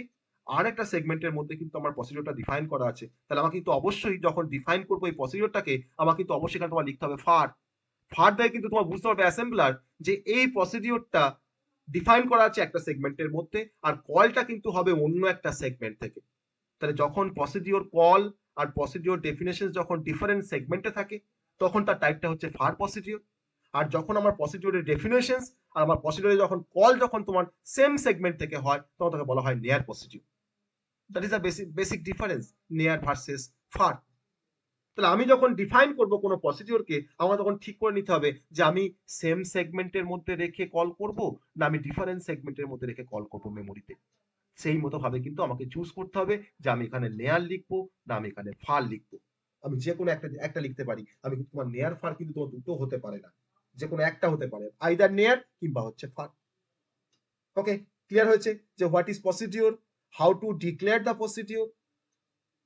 আর একটা সেগমেন্টের মধ্যে কিন্তু আমার প্রসিডিওরটা ডিফাইন করা আছে, তাহলে আমাকে কিন্তু অবশ্যই যখন ডিফাইন করবো এই প্রসিডিওরটাকে আমাকে কিন্তু অবশ্যই এখানে তোমার লিখতে হবে ফার। ফার দিয়ে কিন্তু তোমার বুঝতে পারবে অ্যাসেম্বলার যে এই প্রসিডিওরটা ডিফাইন করা আছে একটা সেগমেন্টের মধ্যে আর কলটা কিন্তু হবে অন্য একটা সেগমেন্ট থেকে। তাহলে যখন প্রসিডিওর কল আর প্রসিডিওর ডেফিনেশন যখন ডিফারেন্ট সেগমেন্টে থাকে তখন তার টাইপটা হচ্ছে ফার প্রসিডিওর। আর যখন আমার প্রসিডিওরের ডেফিনেশনস আর আমার প্রসিডিওরে যখন কল যখন তোমার সেম সেগমেন্ট থেকে হয় তখন তাকে বলা হয় নেয়ার procedure. That is a basic difference নেয়ার ভার্সেস ফার। তাহলে আমি যখন ডিফাইন করব কোনো প্রসিডিওরকে, আমার তখন ঠিক করে নিতে হবে যে আমি সেম সেগমেন্টের মধ্যে রেখে কল করব, না আমি ডিফারেন্ট সেগমেন্টের মধ্যে রেখে কল করব মেমোরিতে। সেই মতো ভাবে কিন্তু আমাকে চুজ করতে হবে যে আমি এখানে নেয়ার লিখবো, না আমি এখানে ফার লিখবো। আমি যে কোনো একটা লিখতে পারি, আমি কিন্তু তোমার নেয়ার ফার কিন্তু তোমার দুটো হতে পারে না, যে কোনো একটা হতে পারে, আইদার নেয়ার কিংবা হচ্ছে ফার। ওকে, ক্লিয়ার হয়েছে যে what is procedure, how to declare the procedure,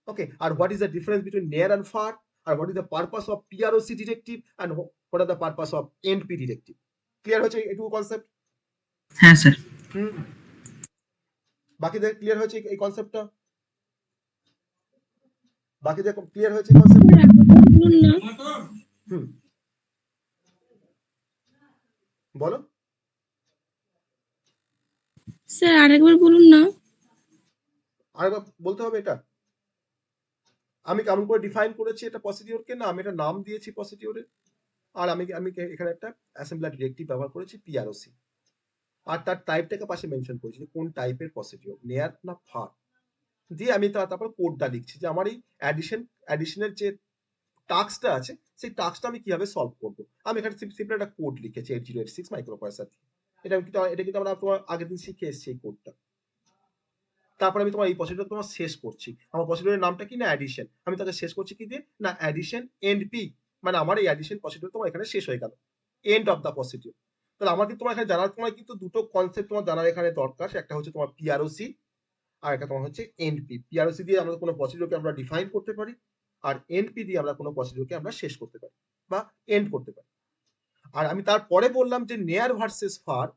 okay, আর what is the difference between near and far, আর what is the purpose of PROC directive and what are the purpose of ENDP directive. Clear হয়েছে এটুকু concept? হ্যাঁ sir. হুম, বাকিদের clear হয়েছে এই কনসেপ্টটা? বাকিদের ক্লিয়ার হয়েছে এই কনসেপ্টটা? হুম, বলো। স্যার আরেকবার বলুন না। আরেকবার বলতে হবে এটা? আমি কেমন করে ডিফাইন করেছি এটা প্রসিডিওরকে, না আমি এটা নাম দিয়েছি প্রসিডিওরে, আর আমি আমি এখানে একটা অ্যাসেম্বলার ডিরেক্টিভ ব্যবহার করেছি পিআরওসি, আর তার টাইপটাকে পাশে মেনশন করেছি যে কোন টাইপের প্রসিডিওর, নেয়ার না ফার, দিয়ে আমি তারপর কোডটা লিখছি যে আমার এই অ্যাডিশনের যে টাস্কটা আছে সেই টাস্কটা আমি কিভাবে সলভ করব। আমি এখানে সিম্পল একটা কোড লিখেছি 8086 মাইক্রোপ্রসেসর দিয়ে। এটা কিন্তু আমরা তোমার আগের দিন শিখে এসেছি এই কোডটা। তারপর আমি তোমার এই প্রসিডিওর তোমার শেষ করছি, আমার প্রসিডিওরের নামটা কি, না অ্যাডিশন, আমি তাকে শেষ করছি কি দিয়ে, না অ্যাডিশন এন্ড পি, মানে আমার এই অ্যাডিশন প্রসিডিওর তোমার এখানে শেষ হয়ে গেল, এন্ড অফ দ্য প্রসিডিওর। তাহলে আমার কিন্তু তোমার এখানে জানার তোমার কিন্তু দুটো কনসেপ্ট তোমার জানার এখানে দরকার, একটা হচ্ছে তোমার পিআরওসি, আর একটা তোমার হচ্ছে এনপি। পিআরওসি দিয়ে আমরা কোনো প্রসিডিওরকে আমরা ডিফাইন করতে পারি, আর এনপি দিয়ে আমরা কোনো প্রসিডিওরকে আমরা শেষ করতে পারি বা এন্ড করতে পারি। আর আমি তারপরে বললাম যে নেয়ার ভার্সেস ফার,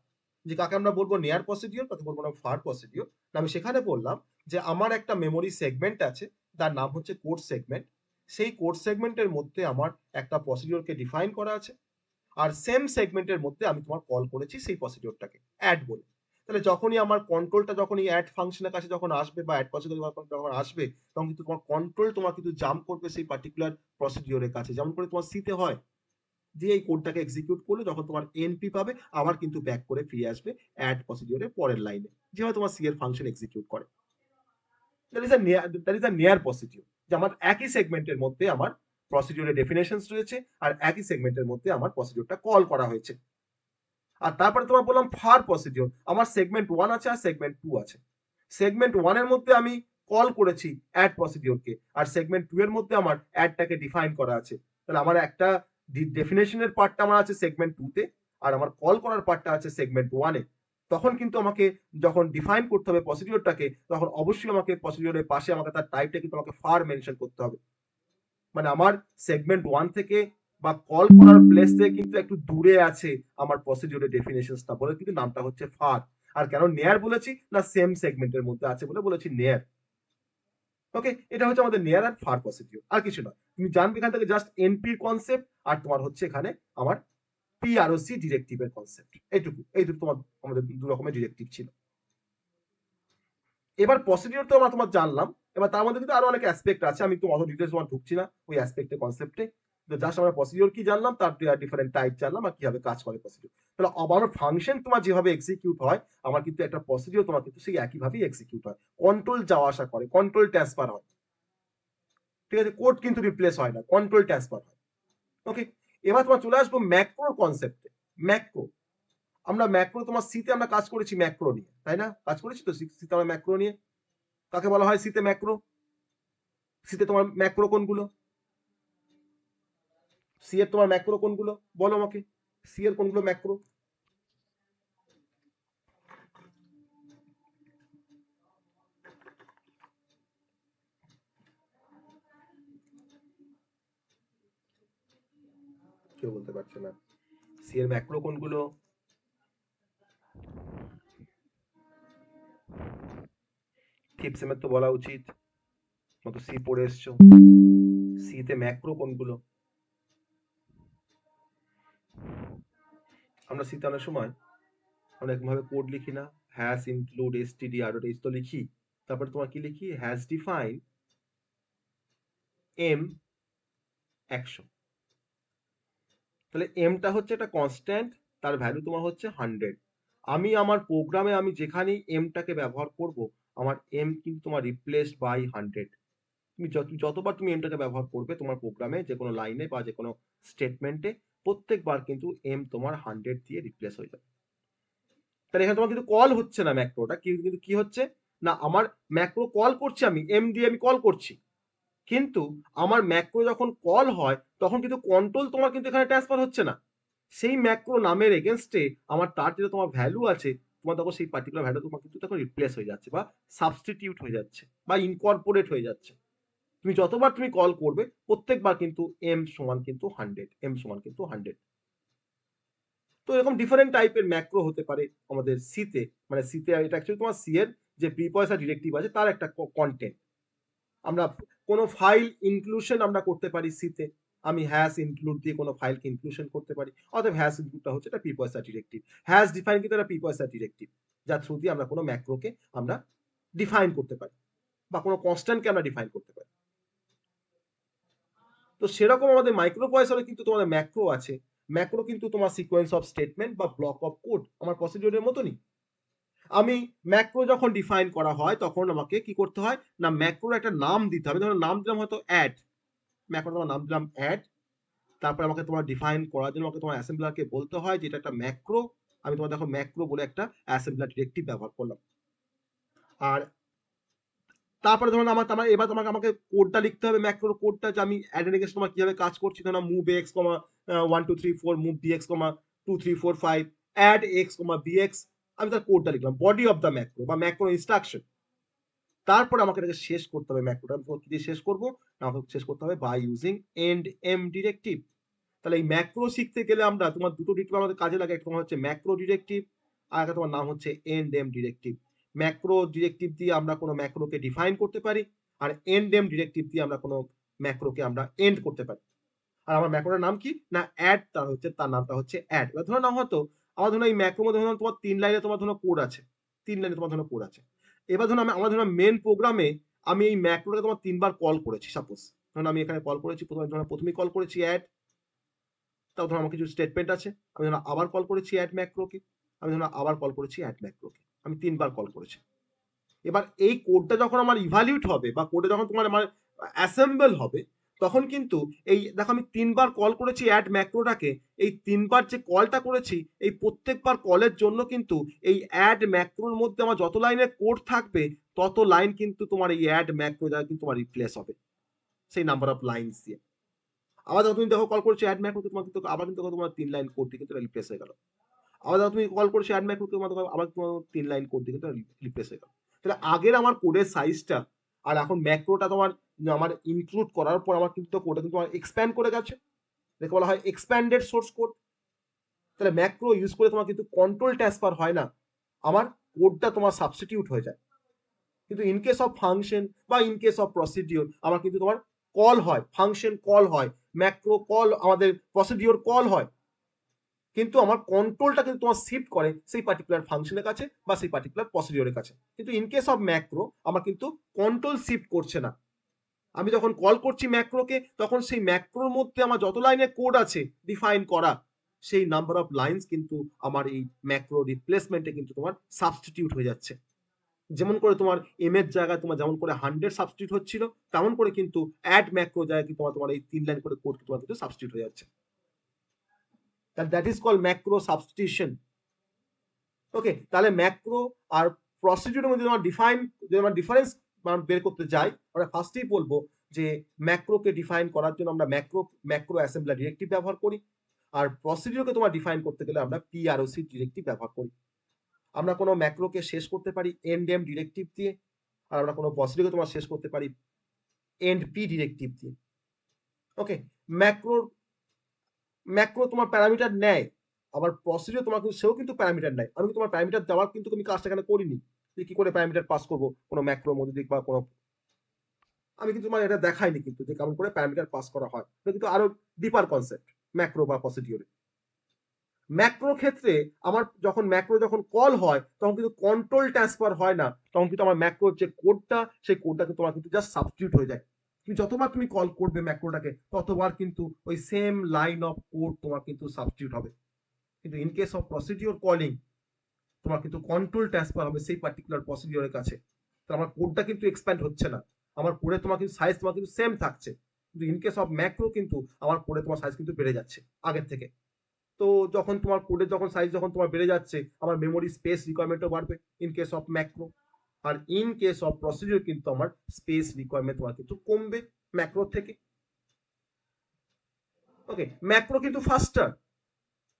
যে কাকে আমরা বলবো নেয়ার প্রসিডিওর, কাকে বলবো না ফার প্রসিডিওর। আমি সেখানে বললাম যে আমার একটা মেমোরি সেগমেন্ট আছে, তার নাম হচ্ছে কোড সেগমেন্ট। সেই কোড সেগমেন্টের মধ্যে আমার একটা প্রসিডিওরকে ডিফাইন করা আছে, আর সেম সেগমেন্টের মধ্যে আমি তোমার কল করেছি সেই প্রসিডিওরটাকে অ্যাড বলে। তাহলে যখনই আমার কন্ট্রোলটা যখন এই অ্যাড ফাংশনের কাছে যখন আসবে বা অ্যাড প্রসিডিওর যখন আসবে, তখন কিন্তু তোমার কন্ট্রোল তোমার কিন্তু জাম্প করবে সেই পার্টিকুলার প্রসিডিওরের কাছে, যেমন করে তোমার সিতে হয়, দিয়ে এই কোডটাকে এক্সিকিউট করলে যখন তোমার এনপি পাবে আবার কিন্তু ব্যাক করে ফিরে আসবে অ্যাড প্রসিডিওরের পরের লাইনে, যেভাবে তোমার সি এর ফাংশন এক্সিকিউট করে। দ্যাট ইজ আ নেয়ার প্রসিডিওর, যে আমার একই সেগমেন্টের মধ্যে আমার প্রসিডিওরের ডেফিনেশনস রয়েছে, আর একই সেগমেন্টের মধ্যে আমার প্রসিডিওরটা কল করা হয়েছে। আর তারপরে তোমার বললাম ফার প্রসিডিওর, আমার সেগমেন্ট 1 আছে আর সেগমেন্ট 2 আছে। সেগমেন্ট 1 এর মধ্যে আমি কল করেছি অ্যাড প্রসিডিওরকে, আর সেগমেন্ট 2 এর মধ্যে আমার অ্যাডটাকে ডিফাইন করা আছে। তাহলে আমার একটা ডেফিনেশনের পার্টটা আমার আছে সেগমেন্ট 2 তে, আর আমার কল করার পার্টটা আছে সেগমেন্ট 1 এ। তখন কিন্তু আমাকে যখন ডিফাইন করতে হবে প্রসিডিওরটাকে, তখন অবশ্যই আমাকে প্রসিডিওরের পাশে আমাকে তার টাইপটা কিন্তু আমাকে ফার মেনশন করতে হবে। মানে আমার সেগমেন্ট 1 থেকে বা কল করার প্লেস থেকে কিন্তু একটু দূরে আছে আমার প্রসিডিওরের ডেফিনেশনসটা, বলে কিন্তু নামটা হচ্ছে ফার। আর কেন নেয়ার বলেছি, না সেম সেগমেন্টের মধ্যে আছে বলে বলেছি নেয়ার। ওকে, এটা হচ্ছে আমাদের নেয়ার আর ফার প্রসিডিওর, আর কিছু না। তুমি জানবে এখান থেকে জাস্ট এনপি কনসেপ্ট, আর তোমার হচ্ছে এখানে আমার পিআরওসি ডিরেক্টিভের কনসেপ্ট, এইটুকু তোমার আমাদের দু রকমের ডিরেক্টিভ ছিল। এবার প্রসিডিওর তো আমরা তোমার জানলাম, এবার তার মধ্যে কিন্তু আরো অনেক অ্যাসপেক্ট আছে, আমি তো অত ডিটেলস তোমার ঢুকছি না ওই অ্যাসপেক্টের কনসেপ্টে। জাস্ট আমরা প্রসিডিওর কি জানলাম, তার ডিফারেন্ট টাইপ জানলাম, আর কিভাবে কাজ করে প্রসিডিওর। তাহলে আমার ফাংশন তোমার যেভাবে এক্সিকিউট হয়, আমার কিন্তু একটা প্রসিডিওর তোমার কিন্তু সেই একইভাবেই এক্সিকিউট হয়, কন্ট্রোল যাওয়া আসা করে, কন্ট্রোল ট্রান্সফার হয়, ঠিক আছে, কোড কিন্তু রিপ্লেস হয় না, কন্ট্রোল ট্রান্সফার হয়। ওকে, এবার তোমার চলে আসবো ম্যাক্রোর কনসেপ্টে। ম্যাক্রো, আমরা ম্যাক্রো তোমার সিতে আমরা কাজ করেছি ম্যাক্রো নিয়ে, তাই না? কাজ করেছি তো সিতে আমরা ম্যাক্রো নিয়ে। কাকে বলা হয় সিতে ম্যাক্রো? সিতে তোমার ম্যাক্রো কোনগুলো? সি এর তোমার ম্যাক্রো কোনগুলো বলো আমাকে, সি এর কোনগুলো ম্যাক্রো? কেউ বলতে পারছে না। সি এর ম্যাক্রো কোনগুলো? ফিফথ সেমের তো বলা উচিত, মতো সি পড়ে এসছো। সি তে ম্যাক্রো কোনগুলো? আমরা সিতে অনেক সময় অনেক ভাবে কোড লিখি না, হ্যাশ ইনক্লুড std.h তো লিখি, তারপরে তোমার কি লিখি, হ্যাশ ডিফাইন এম 100। তাহলে এমটা হচ্ছে একটা কনস্ট্যান্ট, তার ভ্যালু তোমার হচ্ছে 100। আমি আমার প্রোগ্রামে আমি যেখানেই এমটাকে ব্যবহার করব, আমার এম কিন্তু তোমার রিপ্লেসড বাই 100। তুমি যতবার তুমি এমটাকে ব্যবহার করবে তোমার প্রোগ্রামে, যে কোনো লাইনে বা যে কোনো স্টেটমেন্টে, প্রত্যেকবার কিন্তু এম তোমার 100 দিয়ে রিপ্লেস হয়ে যাবে। তাহলে এখানে তোমার কিন্তু কল হচ্ছে না ম্যাক্রোটা, কিন্তু কি হচ্ছে না, আমার ম্যাক্রো কল করছি, আমি এম দিয়ে আমি কল করছি, কিন্তু আমার ম্যাক্রো যখন কল হয় তখন কিন্তু কন্ট্রোল তোমার কিন্তু এখানে ট্রান্সফার হচ্ছে না। সেই ম্যাক্রো নামের এগেনস্টে আমার তার যেটা তোমার ভ্যালু আছে, তোমার তখন সেই পার্টিকুলার ভ্যালু তোমার কিন্তু তখন রিপ্লেস হয়ে যাচ্ছে বা সাবস্টিটিউট হয়ে যাচ্ছে বা ইনকর্পোরেট হয়ে যাচ্ছে। তুমি যতবার তুমি কল করবে প্রত্যেকবার কিন্তু এম সমান কিন্তু 100, এম সমান কিন্তু 100। তো এরকম ডিফারেন্ট টাইপের ম্যাক্রো হতে পারে আমাদের সিতে, মানে সিতে এটা অ্যাকচুয়ালি তোমার সি এর যে প্রিপয়েসার ডিরেক্টিভ আছে তার একটা কন্টেন্ট। আমরা কোনো ফাইল ইনক্লুশন আমরা করতে পারি সিতে, আমি হ্যাশ ইনক্লুড দিয়ে কোনো ফাইলকে ইনক্লুশন করতে পারি, অতএব হ্যাশ ইনক্লুডটা হচ্ছে এটা প্রিপয়েসার ডিরেক্টিভ। হ্যাশ ডিফাইন কিন্তু একটা প্রিপয়েসার ডিরেক্টিভ, যার থ্রু দিয়ে আমরা কোনো ম্যাক্রোকে আমরা ডিফাইন করতে পারি বা কোনো কনস্ট্যান্টকে আমরা ডিফাইন করতে পারি। তো সেরকম আমাদের মাইক্রোপ্রসেসরে কিন্তু তোমাদের ম্যাক্রো আছে। ম্যাক্রো কিন্তু তোমার সিকোয়েন্স অফ স্টেটমেন্ট বা ব্লক অফ কোড আমার প্রসিডিউরের মতনই। আমি ম্যাক্রো যখন ডিফাইন করা হয় তখন আমাকে কি করতে হয় না, ম্যাক্রোর একটা নাম দিতে হবে। ধরো নাম দিলাম হয়তো অ্যাড, ম্যাক্রো তোমার নাম দিলাম অ্যাড, তারপর আমাকে তোমার ডিফাইন করার জন্য আমাকে তোমার অ্যাসেম্বলারকে বলতে হয় যে এটা একটা ম্যাক্রো। আমি তোমার দেখো ম্যাক্রো বলে একটা অ্যাসেম্বলার ডিরেক্টিভ ব্যবহার করলাম। আর তারপরে ধরুন আমার এবার তোমাকে আমাকে কোডটা লিখতে হবে, ম্যাক্রোর কোডটা, যে আমি অ্যাড এগেন্স্ট তোমার কিভাবে কাজ করছি। ধরো মুভ এক্স কমা 1 2 3 4, মুভ বিএক্স কমা 2 3 4 5, অ্যাড এক্স কমা বিএক্স, আমি তার কোডটা লিখলাম, বডি অফ দ্য ম্যাক্রো বা ম্যাক্রো ইনস্ট্রাকশন। তারপরে আমাকে এটাকে শেষ করতে হবে, ম্যাক্রোটা কি দিয়ে শেষ করবো না, আমাকে শেষ করতে হবে by using end M directive. তাহলে এই ম্যাক্রো শিখতে গেলে আমরা তোমার দুটো ডিরেক্টিভ আমাদের কাজে লাগে, একটা তোমার হচ্ছে ম্যাক্রো ডিরেক্টিভ আর একটা তোমার নাম হচ্ছে end M directive. Macro directive দিয়ে আমরা কোনো ম্যাক্রোকে ডিফাইন করতে পারি, আর এন্ড এম ডিরেক্টিভ দিয়ে আমরা কোনো ম্যাক্রোকে আমরা এন্ড করতে পারি। আর আমার ম্যাক্রোটার নাম কি না অ্যাড, তার নামটা হচ্ছে অ্যাড। এবার ধরো না হয়তো আমার ধরো এই ম্যাক্রোর মধ্যে ধরো তোমার 3 লাইনে তোমার ধরো কোড আছে, 3 লাইনে তোমার ধরো কোড আছে। এবার ধরো আমার ধরো মেন প্রোগ্রামে আমি এই ম্যাক্রোটাকে তোমার 3বার কল করেছি, সাপোজ ধরুন আমি এখানে কল করেছি, প্রথমেই কল করেছি অ্যাড, তাও ধরো আমার কিছু স্টেটমেন্ট আছে, আমি ধরো আবার কল করেছি অ্যাড ম্যাক্রোকে, আমি ধরো আবার কল করেছি অ্যাড ম্যাক্রোকে, আমি 3বার কল করেছি। এবার এই কোডটা যখন আমার ইভালিউট হবে বা কোডে যখন তোমার আমার অ্যাসেম্বল হবে, তখন কিন্তু এই দেখো আমি 3বার কল করেছি অ্যাড ম্যাক্রোটাকে, এই 3বার যে কলটা করেছি এই প্রত্যেকবার কলের জন্য কিন্তু এই অ্যাড ম্যাক্রোর মধ্যে আমার যত লাইনের কোড থাকবে তত লাইন কিন্তু তোমার এই অ্যাড ম্যাক্রো দ্বারা কিন্তু তোমার রিপ্লেস হবে সেই নাম্বার অফ লাইনস দিয়ে। আবার যখন তুমি দেখো কল করছো অ্যাড ম্যাক্রোকে, তোমার কিন্তু আবার কিন্তু তোমার 3 লাইন কোড দিয়ে কিন্তু রিপ্লেস হয়ে গেল। আবার যখন তুমি কল করছো অ্যাড ম্যাক্রোকে, আবার তোমার 3 লাইন কোড দিয়ে কিন্তু রিপ্লেস হয়ে গেল। তাহলে আগের আমার কোডের সাইজটা আর এখন ম্যাক্রোটা তোমার আমার ইনক্লুড করার পর আমার কিন্তু কোডটা কিন্তু আমার এক্সপ্যান্ড করে গেছে, দেখে বলা হয় এক্সপ্যান্ডেড সোর্স কোড। তাহলে ম্যাক্রো ইউজ করে তোমার কিন্তু কন্ট্রোল ট্রান্সফার হয় না, আমার কোডটা তোমার সাবস্টিটিউট হয়ে যায়। কিন্তু ইন কেস অফ ফাংশন বা ইন কেস অফ প্রসিডিওর আমার কিন্তু তোমার কল হয়, ফাংশন কল হয়, ম্যাক্রো কল, আমাদের প্রসিডিওর কল হয়, কিন্তু আমার কন্ট্রোলটা কিন্তু তোমার শিফট করে সেই পার্টিকুলার ফাংশনের কাছে বা সেই পার্টিকুলার প্রসিডিওরের কাছে। কিন্তু ইন কেস অফ ম্যাক্রো আমার কিন্তু কন্ট্রোল শিফট করছে না। আমি যখন কল করছি ম্যাক্রোকে তখন সেই ম্যাক্রোর মধ্যে আমার যত লাইনের কোড আছে ডিফাইন করা, সেই নাম্বার অফ লাইনস কিন্তু আমার এই ম্যাক্রো রিপ্লেসমেন্টে কিন্তু তোমার সাবস্টিটিউট হয়ে যাচ্ছে। যেমন করে তোমার এম এর জায়গায় তোমার যেমন করে 100 সাবস্টিটিউট হচ্ছিল, তেমন করে কিন্তু অ্যাড ম্যাক্রো জায়গায় কিন্তু তোমার এই 3 লাইন করে কোড তোমার কিন্তু সাবস্টিটিউট হয়ে যাচ্ছে। That is called macro substitution. Okay, তাহলে ম্যাক্রো আর প্রসিডিউরের মধ্যে তোমার ডিফারেন্স বের করতে যাই, আমরা ফার্স্টেই বলবো যে ম্যাক্রোকে ডিফাইন করার জন্য আমরা ম্যাক্রো অ্যাসেম্বলার ডিরেক্টিভ ব্যবহার করি, আর প্রসিডিউরকে তোমার ডিফাইন করতে গেলে আমরা পিআরওসি ডিরেক্টিভ ব্যবহার করি। আমরা কোনো ম্যাক্রোকে শেষ করতে পারি এন্ড এম ডিরেক্টিভ দিয়ে, আর আমরা কোনো প্রসিডিউরকে তোমার শেষ করতে পারি এন্ড পি ডিরেক্টিভ দিয়ে। ওকে, ম্যাক্রো তোমার প্যারামিটার নেয়, আবার প্রসিডিউর তোমার কিন্তু সেও কিন্তু প্যারামিটার নেয়। আমি তোমার প্যারামিটার দেওয়ার কিন্তু আমি কাজটা এখানে করিনি, যে কি করে প্যারামিটার পাস করবো কোনো ম্যাক্রোর মধ্যে দিক বা কোনো, আমি কিন্তু তোমার এটা দেখাইনি কিন্তু যে কেমন করে প্যারামিটার পাস করা হয়, এটা কিন্তু আরো ডিপার কনসেপ্ট ম্যাক্রো বা প্রসিডিউরে। ম্যাক্রোর ক্ষেত্রে আমার ম্যাক্রো যখন কল হয় তখন কিন্তু কন্ট্রোল ট্রান্সফার হয় না, তখন কিন্তু আমার ম্যাক্রোর যে কোডটা সেই কোডটা কিন্তু তোমার কিন্তু জাস্ট সাবস্টিটিউট হয়ে যায়। তুমি যতবার তুমি কল করবে ম্যাক্রোটাকে ততবার কিন্তু ওই সেম লাইন অফ কোড তোমার কিন্তু সাবস্টিটিউট হবে। কিন্তু in case of procedure calling তোমার কিন্তু কন্ট্রোল ট্রান্সফার হবে সেই পার্টিকুলার প্রসিডিওরের কাছে। তো আমার কোডটা কিন্তু এক্সপ্যান্ড হচ্ছে না, আমার কোডে তোমার কিন্তু সাইজ তোমার কিন্তু সেম থাকছে, কিন্তু ইন কেস অফ ম্যাক্রো কিন্তু আমার কোডে তোমার সাইজ কিন্তু বেড়ে যাচ্ছে আগের থেকে। তো যখন তোমার কোডের যখন সাইজ যখন তোমার বেড়ে যাচ্ছে, আমার মেমোরি স্পেস রিকোয়ারমেন্টও বাড়বে ইন কেস অফ ম্যাক্রো। আর ইন কেস অফ প্রসিডিউর কিন্তু আমার স্পেস রিকোয়ারমেন্ট তোমার কিন্তু কমবে ম্যাক্রো থেকে। ওকে, ম্যাক্রো কিন্তু ফাস্টার।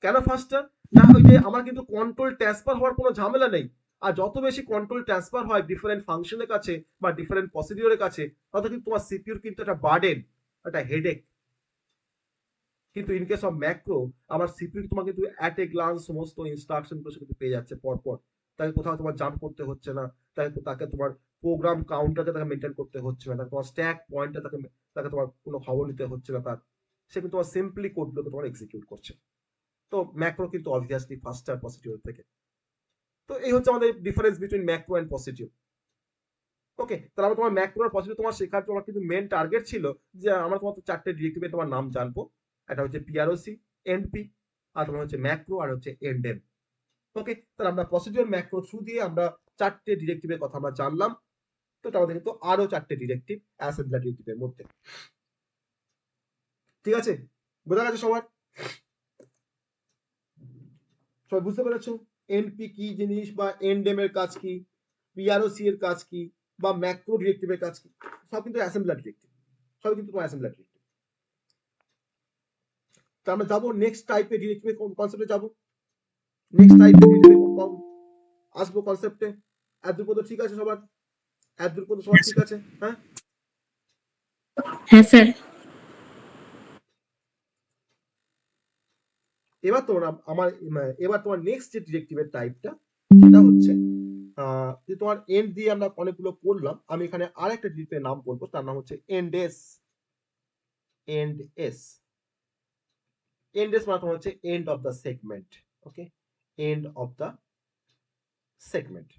কেন ফাস্টার? না, ওই যে আমার কিন্তু কন্ট্রোল ট্রান্সফার হওয়ার কোনো ঝামেলা নেই। আর যত বেশি কন্ট্রোল ট্রান্সফার হয় ডিফারেন্ট ফাংশনের কাছে বা ডিফারেন্ট প্রসিডিউরের কাছে, তত কিন্তু তোমার সিপিইউর কিন্তু একটা বার্ডেন, একটা হেডেক। কিন্তু ইন কেস অফ ম্যাক্রো, আমার সিপিইউ তোমার কিন্তু অ্যাট এ গ্লান্স সমস্ত ইনস্ট্রাকশন গুলো কিন্তু পেয়ে যাচ্ছে পরপর। তাকে কোথাও তোমার জাম্প করতে হচ্ছে না, তাকে তোমার প্রোগ্রাম কাউন্টারকে তাকে মেনটেন করতে হচ্ছে না, তাকে তোমার স্ট্যাক পয়েন্টে তাকে তোমার কোনো খবর নিতে হচ্ছে না তার। সে কিন্তু তোমার সিম্পলি কোডগুলোকে তোমার এক্সিকিউট করছে। তো ম্যাক্রো কিন্তু অবভিয়াসলি ফাস্টার প্রসিডিউর থেকে। তো এই হচ্ছে আমাদের difference between macro and procedure. Okay, তাহলে আমরা তোমার ম্যাক্রো আর প্রসিডিউর তোমার শেখার তোমার কিন্তু মেন টার্গেট ছিল যে আমরা তোমার 4টে ডিরেক্টিভের তোমার নাম জানবো। একটা হচ্ছে পিআরওসি, এনপি, আর তোমার হচ্ছে ম্যাক্রো, আর হচ্ছে এন্ডএম। ওকে, তাহলে আমরা প্রসিডিউর ম্যাক্রো থ্রু দিয়ে আমরা 4টে ডিরেক্টিভের কথা আমরা জানলাম। তো এটা আমাদের কিন্তু আরো 4টে ডিরেক্টিভ অ্যাসেম্বলার ডিরেক্টিভের মধ্যে। ঠিক আছে, বোঝা গেছে সবার? সবাই বুঝতে পেরেছো এনপি কি জিনিস, বা এন্ডএম এর কাজ কি, পিআরওসি এর কাজ কি, বা ম্যাক্রো ডিরেক্টিভের কাজ কি? সব কিন্তু অ্যাসেম্বলার ডিরেক্টিভ, সব কিন্তু তোমার অ্যাসেম্বলার ডিরেক্টিভ। তো আমরা যাবো নেক্সট টাইপের ডিরেক্টিভের কনসেপ্টে যাবো। নেক্সট টাইপের ডিরেক্টিভ আসবো কনসেপ্টে। এতদূর পর্যন্ত ঠিক আছে সবার? এতদূর পর্যন্ত সবার ঠিক আছে? হ্যাঁ, হ্যাঁ স্যার। এবার তোমরা আমার এবার তোমার নেক্সট যে ডিরেক্টিভের টাইপটা, সেটা হচ্ছে যে তোমার এন্ড দিয়ে আমরা অনেকগুলো করলাম, আমি এখানে আরেকটা ডিরেক্টিভের নাম বলবো, তার নাম হচ্ছে এন্ডএস। এন্ডএস, এন্ডএস মানে তোমার হচ্ছে end of the segment. Okay, and of the segment.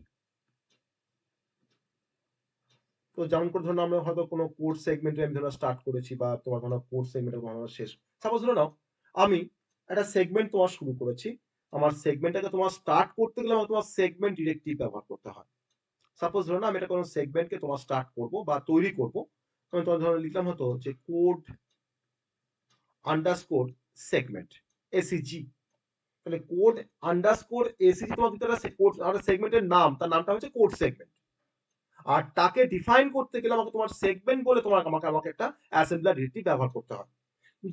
তো যেমন করে ধরুন আমরা হয়তো কোনো কোর্স সেগমেন্টে আমি ধরো স্টার্ট করেছি, বা তোমার ধরো কোর্স সেগমেন্টে তোমার শেষ। সাপোজ ধরে নাও আমি একটা সেগমেন্ট তোমার শুরু করেছি, আমার সেগমেন্টটাকে তোমার স্টার্ট করতে গেলে আমার তোমার সেগমেন্ট ডিরেক্টিভ ব্যবহার করতে হয়। সাপোজ ধরো না আমি এটা কোনো সেগমেন্টকে তোমার স্টার্ট করব বা তৈরি করব, আমি তোমার ধরো লিখলাম হতো যে কোড আন্ডারস্কোর সেগমেন্ট, এসিজি। তাহলে কোড আন্ডারস্কোর এসিজি তোমার কিন্তু একটা কোড, একটা সেগমেন্টের নাম, তার নামটা হচ্ছে কোড সেগমেন্ট। আর তাকে ডিফাইন করতে গেলে আমাকে তোমার সেগমেন্ট বলে আমাকে একটা অ্যাসেম্বলার ডিরেক্টিভ ব্যবহার করতে হয়।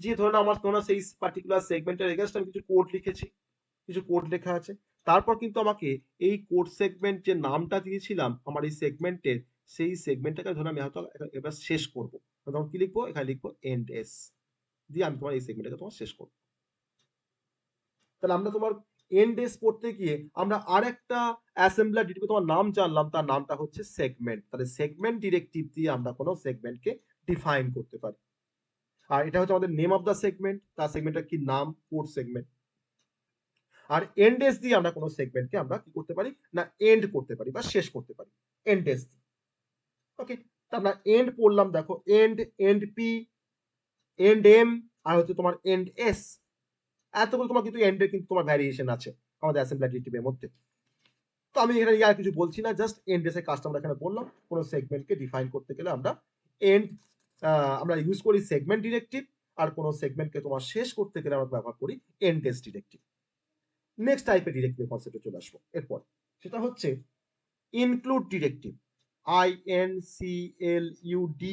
যে ধরুন আমার ধরুন সেই পার্টিকুলার সেগমেন্টের এগেইনস্ট আমি কিছু কোড লিখেছি, কিছু কোড লেখা আছে, তারপর কিন্তু আমাকে এই কোড সেগমেন্ট যে নামটা দিয়েছিলাম আমার এই সেগমেন্টের, সেই সেগমেন্টটাকে ধরুন আমি হয়তো এবার শেষ করবো, তখন কি লিখবো, এখানে লিখবো এন্ড এস দিয়ে আমি তোমার এই সেগমেন্টটাকে তোমার শেষ করবো। তাহলে আমরা তোমার এন্ড এস পড়তে গিয়ে আমরা আরেকটা অ্যাসেম্বলার ডিরেক্টিভ তোমার নাম জানলাম, তার নামটা হচ্ছে সেগমেন্ট। তাহলে সেগমেন্ট ডিরেক্টিভ দিয়ে আমরা কোনো সেগমেন্টকে ডিফাইন করতে পারি। আর এটা হচ্ছে আমাদের নেম অফ দ্য সেগমেন্ট, তার সেগমেন্টের কি নাম, কোড সেগমেন্ট। আর এন্ড এস দিয়ে আমরা কোনো সেগমেন্টকে আমরা কি করতে পারি না, এন্ড করতে পারি বা শেষ করতে পারি এন্ড এস দিয়ে। ওকে, তা আমরা এন্ড পড়লাম, দেখো end, end P, end M, আর হচ্ছে তোমার এন্ড এস। এতগুলো তোমার কিন্তু এন্ডের কিন্তু তোমার ভ্যারিয়েশন আছে আমাদের অ্যাসেম্বলার ডিরেক্টিভের মধ্যে। তো আমি এখানে আর কিছু বলছি না, জাস্ট এন্ড এস এর কাজটা আমরা এখানে বললাম। কোনো সেগমেন্টকে ডিফাইন করতে গেলে আমরা এন্ড আমরা ইউজ করি সেগমেন্ট ডিরেক্টিভ, আর কোনো সেগমেন্টকে তোমার শেষ করতে গেলে আমরা ব্যবহার করি এন্ড এস ডিরেক্টিভ। নেক্সট টাইপের ডিরেক্টিভ কনসেপ্টে চলে আসবো এরপর, সেটা হচ্ছে include directive, INCLUDE,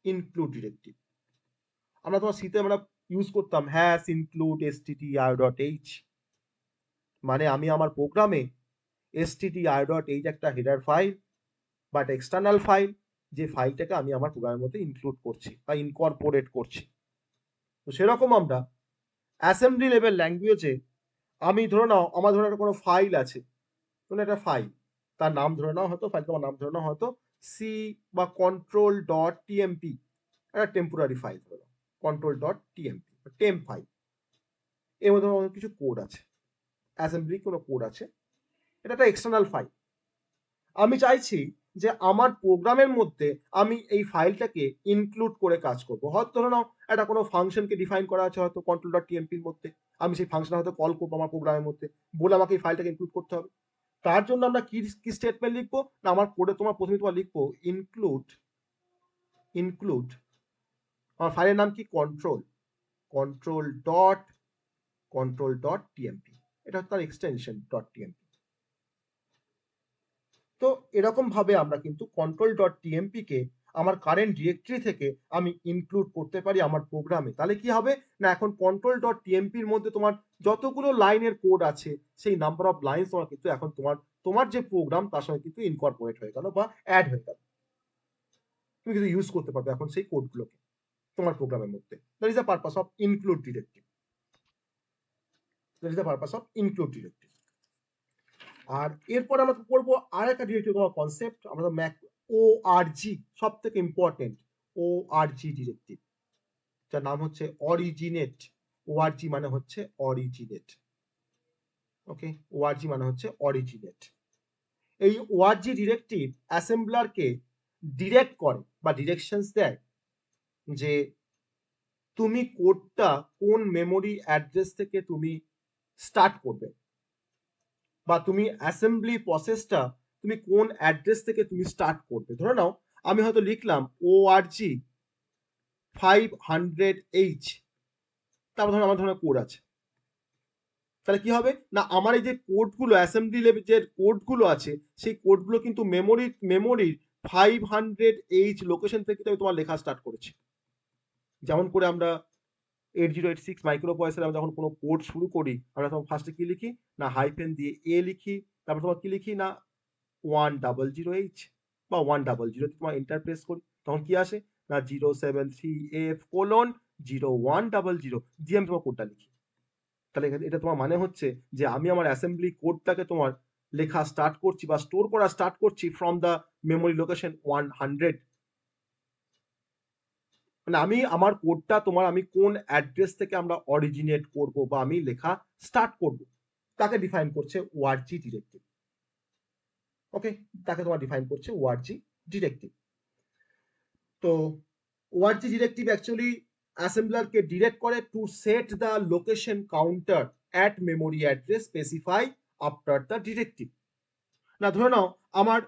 include directive. আমরা তোমার সিতে আমরা ইউজ করতাম হ্যাশ ইনক্লুড str.h, মানে আমি আমার প্রোগ্রামে str.h একটা হেডার ফাইল বা একটা এক্সটার্নাল ফাইল, যে ফাইলটাকে আমি আমার প্রোগ্রামের মধ্যে ইনক্লুড করছি বা ইনকর্পোরেট করছি। তো সেরকম আমরা অ্যাসেম্বলি লেভেল ল্যাঙ্গুয়েজে আমি ধরে নাও আমার ধরে কোনো ফাইল আছে, কোনো একটা ফাইল, তার নাম ধরে নাও হয়তো, ফাইল তোমার নাম ধরে নাও হয়তো সি বা control.tmp, একটা টেম্পোরারি ফাইল ধরে নাও control.tmp, টেম্প ফাইল। এর মধ্যে আমার কিছু কোড আছে, অ্যাসেম্বলি কোনো কোড আছে, এটা একটা এক্সটার্নাল ফাইল। আমি চাইছি যে আমার প্রোগ্রামের মধ্যে আমি এই ফাইলটাকে ইনক্লুড করে কাজ করব। হয়তো ধরে নাও একটা কোনো ফাংশনকে ডিফাইন করা আছে হয়তো control.tmp এর মধ্যে, আমি সেই ফাংশন হয়তো কল করবো আমার প্রোগ্রামের মধ্যে, বলে আমাকে এই ফাইলটাকে ইনক্লুড করতে হবে। তার জন্য আমরা কি কি স্টেটমেন্ট লিখবো না আমার কোডে তোমার প্রথমে তোমার লিখবো ইনক্লুড আমার ফাইলের নাম কি control dot tmp, এটা হচ্ছে তার এক্সটেনশন .tmp। তো এরকম ভাবে আমরা কিন্তু control.tmp কে আমার কারেন্ট ডিরেক্টরি থেকে আমি ইনক্লুড করতে পারি আমার প্রোগ্রামে। তাহলে কি হবে না এখন control.tmp এর মধ্যে তোমার যতগুলো লাইনের কোড আছে সেই নাম্বার অফ লাইনস তোমার কিন্তু এখন তোমার যে প্রোগ্রাম তার সঙ্গে কিন্তু ইনকর্পোরেট হয়ে গেল বা অ্যাড হয়ে গেল। তুমি কিন্তু ইউজ করতে পারবে এখন সেই কোডগুলোকে তোমার প্রোগ্রামের মধ্যে। That is the purpose of include directive. আর এরপর আমরা করবো আর একটা ডিরেক্টিভ কনসেপ্ট, আমরা ম্যাক ORG, সব থেকে ইম্পর্টেন্ট ORG ডিরেক্টিভ, যার নাম হচ্ছে অরিজিনেট। ORG মানে হচ্ছে অরিজিনেট। ওকে, ORG মানে হচ্ছে অরিজিনেট। এই ORG ডিরেক্টিভ অ্যাসেম্বলারকে ডিরেক্ট করে বা ডিরেকশনস দেয় যে তুমি কোডটা কোন মেমোরি অ্যাড্রেস থেকে তুমি স্টার্ট করবে বা তুমি অ্যাসেম্বলি প্রসেসটা তুমি কোন অ্যাড্রেস থেকে তুমি স্টার্ট করবে। ধরে নাও আমি হয়তো লিখলাম ORG 500H, তারপর ধরো আমার ধরনের কোড আছে, তাহলে কি হবে না আমার এই যে কোডগুলো অ্যাসেম্বলি লেভেল যে কোডগুলো আছে সেই কোডগুলো কিন্তু মেমোরির 500H লোকেশন থেকে আমি তোমার লেখা স্টার্ট করেছি। যেমন করে আমরা 8086 মাইক্রো প্রসেসরে আমরা যখন কোনো কোড শুরু করি আমরা তখন ফার্স্টে কি লিখি না হাইফেন দিয়ে এ লিখি, তারপর তোমার কি লিখি না 100H বা 100 তোমার এন্টার প্রেস করি, তখন কি আসে না 073F:0100 দিয়ে আমি তোমার কোডটা লিখি। তাহলে এটা তোমার মানে হচ্ছে যে আমি আমার অ্যাসেম্বলি কোডটাকে তোমার লেখা স্টার্ট করছি বা স্টোর করা স্টার্ট করছি ফ্রম দ্য মেমোরি লোকেশন 100। মানে আমি আমার কোডটা তোমার আমি কোন অ্যাড্রেস থেকে আমরা অরিজিনেট করব বা আমি লেখা স্টার্ট করব তাকে ডিফাইন করছে ORG ডিরেক্টিভ। ওকে, তাকে তোমার ডিফাইন করছে ORG ডিরেক্টিভ। তো ORG ডিরেক্টিভ অ্যাকচুয়ালি অ্যাসেম্বলারকে ডিরেক্ট করে to set the location counter at memory address specify after the directive. না ধরে নাও আমার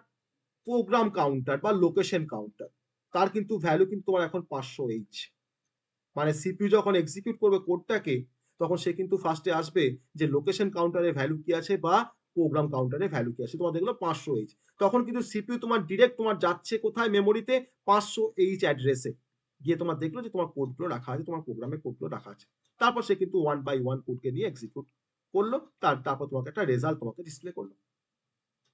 প্রোগ্রাম কাউন্টার বা লোকেশন কাউন্টার তার কিন্তু ভ্যালু কিন্তু তোমার এখন 500H, মানে সিপিইউ যখন এক্সিকিউট করবে কোডটাকে তখন সে কিন্তু ফার্স্টে আসবে যে লোকেশন কাউন্টারের ভ্যালু কি আছে বা প্রোগ্রাম কাউন্টারের ভ্যালু কি আছে, তোমার দেখলো 500H, তখন কিন্তু সিপিইউ তোমার ডিরেক্ট তোমার যাচ্ছে কোথায় মেমোরিতে 500H অ্যাড্রেসে গিয়ে তোমার দেখলো যে তোমার কোডগুলো রাখা আছে, তোমার প্রোগ্রামের কোডগুলো রাখা আছে, তারপর সে কিন্তু 1 বাই 1 কোডকে নিয়ে এক্সিকিউট করলো, তারপর তোমাকে একটা রেজাল্ট তোমাকে ডিসপ্লে করলো।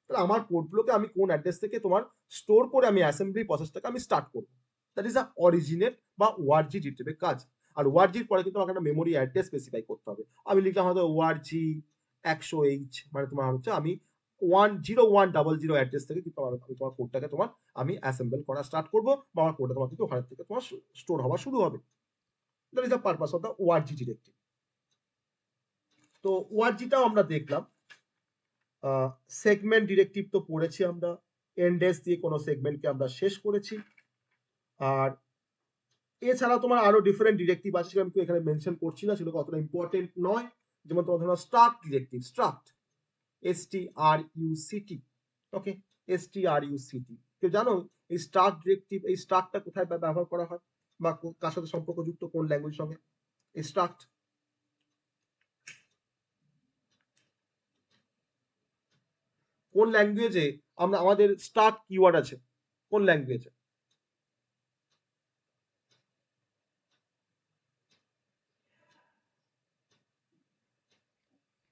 তাহলে আমার কোডগুলোকে আমি কোন অ্যাড্রেস থেকে তোমার স্টোর করে আমি অ্যাসেম্বলি প্রসেসটাকে আমি স্টার্ট করবো, দ্যাট ইজ আ অরিজিনেট বা ORG ডিরেক্টিভের কাজ। আর ORG এর পরে কিন্তু আমাকে একটা মেমোরি অ্যাড্রেস স্পেসিফাই করতে হবে। আমি লিখলাম হয়তো ORG 100H, মানে তোমার হচ্ছে আমি 10100 অ্যাড্রেস থেকে কিন্তু আমি তোমার কোডটাকে তোমার আমি অ্যাসেম্বল করা স্টার্ট করবো বা আমার কোডটা তোমার কিন্তু ওখান থেকে তোমার স্টোর হওয়া শুরু হবে। That is the purpose of the ORG directive. তো ORGটাও আমরা দেখলাম। সেগমেন্ট ডিরেক্টিভ তো পড়েছি আমরা, এন্ডেস দিয়ে কোনো সেগমেন্টকে আমরা শেষ করেছি। আর এছাড়া তোমার আরো ডিফারেন্ট ডিরেক্টিভ আছে সেটা আমি এখানে মেনশন করছি না, সেগুলো অতটা ইম্পর্টেন্ট নয়। যেমন তোমার ধরো স্ট্রাক্ট ডিরেক্টিভ, স্ট্রাক্ট STRUCT, ওকে, STRUCT কেউ জানো এই স্ট্রাক্ট ডিরেক্টিভ এই স্ট্রাক্টটা কোথায় ব্যবহার করা হয় বা কার সাথে সম্পর্কযুক্ত কোন ল্যাঙ্গুয়েজের সঙ্গে? এই স্ট্রাক্ট কোন ল্যাঙ্গুয়েজে আমরা আমাদের স্ট্রাক্ট কিওয়ার্ড আছে কোন ল্যাঙ্গুয়েজে?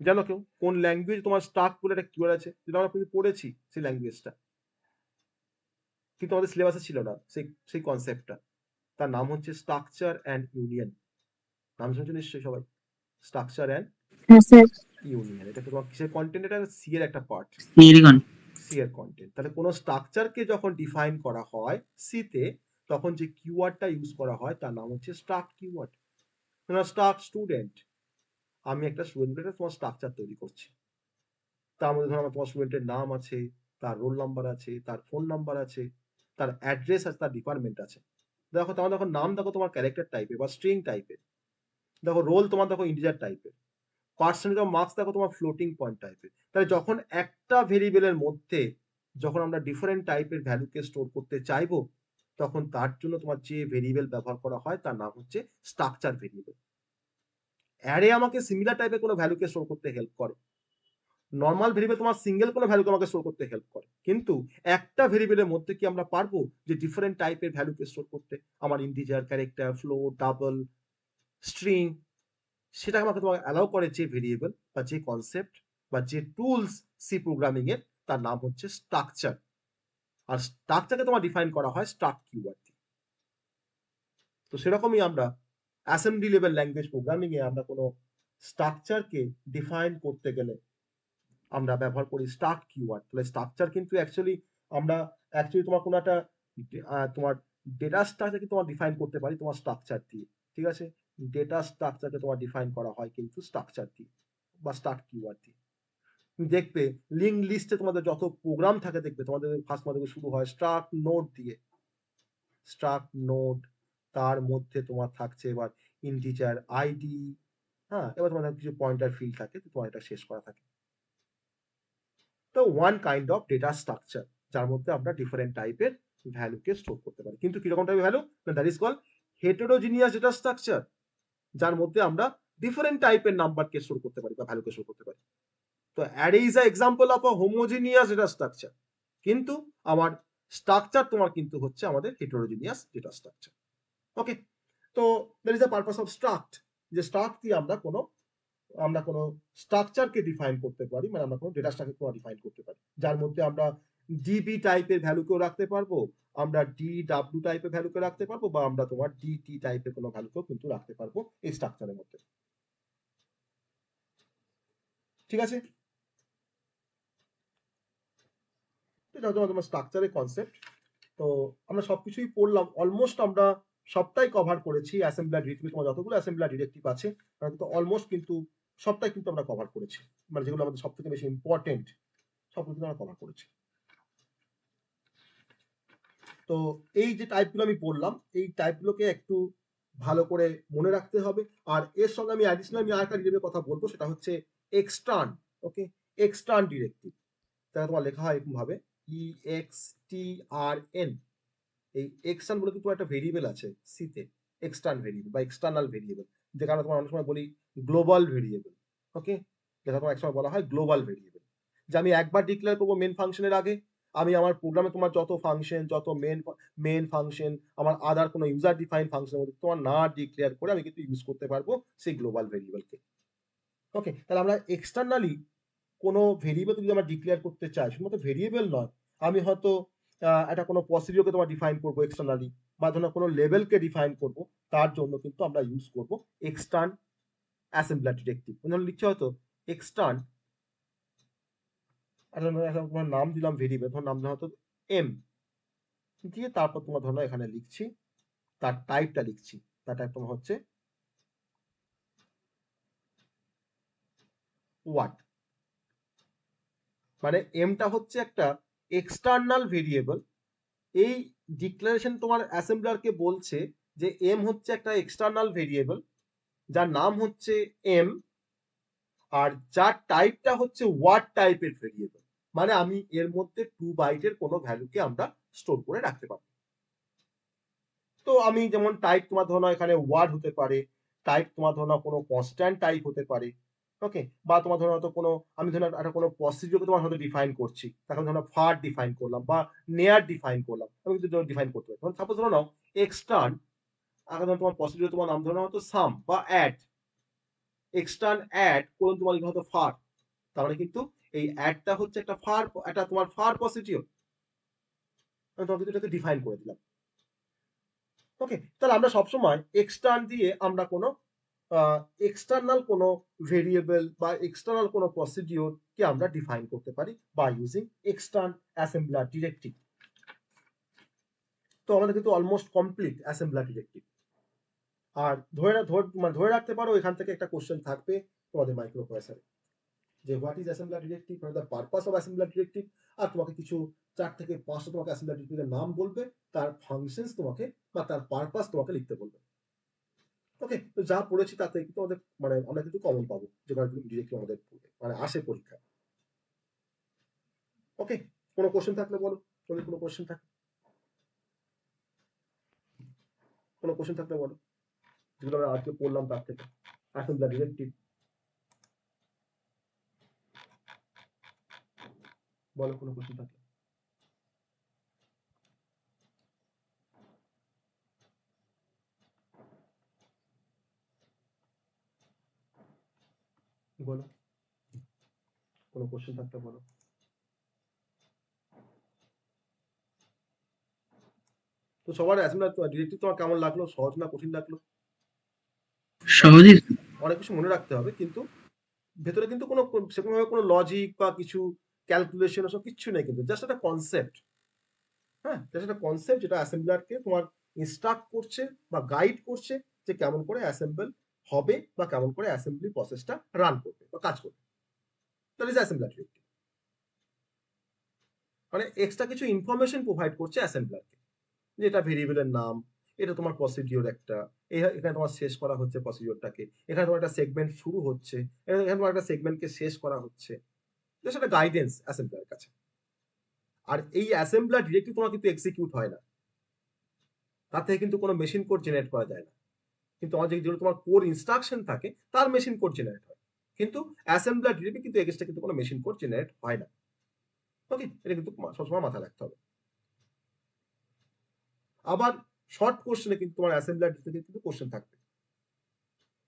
জানো কেউ কোন ল্যাঙ্গুয়েজ তোমার স্ট্রাক্ট বলে একটা কিওয়ার্ড আছে যেটা আমরা কিন্তু পড়েছি সেই ল্যাঙ্গুয়েজটা, কিন্তু আমাদের সিলেবাসে ছিল না সেই কনসেপ্টটা। তার নাম হচ্ছে স্ট্রাকচার অ্যান্ড ইউনিয়ন। নাম শুনছো নিশ্চয়ই সবাই, স্ট্রাকচার অ্যান্ড হ্যাঁ স্যার। ইউনিয়ন। এটা তোমার কিসের কন্টেন্ট? এটা সি এর একটা পার্ট, নিরিগন সি এর কন্টেন্ট। তাহলে কোনো স্ট্রাকচারকে যখন ডিফাইন করা হয় সিতে তখন যে কিওয়ার্ডটা ইউজ করা হয় তার নাম হচ্ছে স্ট্রাক্ট কিওয়ার্ড। স্ট্রাক্ট স্টুডেন্ট, আমি একটা স্টুডেন্টের তোমার স্ট্রাকচার তৈরি করছি, তার মধ্যে ধরো আমার তোমার স্টুডেন্টের নাম আছে, তার রোল নাম্বার আছে, তার ফোন নাম্বার আছে, তার অ্যাড্রেস আছে, তার ডিপার্টমেন্ট আছে। দেখো তোমার দেখো নাম দেখো তোমার ক্যারেক্টার টাইপের বা স্ট্রিং টাইপের, দেখো রোল তোমার দেখো ইন্টিজার টাইপের, পার্সেন্টেজ অফ মার্কস দেখো তোমার ফ্লোটিং পয়েন্ট টাইপের। তাহলে যখন একটা ভেরিয়েবলের মধ্যে যখন আমরা ডিফারেন্ট টাইপের ভ্যালুকে স্টোর করতে চাইবো, তখন তার জন্য তোমার যে ভেরিয়েবল ব্যবহার করা হয় তার নাম হচ্ছে স্ট্রাকচার ভেরিয়েবল। অ্যারে আমাকে সিমিলার টাইপের কোনো ভ্যালুকে স্টোর করতে হেল্প করে, নর্মাল ভেরিয়েবল তোমার সিঙ্গেল কোনো ভ্যালুকে আমাকে স্টোর করতে হেল্প করে, কিন্তু একটা ভেরিয়েবলের মধ্যে কি আমরা পারবো যে ডিফারেন্ট টাইপের ভ্যালুকে স্টোর করতে? আমার integer, character, float, double, string, সেটা আমাকে তোমাকে অ্যালাউ করে যে ভেরিয়েবল বা যে কনসেপ্ট বা যে টুলস সি প্রোগ্রামিং এর, তার নাম হচ্ছে স্ট্রাকচার। আর স্ট্রাকচারকে তোমার ডিফাইন করা হয় স্ট্রাক্ট কিওয়ার্ড দিয়ে। তো সেরকমই আমরা অ্যাসেম্বলি লেভেল ল্যাঙ্গুয়েজ প্রোগ্রামিং এ আমরা কোনো স্ট্রাকচারকে ডিফাইন করতে গেলে আমরা ব্যবহার করি স্ট্রাক্ট কিওয়ার্ড। তাহলে স্ট্রাকচার কিন্তু অ্যাকচুয়ালি তোমার কোনো একটা তোমার ডেটা স্ট্রাকচারকে তোমার ডিফাইন করতে পারি তোমার স্ট্রাকচার দিয়ে, ঠিক আছে? ডেটা স্ট্রাকচারকে তোমার ডিফাইন করা হয় কিন্তু স্ট্রাকচার দিয়ে বা স্ট্রাক্ট কিওয়ার্ড দিয়ে। তুমি দেখবে লিঙ্ক লিস্টে তোমাদের যত প্রোগ্রাম থাকে, দেখবে তোমাদের ফার্স্ট তোমাদের শুরু হয় স্ট্রাক্ট নোড দিয়ে, স্ট্রাক্ট নোড, তার মধ্যে তোমার থাকছে এবার ইন্টিজার আইডি, হ্যাঁ, এবার তোমাদের কিছু পয়েন্টার ফিল্ড থাকে, তোমার এটা শেষ করা থাকে। তো one kind of data structure, যার মধ্যে আমরা ডিফারেন্ট টাইপের ভ্যালুকে স্টোর করতে পারি। কিন্তু কিরকম টাইপের value? That is call heterogeneous data structure, যার মধ্যে আমরা ডিফারেন্ট টাইপের নাম্বারকে স্টোর করতে পারি বা ভ্যালুকে স্টোর করতে পারি। তো array is a example of a homogeneous data structure, কিন্তু আমার স্ট্রাকচার তোমার কিন্তু হচ্ছে আমাদের হেটেরোজিনিয়াস ডেটা স্ট্রাকচার। ওকে, তো that is the purpose of struct, যে স্ট্রাক্ট দিয়ে আমরা কোনো স্ট্রাকচারকে ডিফাইন করতে পারি, মানে আমরা কোনো ডেটা স্ট্রাকচার ডিফাইন করতে পারি, যার মধ্যে আমরা ডিবি টাইপের ভ্যালুকেও রাখতে পারবো, আমরা ডিডাব্লিউ টাইপের ভ্যালুকে রাখতে পারবো, বা আমরা তোমার ডিটি টাইপের কোনো ভ্যালুকেও কিন্তু রাখতে পারবো এই স্ট্রাকচারের মধ্যে। ঠিক আছে, এটা তোমার স্ট্রাকচারের কনসেপ্ট। তো আমরা সবকিছুই পড়লাম, অলমোস্ট আমরা সবটাই কভার করেছি। অ্যাসেম্বলার ডিরেক্টিভ, তোমার যতগুলো অ্যাসেম্বলার ডিরেক্টিভ আছে তার কিন্তু অলমোস্ট কিন্তু সবটাই কিন্তু আমরা কভার করেছি, মানে যেগুলো আমাদের সব থেকে বেশি ইম্পর্টেন্ট সবগুলো কিন্তু আমরা কভার করেছি। তো এই যে টাইপগুলো আমি বললাম, এই টাইপগুলোকে একটু ভালো করে মনে রাখতে হবে। আর এর সঙ্গে আমি অ্যাডিশনাল আরেকটা ডিরেক্টিভের কথা বলবো, সেটা হচ্ছে এক্সটার্ন। ওকে, এক্সটার্ন ডিরেক্টিভ, তাহলে তোমার লেখা হয় এরকম ভাবে EXTRN। এই এক্সটার্ন বলে কিন্তু একটা ভেরিয়েবল আছে সিতে, এক্সটার্ন ভেরিয়েবল বা এক্সটার্নাল ভেরিয়েবল, যে কারণে তোমার অনেক সময় বলি গ্লোবাল ভেরিয়েবল। ওকে, যেটা তোমার একসময় বলা হয় গ্লোবাল ভেরিয়েবল, যে আমি একবার ডিক্লেয়ার করবো মেন ফাংশনের আগে, আমি আমার প্রোগ্রামে তোমার যত ফাংশন, যত মেন ফাংশন, আমার আদার কোনো ইউজার ডিফাইন ফাংশনের মধ্যে তোমার না ডিক্লেয়ার করে আমি কিন্তু ইউজ করতে পারবো সেই গ্লোবাল ভেরিয়েবলকে। ওকে, তাহলে আমরা এক্সটার্নালি কোনো ভেরিয়েবল যদি আমরা ডিক্লেয়ার করতে চাই, শুধুমাত্র ভেরিয়েবল নয়, আমি হয়তো একটা কোনো প্রসিডিওরকে তোমার ডিফাইন করবো এক্সটার্নালি, বা ধরো কোনো লেভেলকে ডিফাইন করবো, তার জন্য কিন্তু আমরা ইউজ করবো এক্সটার্ন অ্যাসেম্বলার ডিরেক্টিভ। লিখছে হয়তো এক্সটার্ন, তোমার নাম দিলাম ভেরিয়েবল, তোমার নাম দিলাম হয়তো এম, দিয়ে তারপর তোমার ধরো এখানে লিখছি তার টাইপটা লিখছি, তার টাইপ তোমার হচ্ছে ওয়াট, মানে এমটা হচ্ছে একটা এক্সটার্নাল ভেরিয়েবল। এই ডিক্লারেশন তোমার অ্যাসেম্বলারকে বলছে যে এম হচ্ছে একটা এক্সটার্নাল ভেরিয়েবল যার নাম হচ্ছে এম, আর যার টাইপটা হচ্ছে ওয়ার্ড টাইপের ভেরিয়েবল, মানে আমি এর মধ্যে 2 বাইটের কোনো ভ্যালুকে আমরা স্টোর করে রাখতে পারি। তো আমি যেমন টাইপ তোমার ধরো এখানে ওয়ার্ড হতে পারে, টাইপ তোমার ধরো কোনো কনস্ট্যান্ট টাইপ হতে পারে। ওকে, বা তোমার ধরো হয়তো কোনো, আমি ধরো একটা কোনো প্রসিডিওরকে তোমার হয়তো ডিফাইন করছি, তখন ধরো ফার ডিফাইন করলাম বা নেয়ার ডিফাইন করলাম, আমি কিন্তু ডিফাইন করতে পারি। ধরো সাপোজ ধরো নাও এক্সটার্ন, আগে ধরো তোমার প্রসিডিওর তোমার নাম ধরো হয়তো সাম বা অ্যাড, এক্সটার্ন অ্যাড করুন তোমার হয়তো ফার, তার মানে কিন্তু এই অ্যাডটা হচ্ছে একটা তোমার ফার প্রসিডিওর, আমি তোমাকে কিন্তু এটাকে ডিফাইন করে দিলাম। ওকে, তাহলে আমরা সবসময় এক্সটার্ন দিয়ে আমরা কোনো এক্সটার্নাল কোনো ভেরিয়েবল বা এক্সটার্নাল কোনো প্রসিডিওর কে আমরা ডিফাইন করতে পারি by using extern assembler directive. তো আমাদের কিন্তু অলমোস্ট কমপ্লিট অ্যাসেম্বলার ডিরেক্টিভ। আর ধরে রাখতে পারো এখান থেকে একটা কোশ্চেন থাকবে তোমাদের মাইক্রো প্রসেসরে, যে what is assembler directive, the purpose of assembler directive, আর তোমাকে কিছু 4 থেকে 5টা তোমাকে অ্যাসেম্বলার ডিরেক্টিভের নাম বলবে, তার ফাংশনস তোমাকে বা তার পারপাস তোমাকে লিখতে বলবে। ওকে, তো যা পড়েছি তাতে কিন্তু আমাদের মানে আমরা কিন্তু কমন পাবো, যেটা ডিরেক্টলি আমাদের মানে আসে পরীক্ষা। ওকে, কোনো কোশ্চেন থাকলে বলো, তোমাদের কোনো কোশ্চেন থাকলে, কোনো কোশ্চেন থাকলে বলো, যেগুলো আমরা আজকে পড়লাম তার থেকে, অ্যাসেম্বলার ডিরেক্টিভ, বলো কোনো কোশ্চেন থাকলে। বলো, কোনো কোশ্চেন থাকলে বলো। তো সবার অ্যাসেম্বলার ডিরেক্টিভ তোমার কেমন লাগলো, সহজ না কঠিন লাগলো? সহজেই। অনেক কিছু মনে রাখতে হবে, কিন্তু ভেতরে কিন্তু কোনো সেরকমভাবে কোনো লজিক বা কিছু ক্যালকুলেশন ওসব কিচ্ছু নেই, কিন্তু জাস্ট একটা কনসেপ্ট। হ্যাঁ, জাস্ট একটা কনসেপ্ট যেটা অ্যাসেম্বলারকে তোমার ইনস্ট্রাক্ট করছে বা গাইড করছে যে কেমন করে অ্যাসেম্বল হবে বা কেমন করে অ্যাসেম্বলি প্রসেসটা রান করবে বা কাজ করবে। That is assembler directive. মানে এক্সট্রা কিছু ইনফরমেশন প্রোভাইড করছে অ্যাসেম্বলারকে, যে এটা ভেরিয়েবলের নাম, এটা তোমার প্রসিডিওর একটা, এখানে তোমার শেষ করা হচ্ছে প্রসিডিওরটাকে, এখানে তোমার একটা সেগমেন্ট শুরু হচ্ছে, এখানে তোমার একটা সেগমেন্টকে শেষ করা হচ্ছে, জাস্ট একটা গাইডেন্স অ্যাসেম্বলারের কাছে। আর এই অ্যাসেম্বলার ডিরেক্টলি তোমার কিন্তু এক্সিকিউট হয় না, তার থেকে কিন্তু কোনো মেশিন কোড জেনারেট করা যায় না, কিন্তু আমার যেগুলো তোমার কোর ইনস্ট্রাকশন থাকে তার মেশিন কোড জেনারেট হয়, কিন্তু অ্যাসেম্বলার ডিরেক্টলি কিন্তু এক্সট্রা কিন্তু কোনো মেশিন কোড জেনারেট হয় না। ওকে, এটা কিন্তু সবসময় মাথায় রাখতে হবে। আবার শর্ট কোশ্চেনে কিন্তু তোমার অ্যাসেম্বলার ডিরেক্টলি কিন্তু কোশ্চেন থাকবে,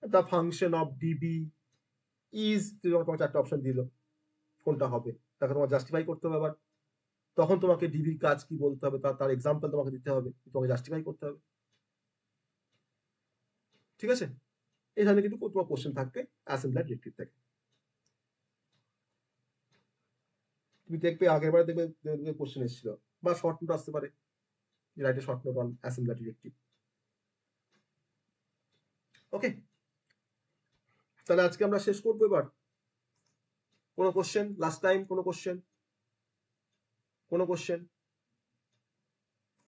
the function of DB is, তোমার চারটা অপশন দিল, কোনটা হবে তাকে তোমার জাস্টিফাই করতে হবে। আবার তখন তোমাকে ডিবির কাজ কি বলতে হবে, তার এক্সাম্পল তোমাকে দিতে হবে, তোমাকে জাস্টিফাই করতে হবে। ঠিক আছে, এই ধরনের কিন্তু তোমার কোশ্চেন থাকবে অ্যাসেম্বলার ডিরেক্টিভ থেকে। তুমি দেখবে আগের বারে দেখবে কোশ্চেন এসেছিল, বা শর্ট নোট আসতে পারে, write a short note on assembler directive. Okay, তাহলে আজকে আমরা শেষ করবো এবার। কোনো কোশ্চেন লাস্ট টাইম, কোনো কোশ্চেন, কোনো কোশ্চেন?